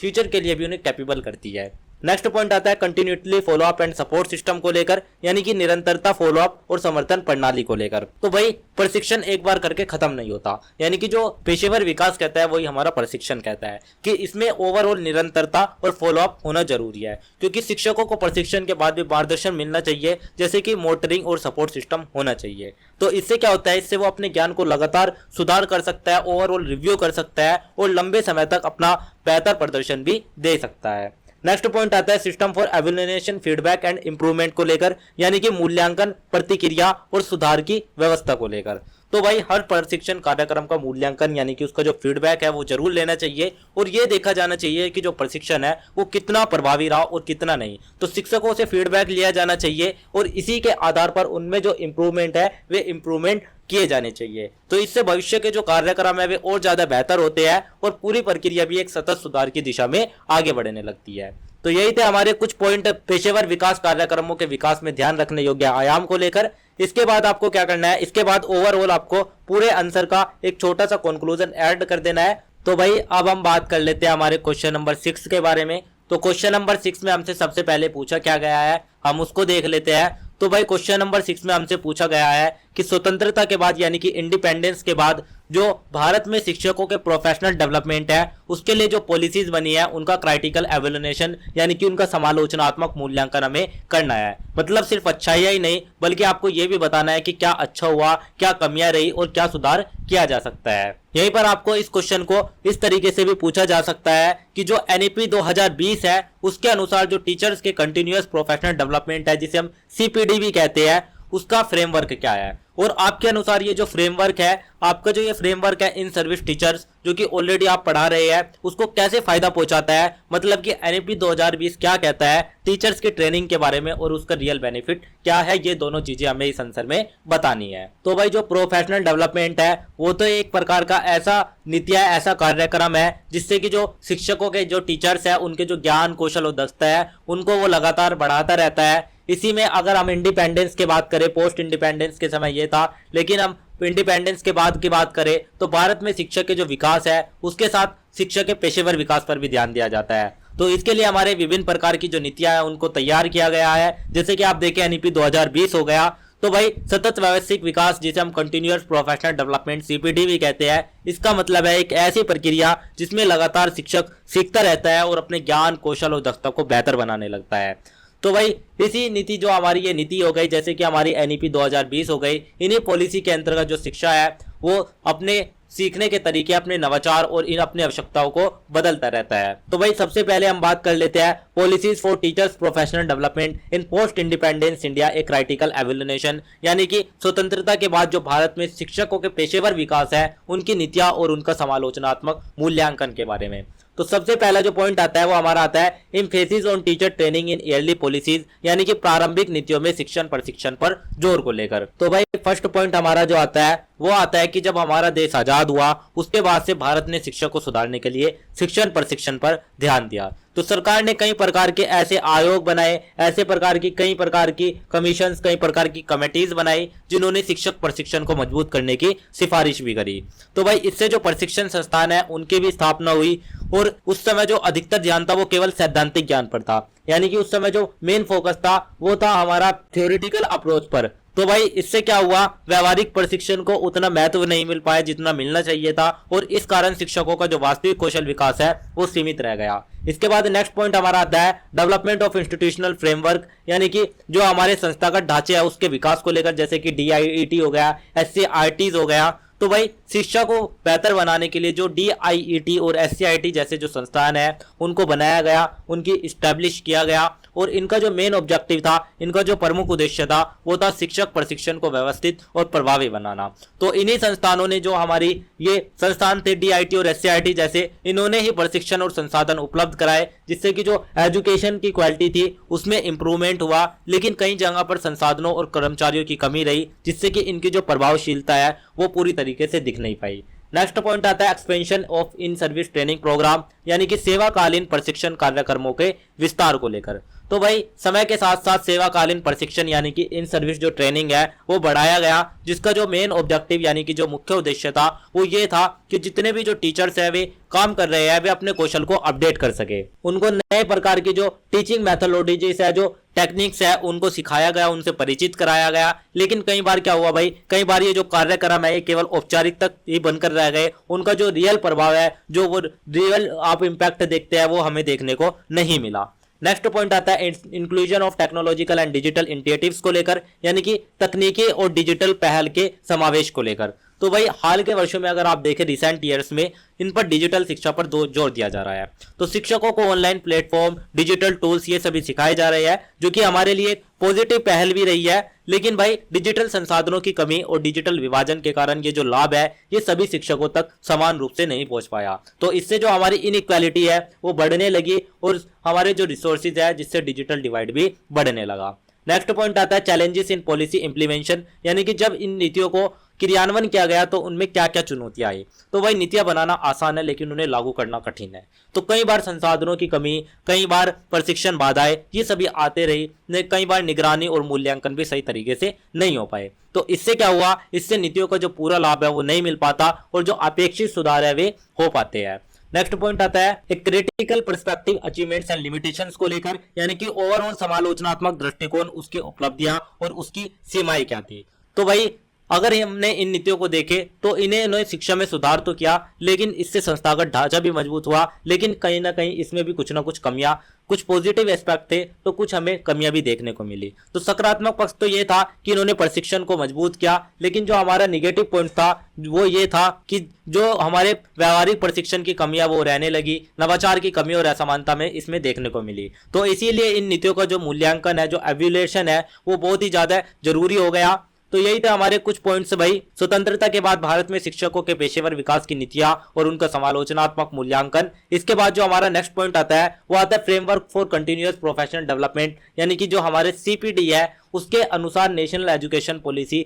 फ्यूचर के लिए भी उन्हें कैपेबल करती है। नेक्स्ट पॉइंट आता है continuously follow up and support system को लेकर, यानी कि निरंतरता, फॉलोअप और समर्थन प्रणाली को लेकर। तो भाई प्रशिक्षण एक बार करके खत्म नहीं होता, यानी कि जो पेशेवर विकास कहता है वही हमारा प्रशिक्षण कहता है कि इसमें ओवरऑल निरंतरता और फॉलोअप होना जरूरी है, क्योंकि शिक्षकों को प्रशिक्षण के बाद भी मार्गदर्शन मिलना चाहिए, जैसे कि मोनिटरिंग और सपोर्ट सिस्टम होना चाहिए। तो इससे क्या होता है, इससे वो अपने ज्ञान को लगातार सुधार कर सकता है, ओवरऑल रिव्यू कर सकता है और लंबे समय तक अपना बेहतर प्रदर्शन भी दे सकता है। नेक्स्ट पॉइंट आता है system for evaluation, feedback and improvement को लेकर, यानी कि मूल्यांकन, प्रतिक्रिया और सुधार की व्यवस्था को लेकर। तो भाई हर प्रशिक्षण कार्यक्रम का मूल्यांकन, यानी कि उसका जो फीडबैक है वो जरूर लेना चाहिए और ये देखा जाना चाहिए कि जो प्रशिक्षण है वो कितना प्रभावी रहा और कितना नहीं। तो शिक्षकों से फीडबैक लिया जाना चाहिए और इसी के आधार पर उनमें जो इम्प्रूवमेंट है वे इम्प्रूवमेंट किए जाने चाहिए। तो इससे भविष्य के जो कार्यक्रम है वे और ज्यादा बेहतर होते हैं और पूरी प्रक्रिया भी एक सतत सुधार की दिशा में आगे बढ़ने लगती है। तो यही थे हमारे कुछ पॉइंट पेशेवर विकास कार्यक्रमों के विकास में ध्यान रखने योग्य आयाम को लेकर। इसके बाद आपको क्या करना है, इसके बाद ओवरऑल आपको पूरे आंसर का एक छोटा सा कंक्लूजन ऐड कर देना है। तो भाई अब हम बात कर लेते हैं हमारे क्वेश्चन नंबर 6 के बारे में। तो क्वेश्चन नंबर 6 में हमसे सबसे पहले पूछा क्या गया है, हम उसको देख लेते हैं। तो भाई क्वेश्चन नंबर 6 में हमसे पूछा गया है कि स्वतंत्रता के बाद, यानी कि इंडिपेंडेंस के बाद जो भारत में शिक्षकों के प्रोफेशनल डेवलपमेंट है उसके लिए जो पॉलिसीज बनी है उनका क्राइटिकल एवेल्यूएशन, यानी कि उनका समालोचनात्मक मूल्यांकन हमें करना है। मतलब सिर्फ अच्छाइयां ही नहीं बल्कि आपको यह भी बताना है कि क्या अच्छा हुआ, क्या कमियां रही और क्या सुधार किया जा सकता है। यहीं पर आपको इस क्वेश्चन को इस तरीके से भी पूछा जा सकता है कि जो एनईपी 2020 है उसके अनुसार जो टीचर्स के कंटिन्यूअस प्रोफेशनल डेवलपमेंट है, जिसे हम सीपीडी भी कहते हैं, उसका फ्रेमवर्क क्या है और आपके अनुसार ये जो फ्रेमवर्क है, आपका जो ये फ्रेमवर्क है इन सर्विस टीचर्स जो कि ऑलरेडी आप पढ़ा रहे हैं उसको कैसे फायदा पहुंचाता है। मतलब कि एनईपी 2020 क्या कहता है टीचर्स की ट्रेनिंग के बारे में और उसका रियल बेनिफिट क्या है, ये दोनों चीजें हमें इस आंसर में बतानी है। तो भाई जो प्रोफेशनल डेवलपमेंट है वो तो एक प्रकार का ऐसा नीतियां, ऐसा कार्यक्रम है जिससे कि जो शिक्षकों के जो टीचर्स है उनके जो ज्ञान, कौशल और दक्षता है उनको वो लगातार बढ़ाता रहता है। इसी में अगर हम इंडिपेंडेंस की बात करें, पोस्ट इंडिपेंडेंस के समय ये था, लेकिन हम इंडिपेंडेंस के बाद की बात करें तो भारत में शिक्षा के जो विकास है उसके साथ शिक्षा के पेशेवर विकास पर भी ध्यान दिया जाता है। तो इसके लिए हमारे विभिन्न प्रकार की जो नीतियां हैं उनको तैयार किया गया है। जैसे कि आप देखें एनईपी 2020 हो गया, तो भाई सतत व्यवसायिक विकास जिसे हम कंटिन्यूअस प्रोफेशनल डेवलपमेंट सीपीडी भी कहते हैं, इसका मतलब है एक ऐसी प्रक्रिया जिसमें लगातार शिक्षक सीखता रहता है और अपने ज्ञान, कौशल और दक्षता को बेहतर बनाने लगता है। तो भाई इसी नीति जो हमारी ये नीति हो गई, जैसे कि हमारी एनईपी 2020 हो गई, इन्हीं पॉलिसी के अंतर्गत जो शिक्षा है वो अपने सीखने के तरीके, अपने नवाचार और इन अपनी आवश्यकताओं को बदलता रहता है। तो भाई सबसे पहले हम बात कर लेते हैं policies for teachers professional development in post independence India, a critical evaluation, यानी कि स्वतंत्रता के बाद जो भारत में शिक्षकों के पेशेवर विकास है उनकी नीतियां और उनका समालोचनात्मक मूल्यांकन के बारे में। तो सबसे पहला जो पॉइंट आता है वो हमारा आता है emphasis on teacher training in yearly policies, यानी कि प्रारंभिक नीतियों में शिक्षण प्रशिक्षण पर जोर को लेकर। तो भाई फर्स्ट पॉइंट हमारा जो आता है वो आता है कि जब हमारा देश आजाद हुआ उसके बाद से भारत ने शिक्षा को सुधारने के लिए शिक्षण प्रशिक्षण पर ध्यान दिया। तो सरकार ने कई प्रकार के ऐसे आयोग बनाए, ऐसे प्रकार की कई प्रकार की कमीशंस, कई प्रकार की कमेटीज बनाई जिन्होंने शिक्षक प्रशिक्षण को मजबूत करने की सिफारिश भी करी। तो भाई इससे जो प्रशिक्षण संस्थान है उनकी भी स्थापना हुई और उस समय जो अधिकतर ध्यान था वो केवल सैद्धांतिक ज्ञान पर था, यानी कि उस समय जो मेन फोकस था वो था हमारा थ्योरेटिकल अप्रोच पर। तो भाई इससे क्या हुआ, व्यवहारिक प्रशिक्षण को उतना महत्व नहीं मिल पाया जितना मिलना चाहिए था और इस कारण शिक्षकों का जो वास्तविक कौशल विकास है वो सीमित रह गया। इसके बाद नेक्स्ट पॉइंट हमारा आता है डेवलपमेंट ऑफ इंस्टीट्यूशनल फ्रेमवर्क, यानी कि जो हमारे संस्थागत ढांचे है उसके विकास को लेकर, जैसे कि DIET हो गया, SCIRTs हो गया। तो भाई शिक्षा को बेहतर बनाने के लिए जो DIET और SCIRT जैसे जो संस्थान है उनको बनाया गया, उनकी इस्टेब्लिश किया गया और इनका जो मेन ऑब्जेक्टिव था, इनका जो प्रमुख उद्देश्य था वो था शिक्षक प्रशिक्षण को व्यवस्थित और प्रभावी बनाना। तो इन्हीं संस्थानों ने, जो हमारी ये संस्थान थे DIT और SCIT जैसे, इन्होंने ही प्रशिक्षण और संसाधन उपलब्ध कराए, जिससे कि जो एजुकेशन की क्वालिटी थी उसमें इंप्रूवमेंट हुआ। लेकिन कई जगह पर संसाधनों और कर्मचारियों की कमी रही, जिससे कि इनकी जो प्रभावशीलता है वो पूरी तरीके से दिख नहीं पाई। नेक्स्ट पॉइंट आता है expansion of in service training programme, यानी कि सेवाकालीन प्रशिक्षण कार्यक्रमों के विस्तार को लेकर। तो भाई समय के साथ साथ सेवाकालीन प्रशिक्षण यानी कि इन सर्विस जो ट्रेनिंग है वो बढ़ाया गया, जिसका जो मेन ऑब्जेक्टिव यानी कि जो मुख्य उद्देश्य था वो ये था कि जितने भी जो टीचर्स है वे काम कर रहे हैं वे अपने कौशल को अपडेट कर सके। उनको नए प्रकार की जो टीचिंग मैथोलॉजीज है, जो टेक्निक्स है, उनको सिखाया गया, उनसे परिचित कराया गया। लेकिन कई बार क्या हुआ भाई, कई बार ये जो कार्यक्रम है ये केवल औपचारिक तक ही बनकर रह गए, उनका जो रियल प्रभाव है, जो वो रियल आप इम्पैक्ट देखते हैं वो हमें देखने को नहीं मिला। नेक्स्ट पॉइंट आता है inclusion of technological and digital initiatives को लेकर, यानी कि तकनीकी और डिजिटल पहल के समावेश को लेकर। तो भाई हाल के वर्षों में अगर आप देखें, रिसेंट ईयर्स में इन पर डिजिटल शिक्षा पर जोर दिया जा रहा है। तो शिक्षकों को ऑनलाइन प्लेटफॉर्म, डिजिटल टूल्स ये सभी सिखाए जा रहे हैं, जो कि हमारे लिए पॉजिटिव पहल भी रही है। लेकिन भाई डिजिटल संसाधनों की कमी और डिजिटल विभाजन के कारण ये जो लाभ है ये सभी शिक्षकों तक समान रूप से नहीं पहुंच पाया। तो इससे जो हमारी इनइक्वालिटी है वो बढ़ने लगी और हमारे जो रिसोर्सेज है जिससे डिजिटल डिवाइड भी बढ़ने लगा। नेक्स्ट पॉइंट आता है चैलेंजेस इन पॉलिसी इंप्लीमेंटेशन, यानी कि जब इन नीतियों को क्रियान्वयन किया गया तो उनमें क्या क्या चुनौतियां आई। तो भाई नीतियां बनाना आसान है लेकिन उन्हें लागू करना कठिन है। तो कई बार संसाधनों की कमी, कई बार प्रशिक्षण बाधाएं, ये सभी आते रही। कई बार निगरानी और मूल्यांकन भी सही तरीके से नहीं हो पाए। तो इससे क्या हुआ, इससे नीतियों का जो पूरा लाभ है वो नहीं मिल पाता और जो अपेक्षित सुधार है वे हो पाते हैं। नेक्स्ट पॉइंट आता है एक critical perspective achievements and limitations को लेकर, यानी कि ओवरऑल समालोचनात्मक दृष्टिकोण, उसकी उपलब्धियां और उसकी सीमाएं क्या थी। तो भाई अगर हमने इन नीतियों को देखे तो इन्हें शिक्षा में सुधार तो किया, लेकिन इससे संस्थागत ढांचा भी मजबूत हुआ। लेकिन कहीं ना कहीं इसमें भी कुछ ना कुछ कमियां, कुछ पॉजिटिव एस्पेक्ट थे तो कुछ हमें कमियां भी देखने को मिली। तो सकारात्मक पक्ष तो ये था कि इन्होंने प्रशिक्षण को मजबूत किया, लेकिन जो हमारा निगेटिव पॉइंट था वो ये था कि जो हमारे व्यावहारिक प्रशिक्षण की कमियां वो रहने लगी, नवाचार की कमी और असमानता में इसमें देखने को मिली। तो इसीलिए इन नीतियों का जो मूल्यांकन है, जो एवेल्युएशन है, वो बहुत ही ज्यादा जरूरी हो गया। तो यही थे हमारे कुछ पॉइंट्स भाई। स्वतंत्रता के बाद भारत में शिक्षकों के पेशेवर विकास की नीतियां और उनका समालोचनात्मक मूल्यांकन। इसके बाद जो हमारा नेक्स्ट पॉइंट आता है वो आता है framework for continuous professional development, यानी कि जो हमारे CPD है उसके अनुसार नेशनल एजुकेशन पॉलिसी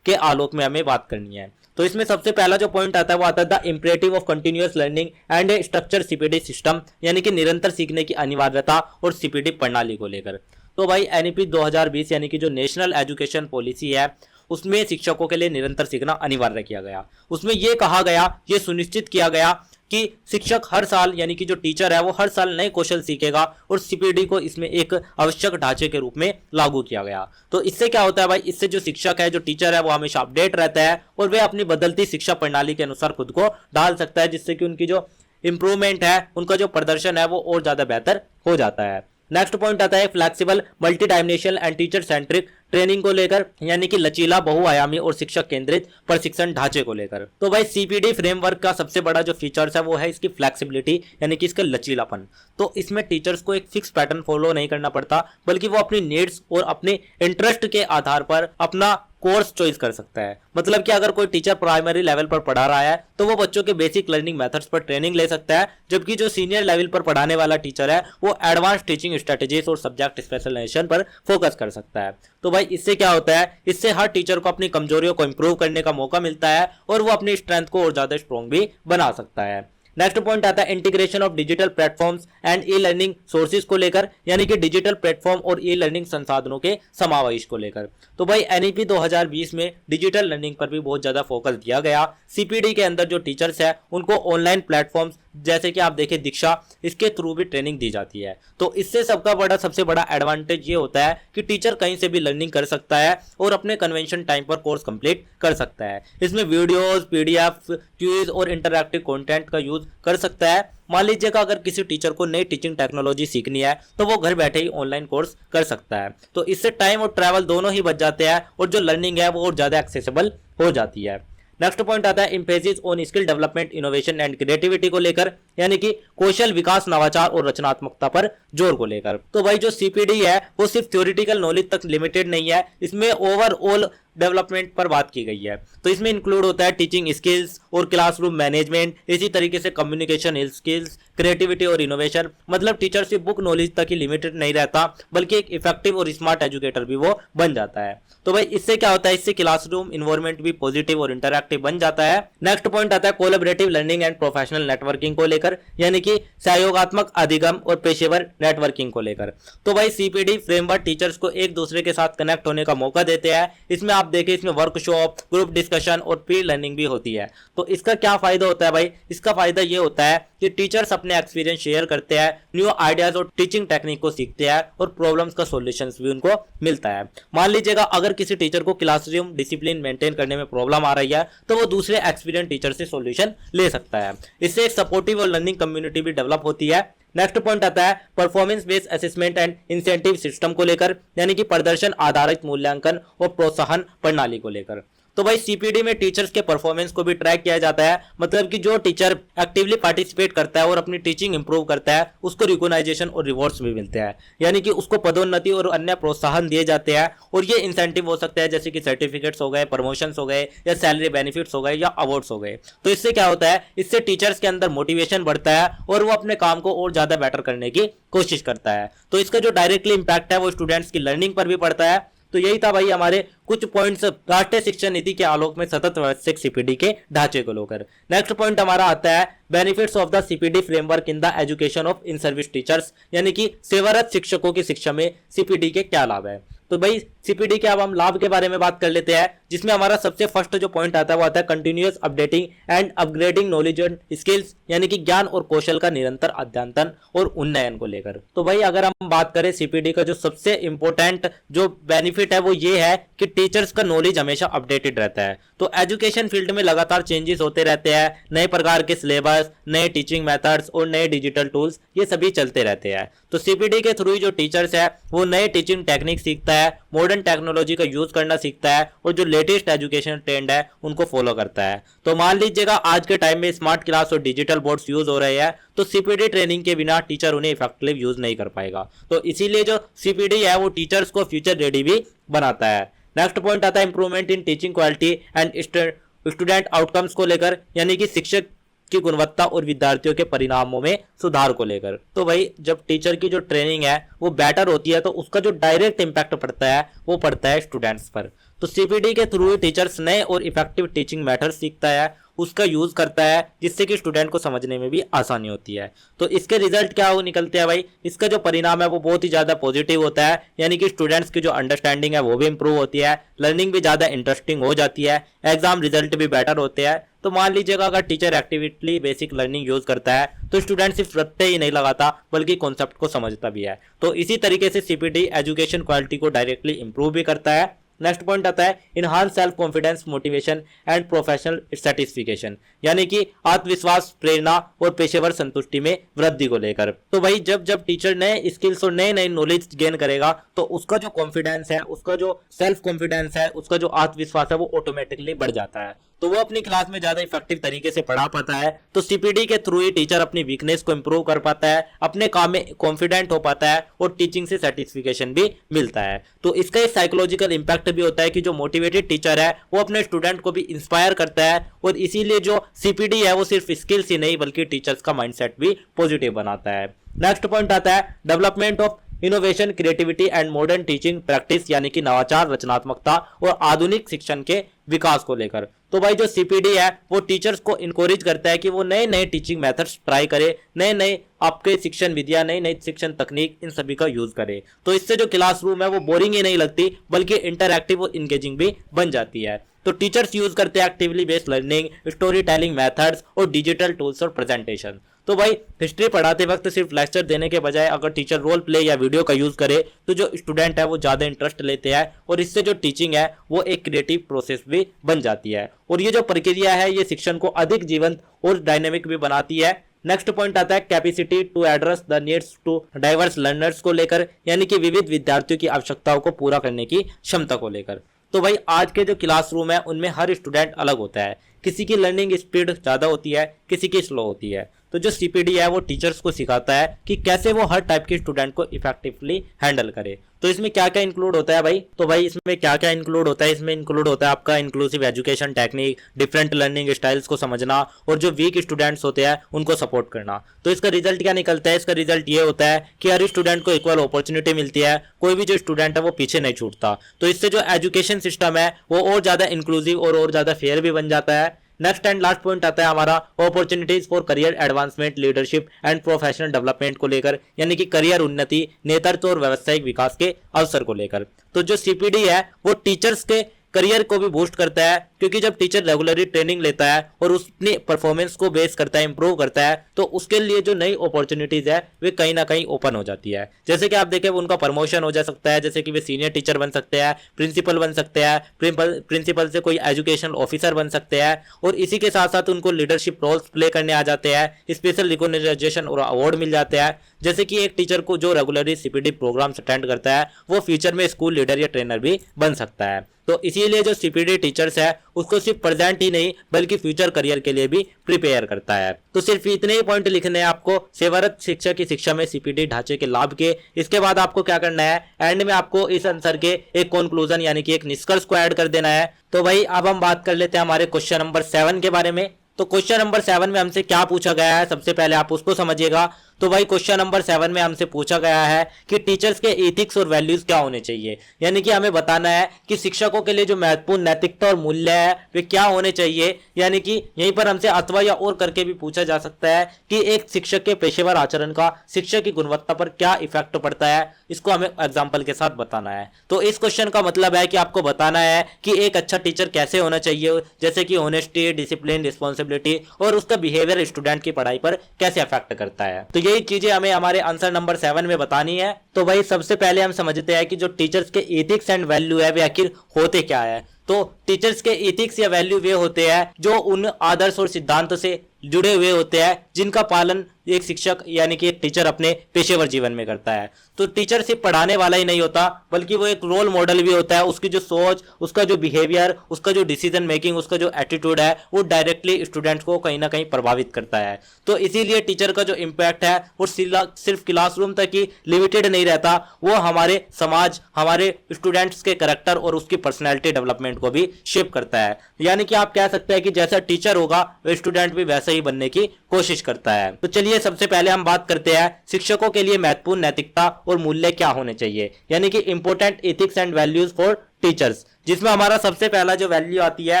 के आलोक में हमें बात करनी है। तो इसमें सबसे पहला जो पॉइंट आता है वो आता है the imperative of continuous learning and A structure CPD system, यानी कि निरंतर सीखने की अनिवार्यता और CPD प्रणाली को लेकर। तो भाई NEP 2020 यानी कि जो नेशनल एजुकेशन पॉलिसी है उसमें शिक्षकों के लिए निरंतर सीखना अनिवार्य किया गया। उसमें यह कहा गया, यह सुनिश्चित किया गया कि शिक्षक हर साल, यानी कि जो टीचर है वो हर साल नए कौशल सीखेगा और CPD को इसमें एक आवश्यक ढांचे के रूप में लागू किया गया। तो इससे क्या होता है भाई, इससे जो शिक्षक है, जो टीचर है, वो हमेशा अपडेट रहता है और वे अपनी बदलती शिक्षा प्रणाली के अनुसार खुद को ढाल सकता है, जिससे कि उनकी जो इंप्रूवमेंट है, उनका जो प्रदर्शन है वो और ज्यादा बेहतर हो जाता है। नेक्स्ट पॉइंट आता है flexible, multi dimensional and teacher centric training को लेकर, यानी कि लचीला, बहुआयामी और शिक्षक केंद्रित प्रशिक्षण ढांचे को लेकर। तो भाई CPD फ्रेमवर्क का सबसे बड़ा जो फीचर्स है वो है इसकी फ्लेक्सिबिलिटी, यानी कि इसका लचीलापन। तो इसमें टीचर्स को एक फिक्स पैटर्न फॉलो नहीं करना पड़ता, बल्कि वो अपनी नीड्स और अपने इंटरेस्ट के आधार पर अपना कोर्स चॉइस कर सकता है। मतलब कि अगर कोई टीचर प्राइमरी लेवल पर पढ़ा रहा है तो वो बच्चों के बेसिक लर्निंग मेथड्स पर ट्रेनिंग ले सकता है, जबकि जो सीनियर लेवल पर पढ़ाने वाला टीचर है वो एडवांस टीचिंग स्ट्रेटेजीज और सब्जेक्ट स्पेशलाइजेशन पर फोकस कर सकता है। तो भाई इससे क्या होता है, इससे हर टीचर को अपनी कमजोरियों को इंप्रूव करने का मौका मिलता है और वो अपनी स्ट्रेंथ को और ज्यादा स्ट्रॉन्ग भी बना सकता है। नेक्स्ट पॉइंट आता है integration of digital platforms and e learning sources को लेकर, यानी कि डिजिटल प्लेटफॉर्म और ई लर्निंग संसाधनों के समावेश को लेकर। तो भाई NEP 2020 में डिजिटल लर्निंग पर भी बहुत ज्यादा फोकस दिया गया। CPD के अंदर जो टीचर्स है उनको ऑनलाइन प्लेटफॉर्म्स जैसे कि आप देखें दीक्षा, इसके थ्रू भी ट्रेनिंग दी जाती है। तो इससे सबसे बड़ा एडवांटेज ये होता है कि टीचर कहीं से भी लर्निंग कर सकता है और अपने कन्वेंशन टाइम पर कोर्स कंप्लीट कर सकता है। इसमें वीडियोस, PDF, क्विज और इंटरैक्टिव कंटेंट का यूज कर सकता है। मान लीजिए कि अगर किसी टीचर को नई टीचिंग टेक्नोलॉजी सीखनी है तो वो घर बैठे ही ऑनलाइन कोर्स कर सकता है। तो इससे टाइम और ट्रैवल दोनों ही बच जाते हैं और जो लर्निंग है वो और ज्यादा एक्सेसिबल हो जाती है। नेक्स्ट पॉइंट आता है emphasis on skill development, innovation and creativity को लेकर, यानी कि कौशल विकास, नवाचार और रचनात्मकता पर जोर को लेकर। तो भाई जो सीपीडी है वो सिर्फ थ्योरेटिकल नॉलेज तक लिमिटेड नहीं है, इसमें ओवरऑल डेवलपमेंट पर बात की गई है। तो इसमें इंक्लूड होता है टीचिंग स्किल्स और क्लासरूम मैनेजमेंट, इसी तरीके से कम्युनिकेशन स्किल्स, क्रिएटिविटी और इनोवेशन। मतलब टीचर सिर्फ बुक नॉलेज तक ही लिमिटेड नहीं रहता, बल्कि एक इफेक्टिव और स्मार्ट एजुकेटर भी वो बन जाता है। तो भाई इससे क्या होता है, इससे क्लासरूम इन्वायरमेंट भी पॉजिटिव और इंटरैक्टिव बन जाता है। नेक्स्ट पॉइंट आता है collaborative learning and professional networking को लेकर, यानी कि सहयोगात्मक अधिगम और पेशेवर नेटवर्किंग को लेकर। तो भाई सीपीडी फ्रेमवर्क टीचर्स को एक दूसरे के साथ कनेक्ट होने का मौका देते हैं। इसमें आप देखिए, इसमें वर्कशॉप, ग्रुप डिस्कशन और पीयर लर्निंग भी होती है। तो इसका क्या फायदा होता है भाई, इसका फायदा ये होता है कि टीचर्स अपने एक्सपीरियंस शेयर करते हैं, न्यू आइडियाज और टीचिंग टेक्निक को सीखते हैं और प्रॉब्लम्स का सॉल्यूशंस भी उनको मिलता है। मान लीजिएगा अगर किसी टीचर को क्लासरूम डिसिप्लिन मेंटेन करने में प्रॉब्लम आ रही है, तो वो दूसरे एक्सपीरियंस टीचर से सॉल्यूशन ले सकता है। इससे एक सपोर्टिव और लर्निंग कम्युनिटी भी डेवलप होती है। नेक्स्ट पॉइंट आता है performance based assessment and incentive system को लेकर, यानी कि प्रदर्शन आधारित मूल्यांकन और प्रोत्साहन प्रणाली को लेकर। तो भाई सीपीडी में टीचर्स के परफॉर्मेंस को भी ट्रैक किया जाता है। मतलब कि जो टीचर एक्टिवली पार्टिसिपेट करता है और अपनी टीचिंग इंप्रूव करता है, उसको रिकॉग्नाइजेशन और रिवॉर्ड्स भी मिलते हैं, यानी कि उसको पदोन्नति और अन्य प्रोत्साहन दिए जाते हैं। और ये इंसेंटिव हो सकता है जैसे कि सर्टिफिकेट्स हो गए, प्रमोशंस हो गए, या सैलरी बेनिफिट्स हो गए, या अवार्ड्स हो गए। तो इससे क्या होता है, इससे टीचर्स के अंदर मोटिवेशन बढ़ता है और वो अपने काम को और ज्यादा बेटर करने की कोशिश करता है। तो इसका जो डायरेक्टली इंपैक्ट है वो स्टूडेंट्स की लर्निंग पर भी पड़ता है। तो यही था भाई हमारे कुछ पॉइंट्स राष्ट्रीय शिक्षा नीति के आलोक में सतत वार्षिक सीपीडी के ढांचे को लेकर। नेक्स्ट पॉइंट हमारा आता है benefits of the CPD framework in the education of in service teachers, यानी कि सेवारत शिक्षकों की शिक्षा में सीपीडी के क्या लाभ है। तो भाई सीपीडी के अब हम लाभ के बारे में बात कर लेते हैं, जिसमें हमारा सबसे फर्स्ट जो पॉइंट आता है वो आता है continuous updating and upgrading knowledge and skills, यानी कि ज्ञान और कौशल का निरंतर अद्यतन और उन्नयन को लेकर। तो भाई अगर हम बात करें सीपीडी का जो सबसे इंपॉर्टेंट जो बेनिफिट है वो ये है कि टीचर्स का नॉलेज हमेशा अपडेटेड रहता है। तो एजुकेशन फील्ड में लगातार चेंजेस होते रहते हैं, नए प्रकार के सिलेबस, नए टीचिंग मेथड्स और नए डिजिटल टूल्स, ये सभी चलते रहते हैं। तो सीपीडी के थ्रू जो टीचर्स है वो नए टीचिंग टेक्निक सीखता है, मॉडर्न टेक्नोलॉजी का यूज करना सीखता है और जो लेटेस्ट एजुकेशन ट्रेंड है उनको फॉलो करता है। तो मान लीजिएगा आज के टाइम में स्मार्ट क्लास और डिजिटल बोर्ड्स यूज हो रहे हैं, तो सीपीडी ट्रेनिंग के बिना टीचर उन्हें इफेक्टिव यूज नहीं कर पाएगा। तो इसीलिए जो सीपीडी है वो टीचर्स को फ्यूचर रेडी भी बनाता है। नेक्स्ट पॉइंट आता है improvement in teaching quality and student outcomes को लेकर, यानी कि शिक्षक की गुणवत्ता और विद्यार्थियों के परिणामों में सुधार को लेकर। तो भाई जब टीचर की जो ट्रेनिंग है वो बेटर होती है, तो उसका जो डायरेक्ट इंपैक्ट पड़ता है वो पड़ता है स्टूडेंट्स पर। तो सीपीडी के थ्रू टीचर्स नए और इफेक्टिव टीचिंग मेथड सीखता है, उसका यूज करता है, जिससे कि स्टूडेंट को समझने में भी आसानी होती है। तो इसके रिजल्ट क्या हो निकलते हैं भाई, इसका जो परिणाम है वो बहुत ही ज्यादा पॉजिटिव होता है, यानी कि स्टूडेंट्स की जो अंडरस्टैंडिंग है वो भी इंप्रूव होती है, लर्निंग भी ज्यादा इंटरेस्टिंग हो जाती है, एग्जाम रिजल्ट भी बेटर होते हैं। तो मान लीजिएगा अगर teacher actively basic learning use करता है तो स्टूडेंट सिर्फ रट्टे ही नहीं लगाता बल्कि कॉन्सेप्ट को समझता भी है। तो इसी तरीके से सीपीडी एजुकेशन क्वालिटी को डायरेक्टली इंप्रूव भी करता है। नेक्स्ट पॉइंट आता है enhance self confidence, motivation and professional satisfaction, यानी कि आत्मविश्वास, प्रेरणा और पेशेवर संतुष्टि में वृद्धि को लेकर। तो भाई जब जब टीचर नए स्किल्स और नए नए नॉलेज गेन करेगा तो उसका जो कॉन्फिडेंस है, उसका जो सेल्फ कॉन्फिडेंस है, उसका जो आत्मविश्वास है वो ऑटोमेटिकली बढ़ जाता है। तो वो अपनी क्लास में ज्यादा इफेक्टिव तरीके से पढ़ा पाता है। तो सीपीडी के थ्रू ही टीचर अपनी वीकनेस को इंप्रूव कर पाता है, अपने काम में कॉन्फिडेंट हो पाता है और टीचिंग से सेटिस्फिकेशन भी मिलता है। तो इसका एक साइकोलॉजिकल इंपैक्ट भी होता है कि जो मोटिवेटेड टीचर है वो अपने स्टूडेंट को भी इंस्पायर करता है, और इसीलिए जो सीपीडी है वो सिर्फ स्किल्स ही नहीं बल्कि टीचर्स का माइंडसेट भी पॉजिटिव बनाता है। नेक्स्ट पॉइंट आता है development of innovation, creativity and modern teaching practice, यानी कि नवाचार, रचनात्मकता और आधुनिक शिक्षण के विकास को लेकर। तो भाई जो सीपीडी है वो टीचर्स को इनकरेज करता है कि वो नए नए टीचिंग मेथड्स ट्राई करे, नए नए आपके शिक्षण विधियां, नई नई शिक्षण तकनीक, इन सभी का यूज करे। तो इससे जो क्लासरूम है वो बोरिंग ही नहीं लगती बल्कि इंटरैक्टिव और इंगेजिंग भी बन जाती है। तो टीचर्स यूज करते हैं actively based learning, story telling methods और डिजिटल टूल्स और प्रेजेंटेशन। तो भाई हिस्ट्री पढ़ाते वक्त सिर्फ लेक्चर देने के बजाय अगर टीचर रोल प्ले या वीडियो का यूज करे तो जो स्टूडेंट है वो ज्यादा इंटरेस्ट लेते हैं, और इससे जो टीचिंग है वो एक क्रिएटिव प्रोसेस भी बन जाती है। और ये जो प्रक्रिया है ये शिक्षण को अधिक जीवंत और डायनेमिक भी बनाती है। नेक्स्ट पॉइंट आता है capacity to address the needs to diverse learners को लेकर, यानी कि विविध विद्यार्थियों की आवश्यकताओं को पूरा करने की क्षमता को लेकर। तो भाई आज के जो क्लासरूम है उनमें हर स्टूडेंट अलग होता है, किसी की लर्निंग स्पीड ज़्यादा होती है, किसी की स्लो होती है। तो जो सीपीडी है वो टीचर्स को सिखाता है कि कैसे वो हर टाइप के स्टूडेंट को इफेक्टिवली हैंडल करे। तो इसमें क्या क्या इंक्लूड होता है भाई? तो भाई इसमें क्या क्या इंक्लूड होता है? इसमें इंक्लूड होता है आपका inclusive education technique, different learning styles को समझना और जो वीक स्टूडेंट्स होते हैं उनको सपोर्ट करना। तो इसका रिजल्ट क्या निकलता है? इसका रिजल्ट ये होता है कि हर स्टूडेंट को इक्वल अपॉर्चुनिटी मिलती है, कोई भी जो स्टूडेंट है वो पीछे नहीं छूटता। तो इससे जो एजुकेशन सिस्टम है वो और ज़्यादा इंक्लूसिव और ज़्यादा फेयर भी बन जाता है। नेक्स्ट एंड लास्ट पॉइंट आता है हमारा opportunities for career advancement, leadership and professional development को लेकर, यानी कि करियर उन्नति, नेतृत्व और व्यावसायिक विकास के अवसर को लेकर। तो जो सीपीडी है वो टीचर्स के करियर को भी बूस्ट करता है, क्योंकि जब टीचर रेगुलरली ट्रेनिंग लेता है और उसने परफॉर्मेंस को बेस करता है, इंप्रूव करता है, तो उसके लिए जो नई अपॉर्चुनिटीज है वे कहीं ना कहीं ओपन हो जाती है। जैसे कि आप देखें उनका प्रमोशन हो जा सकता है, जैसे कि वे सीनियर टीचर बन सकते हैं, प्रिंसिपल बन सकते हैं, प्रिंसिपल से कोई एजुकेशनल ऑफिसर बन सकते हैं, और इसी के साथ साथ उनको लीडरशिप रोल्स प्ले करने आ जाते हैं, स्पेशल रिकॉग्नाइजेशन और अवार्ड मिल जाते हैं। जैसे कि एक टीचर को जो रेगुलरली सीपीडी प्रोग्राम्स अटेंड करता है वो फ्यूचर में स्कूल लीडर या ट्रेनर भी बन सकता है। तो इसीलिए जो सीपीडी टीचर्स है उसको सिर्फ प्रेजेंट ही नहीं बल्कि फ्यूचर करियर के लिए भी प्रिपेयर करता है। तो सिर्फ इतने ही पॉइंट लिखने हैं आपको सेवारत शिक्षा की शिक्षा में सीपीडी ढांचे के लाभ के। इसके बाद आपको क्या करना है, एंड में आपको इस आंसर के एक कंक्लूजन यानी कि एक निष्कर्ष को ऐड कर देना है। तो भाई अब हम बात कर लेते हैं हमारे क्वेश्चन नंबर 7 के बारे में। तो क्वेश्चन नंबर 7 में हमसे क्या पूछा गया है, सबसे पहले आप उसको समझिएगा। तो भाई क्वेश्चन नंबर 7 में हमसे पूछा गया है कि टीचर्स के एथिक्स और वैल्यूज क्या होने चाहिए, यानी कि हमें बताना है कि शिक्षकों के लिए जो महत्वपूर्ण नैतिकता और मूल्य है वे क्या होने चाहिए। यानी कि यहीं पर हमसे अथवा या और करके भी पूछा जा सकता है कि एक शिक्षक के पेशेवर आचरण का शिक्षा की गुणवत्ता पर क्या इफेक्ट पड़ता है, इसको हमें एग्जाम्पल के साथ बताना है। तो इस क्वेश्चन का मतलब है कि आपको बताना है कि एक अच्छा टीचर कैसे होना चाहिए, जैसे कि ऑनेस्टी, डिसिप्लिन, रिस्पॉन्सिबिलिटी और उसका बिहेवियर स्टूडेंट की पढ़ाई पर कैसे अफेक्ट करता है। तो यही चीजें हमें हमारे आंसर नंबर 7 में बतानी है। तो भाई सबसे पहले हम समझते हैं कि जो टीचर्स के एथिक्स एंड वैल्यू है वे आखिर होते क्या है। तो टीचर्स के एथिक्स या वैल्यू वे होते हैं जो उन आदर्श और सिद्धांतों से जुड़े हुए होते हैं जिनका पालन एक शिक्षक यानी कि एक टीचर अपने पेशेवर जीवन में करता है। तो टीचर सिर्फ पढ़ाने वाला ही नहीं होता बल्कि वो एक रोल मॉडल भी होता है। उसकी जो सोच, उसका जो बिहेवियर, उसका जो डिसीजन मेकिंग, उसका जो एटीट्यूड है वो डायरेक्टली स्टूडेंट्स को कहीं ना कहीं प्रभावित करता है। तो इसीलिए टीचर का जो इम्पैक्ट है वो सिर्फ क्लासरूम तक ही लिमिटेड नहीं रहता, वो हमारे समाज, हमारे स्टूडेंट्स के कैरेक्टर और उसकी पर्सनैलिटी डेवलपमेंट को भी शेप करता है। यानी कि आप कह सकते हैं कि जैसा टीचर होगा वो स्टूडेंट भी वैसा ही बनने की कोशिश करता है। तो चलिए सबसे पहले हम बात करते हैं शिक्षकों के लिए महत्वपूर्ण नैतिकता और मूल्य क्या होने चाहिए, यानी कि important ethics and values for teachers, जिसमें हमारा सबसे पहला जो वैल्यू आती है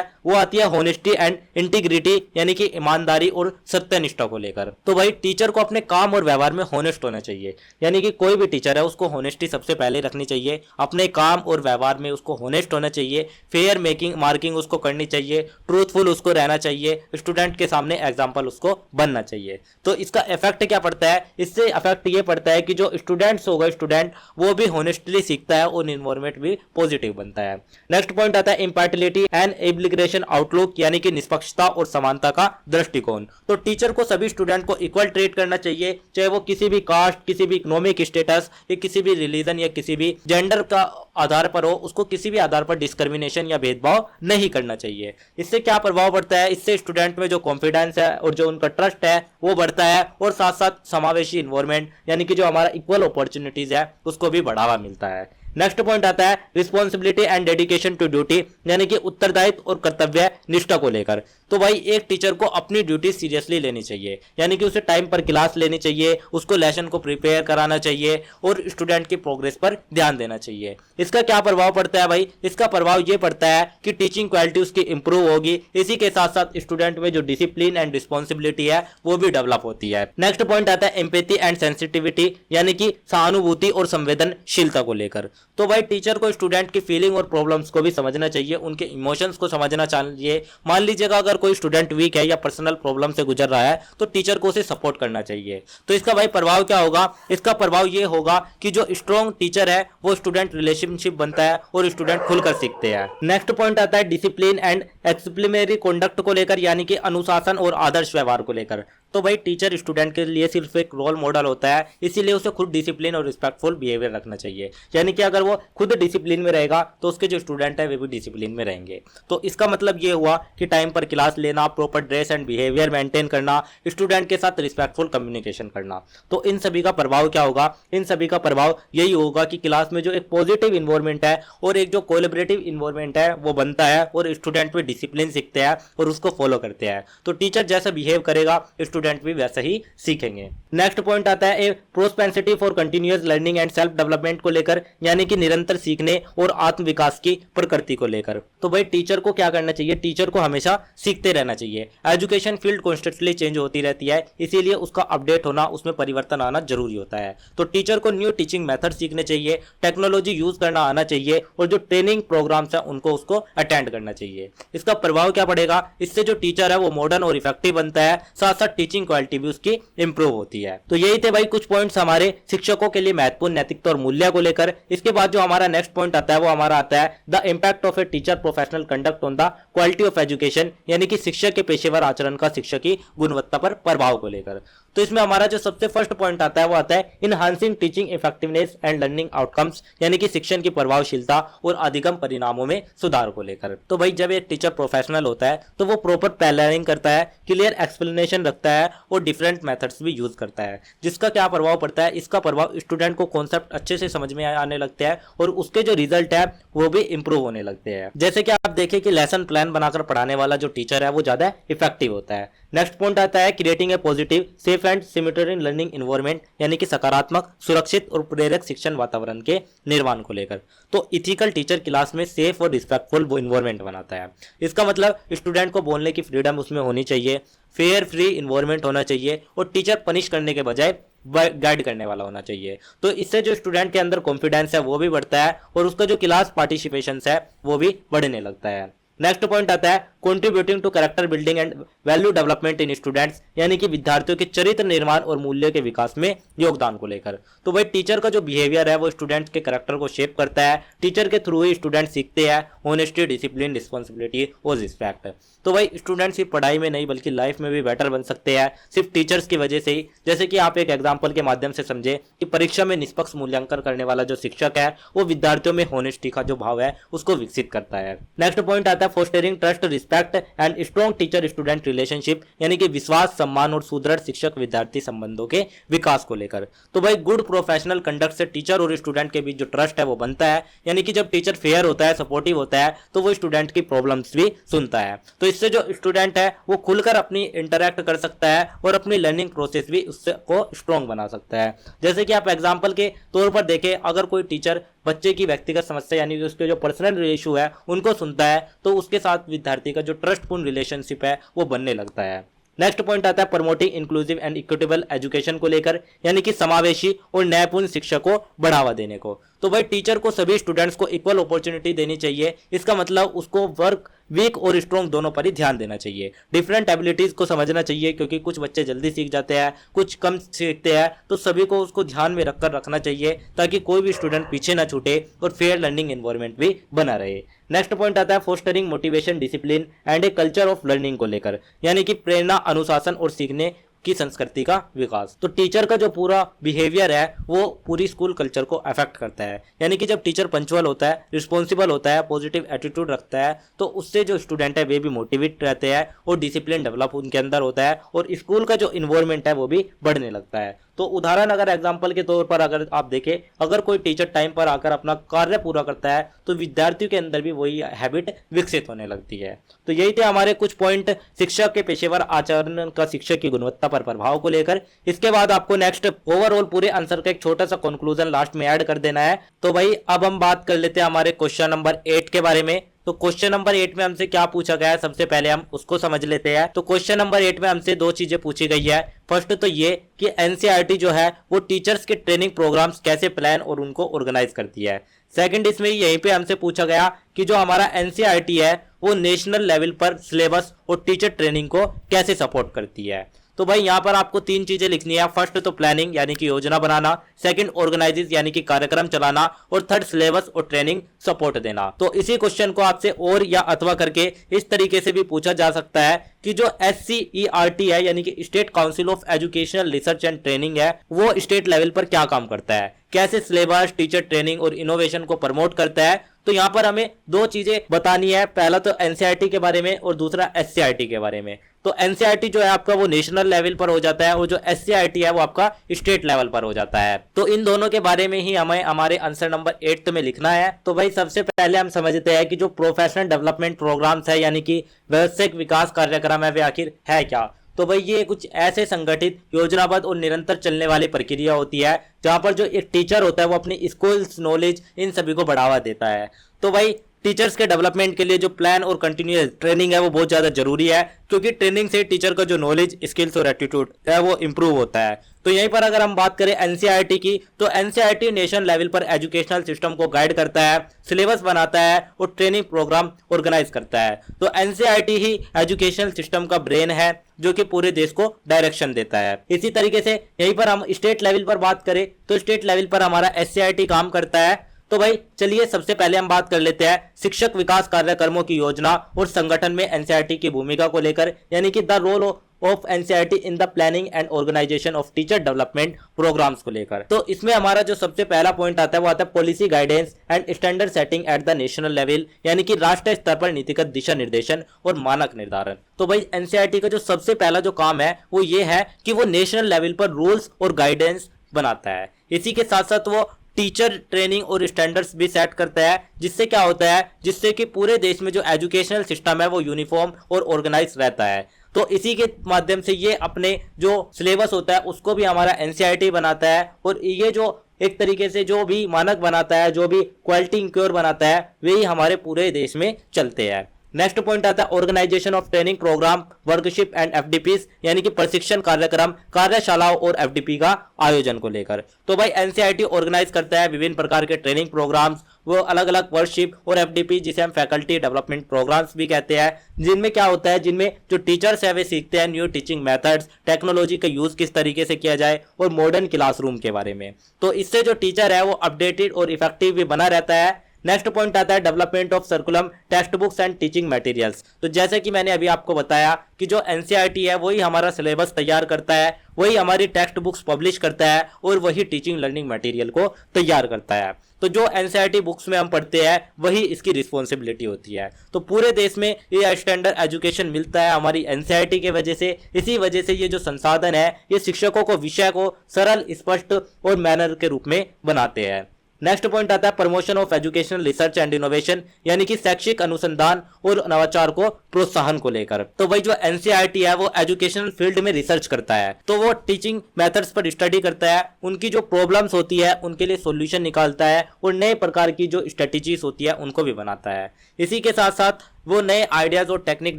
वो आती है होनेस्टी एंड इंटीग्रिटी, यानी कि ईमानदारी और सत्यनिष्ठा को लेकर। तो भाई टीचर को अपने काम और व्यवहार में होनेस्ट होना चाहिए, यानी कि कोई भी टीचर है उसको होनेस्टी सबसे पहले रखनी चाहिए, अपने काम और व्यवहार में उसको होनेस्ट होना चाहिए, फेयर मार्किंग उसको करनी चाहिए, ट्रूथफुल उसको रहना चाहिए, स्टूडेंट के सामने एग्जाम्पल उसको बनना चाहिए। तो इसका इफेक्ट क्या पड़ता है, इससे इफेक्ट ये पड़ता है कि जो स्टूडेंट्स होगा स्टूडेंट वो भी होनेस्टली सीखता है और इन्वायरमेंट भी पॉजिटिव बनता है। नेक्स्ट पॉइंट आता है इम्पार्टियलिटी एंड एब्लिगेशन आउटलुक, यानी कि निष्पक्षता और समानता का दृष्टिकोण। तो टीचर को सभी स्टूडेंट को इक्वल ट्रीट करना चाहिए, चाहे वो किसी भी कास्ट, किसी भी इकोनॉमिक स्टेटस या किसी भी रिलीजन या किसी भी जेंडर का आधार पर हो, उसको किसी भी आधार पर डिस्क्रिमिनेशन या भेदभाव नहीं करना चाहिए। इससे क्या प्रभाव पड़ता है, इससे स्टूडेंट में जो कॉन्फिडेंस है और जो उनका ट्रस्ट है वो बढ़ता है, और साथ साथ समावेशी इन्वायरमेंट यानी कि जो हमारा इक्वल अपॉर्चुनिटीज है उसको भी बढ़ावा मिलता है। नेक्स्ट पॉइंट आता है responsibility and dedication to duty, यानी कि उत्तरदायित्व और कर्तव्य निष्ठा को लेकर। तो भाई एक टीचर को अपनी ड्यूटी सीरियसली लेनी चाहिए, यानी कि उसे टाइम पर क्लास लेनी चाहिए, उसको लेसन को प्रिपेयर कराना चाहिए और स्टूडेंट की प्रोग्रेस पर ध्यान देना चाहिए। इसका क्या प्रभाव पड़ता है भाई, इसका प्रभाव ये पड़ता है कि टीचिंग क्वालिटी उसकी इंप्रूव होगी, इसी के साथ साथ स्टूडेंट में जो डिसिप्लिन एंड रिस्पॉन्सिबिलिटी है वो भी डेवलप होती है। नेक्स्ट पॉइंट आता है एम्पैथी एंड सेंसिटिविटी, यानी कि सहानुभूति और संवेदनशीलता को लेकर। तो भाई टीचर को स्टूडेंट की फीलिंग और प्रॉब्लम्स को भी समझना चाहिए, उनके इमोशंस को समझना चाहिए। मान लीजिएगा अगर कोई स्टूडेंट वीक है या पर्सनल प्रॉब्लम से गुजर रहा है तो टीचर को उसे सपोर्ट करना चाहिए। तो इसका भाई प्रभाव क्या होगा, इसका प्रभाव ये होगा कि जो स्ट्रॉन्ग टीचर है वो स्टूडेंट रिलेशनशिप बनता है और स्टूडेंट खुलकर सीखते हैं। नेक्स्ट पॉइंट आता है डिसिप्लिन एंड एक्सप्लिमेरी कंडक्ट को लेकर, यानी कि अनुशासन और आदर्श व्यवहार को लेकर। तो भाई टीचर स्टूडेंट के लिए सिर्फ एक रोल मॉडल होता है, इसीलिए उसे खुद डिसिप्लिन और रिस्पेक्टफुल बिहेवियर रखना चाहिए। यानी कि अगर वो खुद डिसिप्लिन में रहेगा तो उसके जो स्टूडेंट है वे भी डिसिप्लिन में रहेंगे। तो इसका मतलब ये हुआ कि टाइम पर क्लास लेना, proper dress and behaviour maintain करना, स्टूडेंट के साथ रिस्पेक्टफुल कम्युनिकेशन करना। तो इन सभी का प्रभाव क्या होगा? इन सभी का प्रभाव यही होगा कि क्लास में जो एक पॉजिटिव इन्वायरमेंट है और एक जो कोलैबोरेटिव इन्वायरमेंट है वो बनता है और स्टूडेंट भी डिसिप्लिन सीखते हैं और उसको फॉलो करते हैं। तो टीचर जैसा बिहेव करेगा स्टूडेंट भी वैसा ही सीखेंगे। नेक्स्ट पॉइंट आता है a propensity for continuous learning and self development को लेकर, यानी कि निरंतर सीखने और आत्म विकास की प्रकृति को लेकर। तो भाई टीचर को क्या करना चाहिए? टीचर को हमेशा सीखते रहना चाहिए। एजुकेशन फील्ड कॉन्स्टेंटली चेंज होती रहती है, इसीलिए उसका अपडेट होना, उसमें परिवर्तन आना जरूरी होता है। तो टीचर को न्यू टीचिंग मेथड सीखने चाहिए, टेक्नोलॉजी यूज करना आना चाहिए और जो ट्रेनिंग प्रोग्राम्स है उनको उसको अटेंड करना चाहिए। इसका प्रभाव क्या पड़ेगा? इससे जो टीचर है वो मॉडर्न और इफेक्टिव बनता है, साथ साथ टीचिंग क्वालिटी भी उसकी इंप्रूव होती है। तो यही थे भाई कुछ पॉइंट्स हमारे शिक्षकों के लिए महत्वपूर्ण नैतिकता और मूल्य को लेकर। इसके बाद जो हमारा नेक्स्ट पॉइंट आता है वो हमारा आता है the impact of a teacher professional conduct on the quality of education, यानी कि शिक्षक के पेशेवर आचरण का शिक्षक की गुणवत्ता पर प्रभाव को लेकर। तो इसमें हमारा जो सबसे फर्स्ट पॉइंट आता है वो आता है enhancing teaching effectiveness and learning outcomes, यानी कि शिक्षण की प्रभावशीलता और अधिगम परिणामों में सुधार को लेकर। तो भाई जब एक टीचर प्रोफेशनल होता है तो वो प्रॉपर प्लानिंग करता है, क्लियर एक्सप्लेनेशन रखता है और डिफरेंट मेथड्स भी यूज करता है। जिसका क्या प्रभाव पड़ता है? इसका प्रभाव स्टूडेंट को कॉन्सेप्ट अच्छे से समझ में आने लगते हैं और उसके जो रिजल्ट है वो भी इंप्रूव होने लगते हैं। जैसे कि आप देखें कि लेसन प्लान बनाकर पढ़ाने वाला जो टीचर है वो ज्यादा इफेक्टिव होता है। नेक्स्ट पॉइंट आता है creating a positive safe and simulated learning environment, यानी कि सकारात्मक, सुरक्षित और प्रेरक शिक्षण वातावरण के निर्माण को लेकर। तो इथिकल टीचर क्लास में सेफ और रिस्पेक्टफुल एनवायरनमेंट बनाता है। इसका मतलब स्टूडेंट को बोलने की फ्रीडम उसमें होनी चाहिए, फेयर फ्री इन्वायरमेंट होना चाहिए और टीचर पनिश करने के बजाय गाइड करने वाला होना चाहिए। तो इससे जो स्टूडेंट के अंदर कॉन्फिडेंस है वो भी बढ़ता है और उसका जो क्लास पार्टिसिपेशन है वो भी बढ़ने लगता है। नेक्स्ट पॉइंट आता है contributing to character building and value development in students, यानी कि विद्यार्थियों के चरित्र निर्माण और मूल्य के विकास में योगदान को लेकर। तो भाई टीचर का जो बिहेवियर है वो स्टूडेंट्स के कैरेक्टर को शेप करता है। टीचर के थ्रू ही स्टूडेंट सीखते हैं ऑनेस्टी, डिसिप्लिन, रिस्पॉन्सिबिलिटी और रिस्पेक्ट। तो भाई स्टूडेंट सिर्फ पढ़ाई में नहीं बल्कि लाइफ में भी बेटर बन सकते हैं सिर्फ टीचर्स की वजह से ही। जैसे कि आप एक एग्जाम्पल के माध्यम से समझे कि परीक्षा में निष्पक्ष मूल्यांकन करने वाला जो शिक्षक है वो विद्यार्थियों में ऑनेस्टी का जो भाव है उसको विकसित करता है। नेक्स्ट पॉइंट आता है fostering trust, respect and strong teacher student relationship, यानी कि विश्वास, सम्मान और सुदृढ़ शिक्षक विद्यार्थी संबंधों के विकास को लेकर। तो भाई गुड प्रोफेशनल कंडक्ट से टीचर और स्टूडेंट के बीच जो ट्रस्ट है वो बनता है, यानी कि जब टीचर फेयर होता है, सपोर्टिव होता है तो वो स्टूडेंट की प्रॉब्लम्स भी सुनता है। तो इससे जो स्टूडेंट है वो खुलकर अपनी इंटरैक्ट कर सकता है और अपनी लर्निंग प्रोसेस भी उससे को स्ट्रॉन्ग बना सकता है। जैसे कि आप एग्जाम्पल के तौर पर देखें, अगर कोई टीचर बच्चे की व्यक्तिगत समस्या यानी कि उसके जो पर्सनल इशू है उनको सुनता है तो उसके साथ विद्यार्थी का जो ट्रस्टफुल रिलेशनशिप है वो बनने लगता है। नेक्स्ट पॉइंट आता है promoting inclusive and equitable education को लेकर, यानी कि समावेशी और न्यायपूर्ण शिक्षा को बढ़ावा देने को। तो भाई टीचर को सभी स्टूडेंट्स को इक्वल अपॉर्चुनिटी देनी चाहिए। इसका मतलब उसको वर्क वीक और स्ट्रॉन्ग दोनों पर ही ध्यान देना चाहिए। डिफरेंट एबिलिटीज को समझना चाहिए क्योंकि कुछ बच्चे जल्दी सीख जाते हैं, कुछ कम सीखते हैं, तो सभी को उसको ध्यान में रखकर रखना चाहिए ताकि कोई भी स्टूडेंट पीछे ना छूटे और फेयर लर्निंग एनवायरनमेंट भी बना रहे। नेक्स्ट पॉइंट आता है fostering motivation, discipline and a culture of learning को लेकर, यानी कि प्रेरणा, अनुशासन और सीखने की संस्कृति का विकास। तो टीचर का जो पूरा बिहेवियर है वो पूरी स्कूल कल्चर को अफेक्ट करता है। यानी कि जब टीचर पंचुअल होता है, रिस्पॉन्सिबल होता है, पॉजिटिव एटीट्यूड रखता है तो उससे जो स्टूडेंट है वे भी मोटिवेट रहते हैं और डिसिप्लिन डेवलप उनके अंदर होता है और स्कूल का जो इन्वायरमेंट है वो भी बढ़ने लगता है। तो उदाहरण अगर एग्जाम्पल के तौर पर अगर आप देखें, अगर कोई टीचर टाइम पर आकर अपना कार्य पूरा करता है तो विद्यार्थियों के अंदर भी वही हैबिट विकसित होने लगती है। तो यही थे हमारे कुछ पॉइंट शिक्षक के पेशेवर आचरण का शिक्षक की गुणवत्ता पर प्रभाव को लेकर। इसके बाद आपको नेक्स्ट ओवरऑल पूरे आंसर का एक छोटा सा कंक्लूजन लास्ट में ऐड कर देना है। तो भाई अब हम बात कर लेते हैं हमारे क्वेश्चन नंबर 8 के बारे में। तो क्वेश्चन नंबर 8 में हमसे क्या पूछा गया है, सबसे पहले हम उसको समझ लेते हैं। तो क्वेश्चन नंबर 8 में हमसे दो चीजें पूछी गई है। फर्स्ट तो ये कि एनसीईआरटी जो है वो टीचर्स के ट्रेनिंग प्रोग्राम्स कैसे प्लान और उनको ऑर्गेनाइज करती है। सेकंड इसमें यहीं पे हमसे पूछा गया कि जो हमारा एनसीईआरटी है वो नेशनल लेवल पर सिलेबस और टीचर ट्रेनिंग को कैसे सपोर्ट करती है। तो भाई यहाँ पर आपको 3 चीजें लिखनी है। फर्स्ट तो प्लानिंग यानी कि योजना बनाना, सेकंड ऑर्गेनाइजेस यानी कि कार्यक्रम चलाना, और थर्ड सिलेबस और ट्रेनिंग सपोर्ट देना। तो इसी क्वेश्चन को आपसे और या अथवा करके इस तरीके से भी पूछा जा सकता है कि जो SCERT है यानी कि state council of educational research and training है, वो स्टेट लेवल पर क्या काम करता है, कैसे सिलेबस, टीचर ट्रेनिंग और इनोवेशन को प्रमोट करता है। तो यहाँ पर हमें 2 चीजें बतानी है, पहला तो NCERT के बारे में और दूसरा SCERT के बारे में। तो NCERT जो है आपका वो नेशनल लेवल पर हो जाता है और जो SCERT है वो आपका स्टेट लेवल पर हो जाता है। तो इन दोनों के बारे में ही हमें हमारे आंसर नंबर 8 में लिखना है। तो भाई सबसे पहले हम समझते हैं कि जो प्रोफेशनल डेवलपमेंट प्रोग्राम्स है यानी कि व्यावसायिक विकास कार्यक्रम है वे आखिर है क्या। तो भाई ये कुछ ऐसे संगठित, योजनाबद्ध और निरंतर चलने वाली प्रक्रिया होती है जहां पर जो एक टीचर होता है वो अपनी स्किल्स, नॉलेज इन सभी को बढ़ावा देता है। तो भाई टीचर्स के डेवलपमेंट के लिए जो प्लान और कंटिन्यूअस ट्रेनिंग है वो बहुत ज़्यादा जरूरी है, क्योंकि ट्रेनिंग से टीचर का जो नॉलेज, स्किल्स और एटीट्यूड है वो इंप्रूव होता है। तो यहीं पर अगर हम बात करें NCERT की, तो NCERT नेशनल लेवल पर एजुकेशनल सिस्टम को गाइड करता है, सिलेबस बनाता है और ट्रेनिंग प्रोग्राम ऑर्गेनाइज करता है। तो NCERT ही एजुकेशनल सिस्टम का ब्रेन है जो कि पूरे देश को डायरेक्शन देता है। इसी तरीके से यहीं पर हम स्टेट लेवल पर बात करें तो स्टेट लेवल पर हमारा SCERT काम करता है। तो भाई चलिए सबसे पहले हम बात कर लेते हैं शिक्षक विकास कार्यक्रमों की योजना और संगठन में NCERT की भूमिका को लेकर, यानी कि the role of NCERT in the planning and organisation of teacher development programmes को लेकर। तो इसमें हमारा जो सबसे पहला पॉइंट आता है वो आता है policy guidance and standard setting at the national level, यानी कि राष्ट्रीय स्तर पर नीतिगत दिशा निर्देशन और मानक निर्धारण। तो भाई NCERT का जो सबसे पहला जो काम है वो ये है कि वो नेशनल लेवल पर रूल्स और गाइडेंस बनाता है। इसी के साथ साथ वो टीचर ट्रेनिंग और स्टैंडर्ड्स भी सेट करता है, जिससे क्या होता है, जिससे कि पूरे देश में जो एजुकेशनल सिस्टम है वो यूनिफॉर्म और ऑर्गेनाइज रहता है। तो इसी के माध्यम से ये अपने जो सिलेबस होता है उसको भी हमारा NCERT बनाता है, और ये जो एक तरीके से जो भी मानक बनाता है, जो भी क्वालिटी इंक्योर बनाता है, वही हमारे पूरे देश में चलते हैं। नेक्स्ट पॉइंट आता है organisation of training programme, workshop and FDPs, यानी कि प्रशिक्षण कार्यक्रम, कार्यशालाओं और FDP का आयोजन को लेकर। तो भाई NCERT ऑर्गेनाइज करता है विभिन्न प्रकार के ट्रेनिंग प्रोग्राम्स, वो अलग अलग वर्कशिप और FDP जिसे हम फैकल्टी डेवलपमेंट प्रोग्राम्स भी कहते हैं, जिनमें क्या होता है, जिनमें जो टीचर्स है वे सीखते हैं न्यू टीचिंग मेथड्स, टेक्नोलॉजी का यूज किस तरीके से किया जाए और मॉडर्न क्लासरूम के बारे में। तो इससे जो टीचर है वो अपडेटेड और इफेक्टिव भी बना रहता है। नेक्स्ट पॉइंट आता है development of सर्कुलम, text books and teaching materials. तो जैसे कि मैंने अभी आपको बताया कि जो NCERT है वही हमारा सिलेबस तैयार करता है, वही हमारी टेक्स्ट बुक्स पब्लिश करता है और वही टीचिंग लर्निंग मटेरियल को तैयार करता है। तो जो NCERT बुक्स में हम पढ़ते हैं वही इसकी रिस्पॉन्सिबिलिटी होती है। तो पूरे देश में ये स्टैंडर्ड एजुकेशन मिलता है हमारी NCERT के वजह से। इसी वजह से ये जो संसाधन है ये शिक्षकों को विषय को सरल, स्पष्ट और मैनर के रूप में बनाते हैं। नेक्स्ट पॉइंट आता है promotion of educational research and innovation, यानी कि शैक्षिक अनुसंधान और नवाचार को प्रोत्साहन को लेकर। तो भाई जो NCERT है वो एजुकेशनल फील्ड में रिसर्च करता है, तो वो टीचिंग मेथड्स पर स्टडी करता है, उनकी जो प्रॉब्लम्स होती है उनके लिए सॉल्यूशन निकालता है और नए प्रकार की जो स्ट्रेटेजीज होती है उनको भी बनाता है। इसी के साथ साथ वो नए आइडियाज और टेक्निक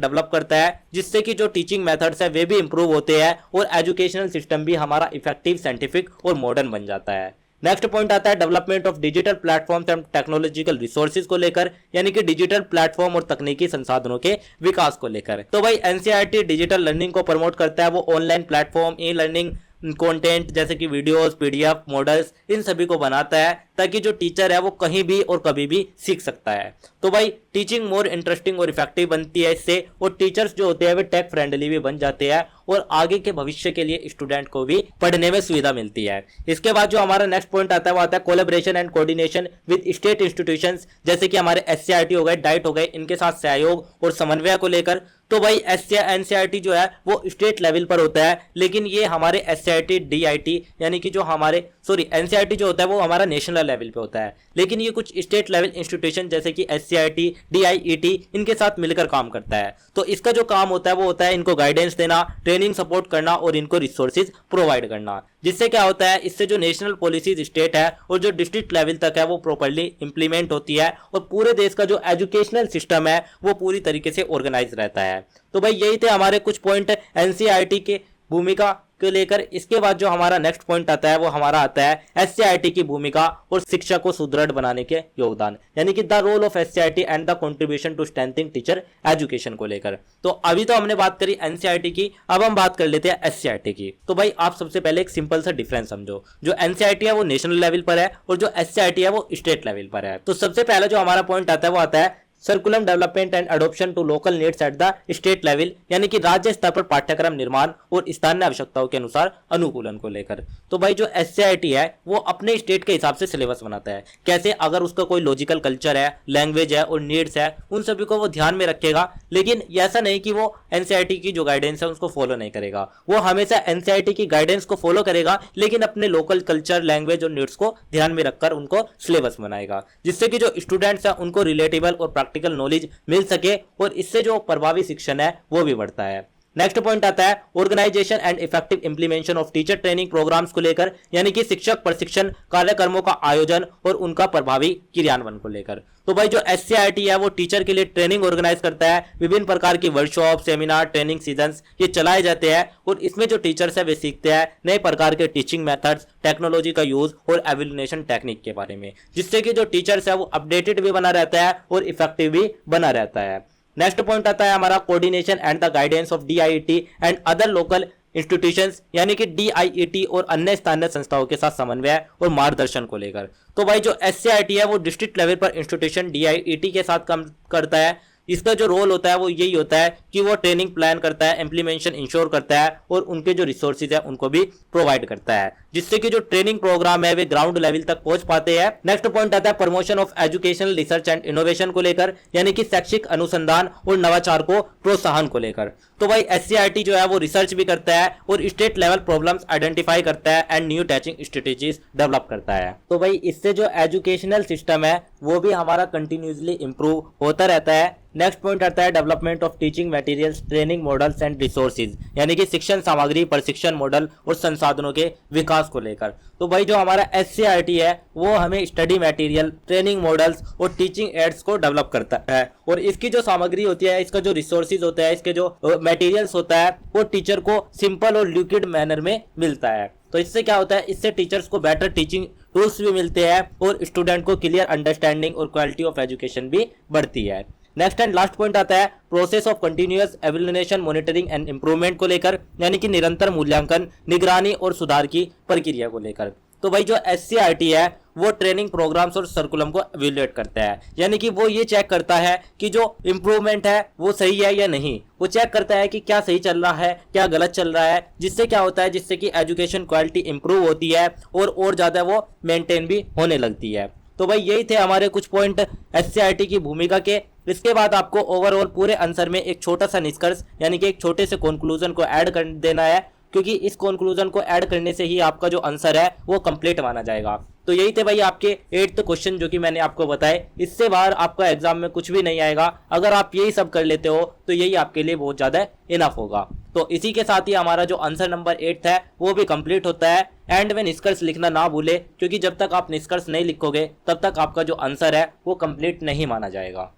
डेवलप करता है, जिससे कि जो टीचिंग मेथड्स है वे भी इंप्रूव होते हैं और एजुकेशनल सिस्टम भी हमारा इफेक्टिव, साइंटिफिक और मॉडर्न बन जाता है। नेक्स्ट पॉइंट आता है development of digital platforms and technological resources को लेकर, यानी कि डिजिटल प्लेटफॉर्म और तकनीकी संसाधनों के विकास को लेकर। तो भाई NCERT डिजिटल लर्निंग को प्रमोट करता है, वो online platform, e learning content जैसे कि वीडियोस, PDF, मॉडल्स, इन सभी को बनाता है ताकि जो टीचर है वो कहीं भी और कभी भी सीख सकता है। तो भाई टीचिंग मोर इंटरेस्टिंग और इफेक्टिव बनती है इससे, और टीचर्स जो होते हैं वे टेक फ्रेंडली भी बन जाते हैं और आगे के भविष्य के लिए स्टूडेंट को भी पढ़ने में सुविधा मिलती है। इसके बाद जो हमारा नेक्स्ट पॉइंट आता है वो आता है collaboration and coordination with state institutions, जैसे कि हमारे SCERT हो गए, डाइट हो गए, इनके साथ सहयोग और समन्वय को लेकर। तो भाई NCERT जो है वो स्टेट लेवल पर होता है, लेकिन ये हमारे SCERT DIT यानी कि जो हमारे NCERT जो होता है वो हमारा नेशनल लेवल पे होता है, लेकिन ये कुछ स्टेट लेवल इंस्टीट्यूशन जैसे कि SCERT DIET इनके साथ मिलकर काम करता है। तो इसका जो काम होता है वो होता है इनको गाइडेंस देना, ट्रेनिंग सपोर्ट करना और इनको रिसोर्सेज प्रोवाइड करना, जिससे क्या होता है, इससे जो नेशनल पॉलिसीज स्टेट है और जो डिस्ट्रिक्ट लेवल तक है वो प्रॉपर्ली इंप्लीमेंट होती है और पूरे देश का जो एजुकेशनल सिस्टम है वो पूरी तरीके से ऑर्गेनाइज रहता है। तो भाई यही थे हमारे कुछ पॉइंट NCERT के भूमिका, को लेकर। इसके बाद जो हमारा नेक्स्ट पॉइंट आता है वो हमारा आता है एससीईआरटी की भूमिका और शिक्षा को सुदृढ़ बनाने के योगदान, यानी कि the role of SCERT and the contribution to strengthening teacher education को लेकर। तो अभी तो हमने बात करी एनसीईआरटी की, अब हम बात कर लेते हैं एससीईआरटी की। तो भाई आप सबसे पहले एक सिंपल सा डिफरेंस समझो, जो एनसीईआरटी है वो नेशनल लेवल पर है और जो एससीईआरटी है वो स्टेट लेवल पर है। तो सबसे पहला जो हमारा पॉइंट आता है वो आता है curriculum development and adoption to local needs at the state level, यानी कि राज्य स्तर पर पाठ्यक्रम निर्माण और स्थानीय आवश्यकताओं के अनुसार अनुकूलन को लेकर। तो भाई जो एससीईआरटी है वो अपने स्टेट के हिसाब से सिलेबस बनाता है। कैसे? अगर उसका कोई लॉजिकल कल्चर है, लैंग्वेज है और नीड्स है, उन सभी को वो ध्यान में रखेगा, लेकिन ऐसा नहीं कि वो एनसीईआरटी की जो गाइडेंस है उसको फॉलो नहीं करेगा। वो हमेशा एनसीईआरटी की गाइडेंस को फॉलो करेगा, लेकिन अपने लोकल कल्चर, लैंग्वेज और नीड्स को ध्यान में रखकर उनको सिलेबस बनाएगा, जिससे कि जो स्टूडेंट्स हैं उनको रिलेटेबल और प्रैक्टिकल नॉलेज मिल सके और इससे जो प्रभावी शिक्षण है वो भी बढ़ता है। नेक्स्ट पॉइंट आता है organisation and effective implementation of teacher training programmes को लेकर, यानी कि शिक्षक प्रशिक्षण कार्यक्रमों का आयोजन और उनका प्रभावी क्रियान्वयन को लेकर। तो भाई जो एससीईआरटी है वो टीचर के लिए ट्रेनिंग ऑर्गेनाइज करता है। विभिन्न प्रकार की वर्कशॉप, सेमिनार, ट्रेनिंग सीजन्स ये चलाए जाते हैं और इसमें जो टीचर्स है वे सीखते हैं नए प्रकार के टीचिंग मेथड्स, टेक्नोलॉजी का यूज और एवेल्यूएशन टेक्निक के बारे में, जिससे कि जो टीचर्स है वो अपडेटेड भी बना रहता है और इफेक्टिव भी बना रहता है। नेक्स्ट पॉइंट आता है हमारा coordination and the guidance of DIET and other local institutions, यानी कि डीआईईटी और अन्य स्थानीय संस्थाओं के साथ समन्वय और मार्गदर्शन को लेकर। तो भाई जो एससीईआरटी है वो डिस्ट्रिक्ट लेवल पर इंस्टीट्यूशन डीआईईटी के साथ काम करता है। इसका जो रोल होता है वो यही होता है कि वो ट्रेनिंग प्लान करता है, इम्प्लीमेंटेशन इंश्योर करता है और उनके जो रिसोर्सेज है उनको भी प्रोवाइड करता है, जिससे कि जो ट्रेनिंग प्रोग्राम है वे ग्राउंड लेवल तक पहुंच पाते हैं। नेक्स्ट पॉइंट आता है promotion of educational research and innovation को लेकर, यानी कि शैक्षिक अनुसंधान और नवाचार को प्रोत्साहन को लेकर। तो भाई एससीईआरटी जो है वो रिसर्च भी करता है और स्टेट लेवल प्रॉब्लम्स आइडेंटिफाई करता है and new teaching strategies develop करता है। तो भाई इससे जो एजुकेशनल सिस्टम है वो भी हमारा कंटिन्यूसली इंप्रूव होता रहता है। नेक्स्ट पॉइंट आता है development of teaching materials, training models and resources, यानी कि शिक्षण सामग्री, प्रशिक्षण मॉडल और संसाधनों के विकास को लेकर। तो भाई जो हमारा एससीईआरटी है वो हमें स्टडी मटेरियल, ट्रेनिंग मॉडल्स और टीचिंग एड्स को डेवलप करता है और इसकी जो सामग्री होती है, इसका जो रिसोर्सेज होता है, इसके जो मटेरियल्स होता है वो टीचर को सिंपल और लिक्विड मैनर में मिलता है। तो इससे क्या होता है, इससे टीचर्स को बेटर टीचिंग टूल्स भी मिलते हैं और स्टूडेंट को क्लियर अंडरस्टैंडिंग और क्वालिटी ऑफ एजुकेशन भी बढ़ती है। नेक्स्ट एंड लास्ट पॉइंट आता है process of continuous evaluation, monitoring and improvement को लेकर, यानी कि निरंतर मूल्यांकन, निगरानी और सुधार की प्रक्रिया को लेकर। तो भाई जो एससीईआरटी है वो ट्रेनिंग प्रोग्राम्स और सर्कुलम को एवेल्यूएट करता है, यानी कि वो ये चेक करता है कि जो इम्प्रूवमेंट है वो सही है या नहीं। वो चेक करता है कि क्या सही चल रहा है, क्या गलत चल रहा है, जिससे क्या होता है, जिससे कि एजुकेशन क्वालिटी इंप्रूव होती है और ज़्यादा वो मेंटेन भी होने लगती है। तो भाई यही थे हमारे कुछ पॉइंट एससीईआरटी की भूमिका के। इसके बाद आपको ओवरऑल पूरे आंसर में एक छोटा सा निष्कर्ष, यानी कि एक छोटे से कंक्लूजन को ऐड कर देना है, क्योंकि इस कंक्लूजन को ऐड करने से ही आपका जो आंसर है वो कंप्लीट माना जाएगा। तो यही थे भाई आपके 8th क्वेश्चन जो कि मैंने आपको बताए। इससे बाहर आपका एग्जाम में कुछ भी नहीं आएगा। अगर आप यही सब कर लेते हो तो यही आपके लिए बहुत ज़्यादा इनफ होगा। तो इसी के साथ ही हमारा जो आंसर नंबर 8 है वो भी कंप्लीट होता है। एंड में निष्कर्ष लिखना ना भूले, क्योंकि जब तक आप निष्कर्ष नहीं लिखोगे तब तक आपका जो आंसर है वो कंप्लीट नहीं माना जाएगा।